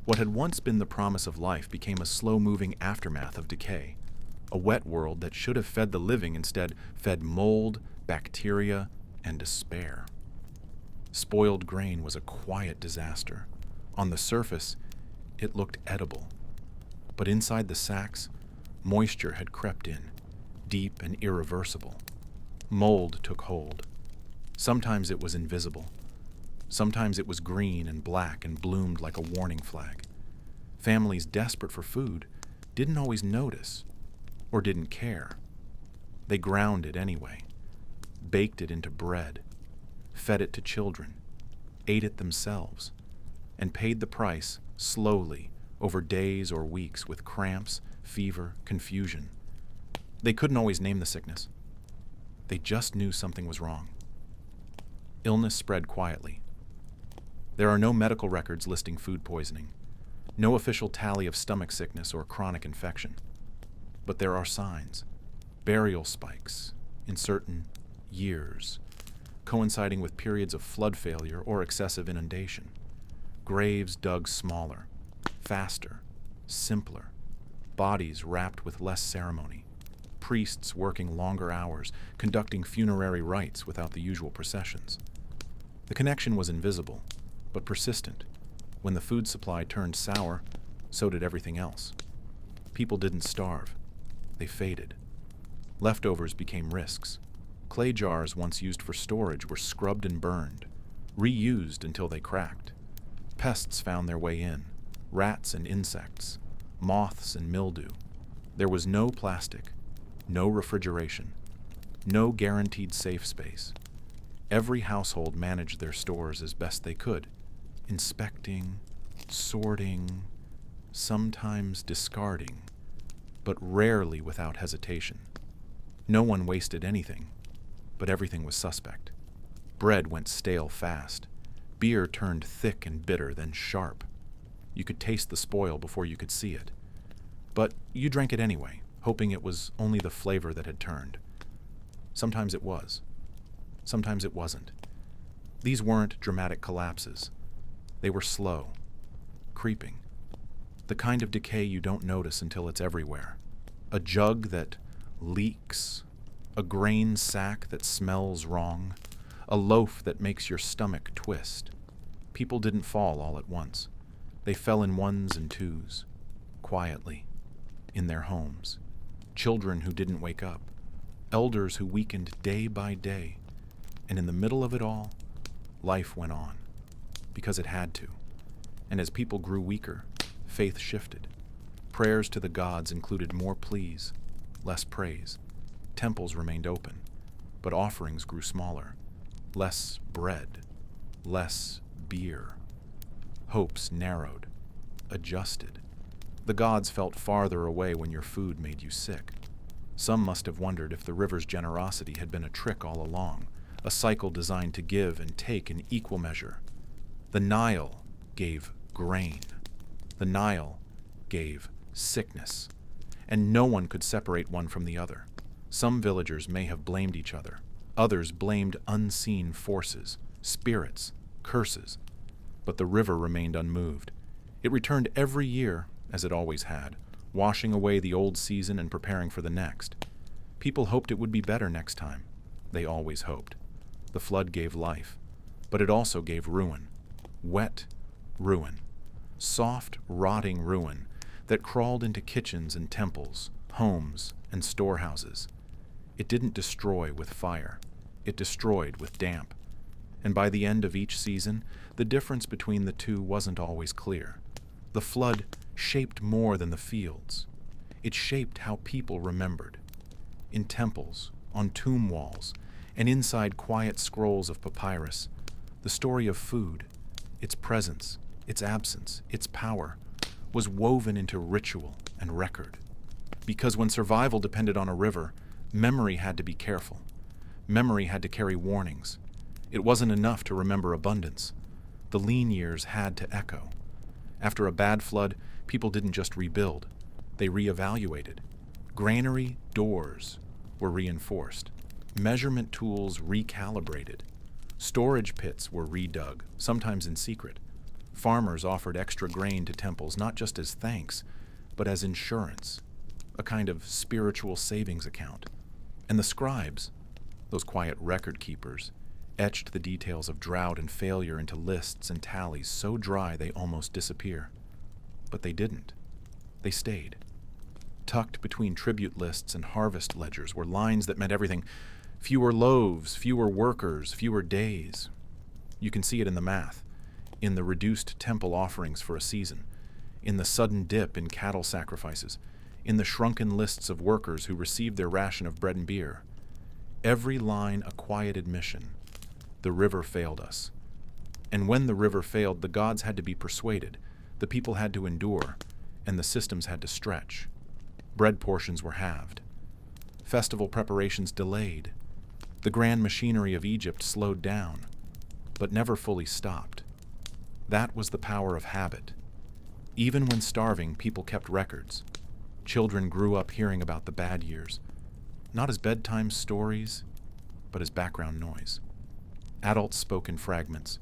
What had once been the promise of life became a slow-moving aftermath of decay. A wet world that should have fed the living instead fed mold, bacteria, and despair. Spoiled grain was a quiet disaster. On the surface, it looked edible. But inside the sacks, moisture had crept in, deep and irreversible. Mold took hold. Sometimes it was invisible. Sometimes it was green and black and bloomed like a warning flag. Families desperate for food didn't always notice or didn't care. They ground it anyway, baked it into bread, fed it to children, ate it themselves, and paid the price slowly over days or weeks with cramps, fever, confusion. They couldn't always name the sickness. They just knew something was wrong. Illness spread quietly. There are no medical records listing food poisoning, no official tally of stomach sickness or chronic infection. But there are signs, burial spikes in certain years, coinciding with periods of flood failure or excessive inundation. Graves dug smaller, faster, simpler, bodies wrapped with less ceremony, priests working longer hours, conducting funerary rites without the usual processions. The connection was invisible, but persistent. When the food supply turned sour, so did everything else. People didn't starve. They faded. Leftovers became risks. Clay jars once used for storage were scrubbed and burned, reused until they cracked. Pests found their way in, rats and insects, moths and mildew. There was no plastic, no refrigeration, no guaranteed safe space. Every household managed their stores as best they could, inspecting, sorting, sometimes discarding, but rarely without hesitation. No one wasted anything, but everything was suspect. Bread went stale fast. Beer turned thick and bitter, then sharp. You could taste the spoil before you could see it. But you drank it anyway, hoping it was only the flavor that had turned. Sometimes it was. Sometimes it wasn't. These weren't dramatic collapses. They were slow, creeping. The kind of decay you don't notice until it's everywhere. A jug that leaks, a grain sack that smells wrong, a loaf that makes your stomach twist. People didn't fall all at once. They fell in ones and twos, quietly, in their homes. Children who didn't wake up, elders who weakened day by day, and in the middle of it all, life went on, because it had to. And as people grew weaker, faith shifted. Prayers to the gods included more pleas, less praise. Temples remained open, but offerings grew smaller. Less bread, less beer. Hopes narrowed, adjusted. The gods felt farther away when your food made you sick. Some must have wondered if the river's generosity had been a trick all along, a cycle designed to give and take in equal measure. The Nile gave grain. The Nile gave sickness, and no one could separate one from the other. Some villagers may have blamed each other. Others blamed unseen forces, spirits, curses. But the river remained unmoved. It returned every year, as it always had, washing away the old season and preparing for the next. People hoped it would be better next time. They always hoped. The flood gave life, but it also gave ruin. Wet ruin. Soft, rotting ruin that crawled into kitchens and temples, homes and storehouses. It didn't destroy with fire. It destroyed with damp. And by the end of each season, the difference between the two wasn't always clear. The flood shaped more than the fields. It shaped how people remembered. In temples, on tomb walls, and inside quiet scrolls of papyrus, the story of food, its presence, its absence, its power, was woven into ritual and record. Because when survival depended on a river, memory had to be careful. Memory had to carry warnings. It wasn't enough to remember abundance. The lean years had to echo. After a bad flood, people didn't just rebuild. They reevaluated. Granary doors were reinforced. Measurement tools recalibrated. Storage pits were redug, sometimes in secret. Farmers offered extra grain to temples not just as thanks, but as insurance, a kind of spiritual savings account. And the scribes, those quiet record keepers, etched the details of drought and failure into lists and tallies so dry they almost disappear. But they didn't. They stayed. Tucked between tribute lists and harvest ledgers were lines that meant everything. Fewer loaves, fewer workers, fewer days. You can see it in the math, in the reduced temple offerings for a season, in the sudden dip in cattle sacrifices, in the shrunken lists of workers who received their ration of bread and beer. Every line a quiet admission. The river failed us. And when the river failed, the gods had to be persuaded, the people had to endure, and the systems had to stretch. Bread portions were halved. Festival preparations delayed. The grand machinery of Egypt slowed down, but never fully stopped. That was the power of habit. Even when starving, people kept records. Children grew up hearing about the bad years, not as bedtime stories, but as background noise. Adults spoke in fragments.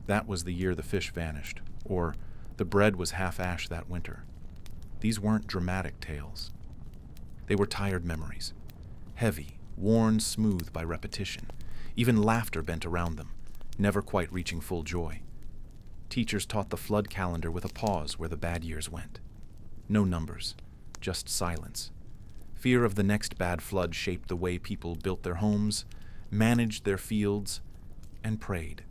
That was the year the fish vanished, or the bread was half ash that winter. These weren't dramatic tales. They were tired memories, heavy, worn smooth by repetition. Even laughter bent around them, never quite reaching full joy. Teachers taught the flood calendar with a pause where the bad years went. No numbers, just silence. Fear of the next bad flood shaped the way people built their homes, managed their fields, and prayed.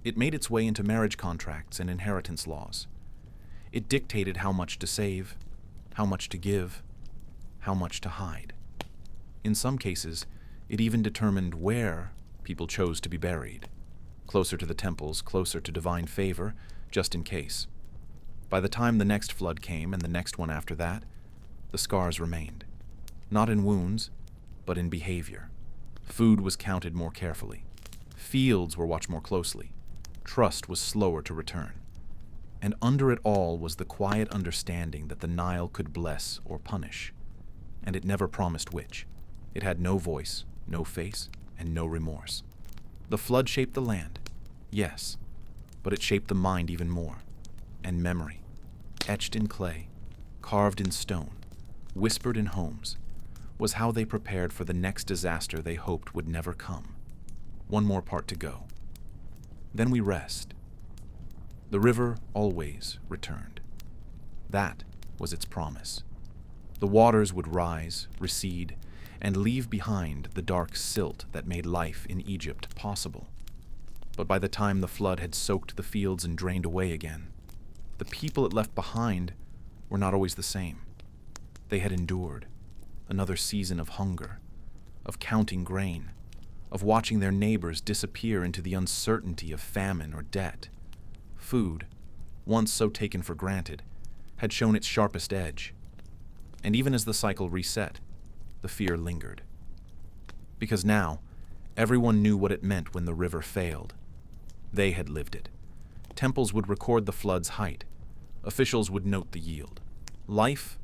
It made its way into marriage contracts and inheritance laws. It dictated how much to save, how much to give, how much to hide. In some cases, it even determined where people chose to be buried. Closer to the temples, closer to divine favor, just in case. By the time the next flood came, and the next one after that, the scars remained. Not in wounds, but in behavior. Food was counted more carefully. Fields were watched more closely. Trust was slower to return. And under it all was the quiet understanding that the Nile could bless or punish. And it never promised which. It had no voice, no face, and no remorse. The flood shaped the land, yes, but it shaped the mind even more. And memory, etched in clay, carved in stone, whispered in homes, was how they prepared for the next disaster they hoped would never come. One more part to go. Then we rest. The river always returned. That was its promise. The waters would rise, recede, and leave behind the dark silt that made life in Egypt possible. But by the time the flood had soaked the fields and drained away again, the people it left behind were not always the same. They had endured another season of hunger, of counting grain, of watching their neighbors disappear into the uncertainty of famine or debt. Food, once so taken for granted, had shown its sharpest edge. And even as the cycle reset, the fear lingered. Because now, everyone knew what it meant when the river failed. They had lived it. Temples would record the flood's height. Officials would note the yield. Life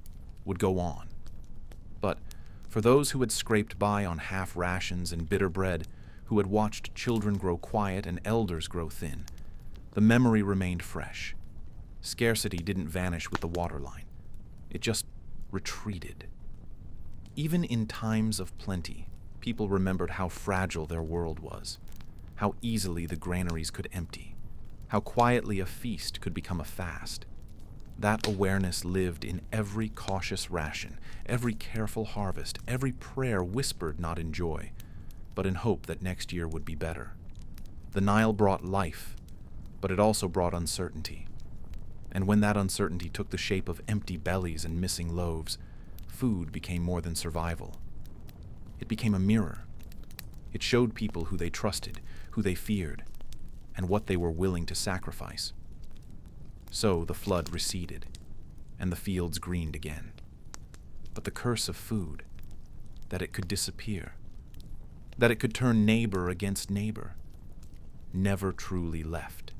would go on. But for those who had scraped by on half rations and bitter bread, who had watched children grow quiet and elders grow thin, the memory remained fresh. Scarcity didn't vanish with the waterline. It just retreated. Even in times of plenty, people remembered how fragile their world was, how easily the granaries could empty, how quietly a feast could become a fast. That awareness lived in every cautious ration, every careful harvest, every prayer whispered not in joy, but in hope that next year would be better. The Nile brought life, but it also brought uncertainty. And when that uncertainty took the shape of empty bellies and missing loaves, food became more than survival. It became a mirror. It showed people who they trusted, who they feared, and what they were willing to sacrifice. So the flood receded, and the fields greened again. But the curse of food, that it could disappear, that it could turn neighbor against neighbor, never truly left.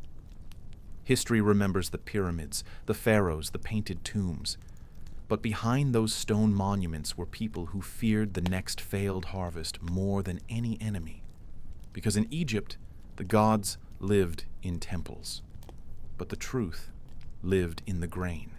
History remembers the pyramids, the pharaohs, the painted tombs. But behind those stone monuments were people who feared the next failed harvest more than any enemy. Because in Egypt, the gods lived in temples, but the truth lived in the grain.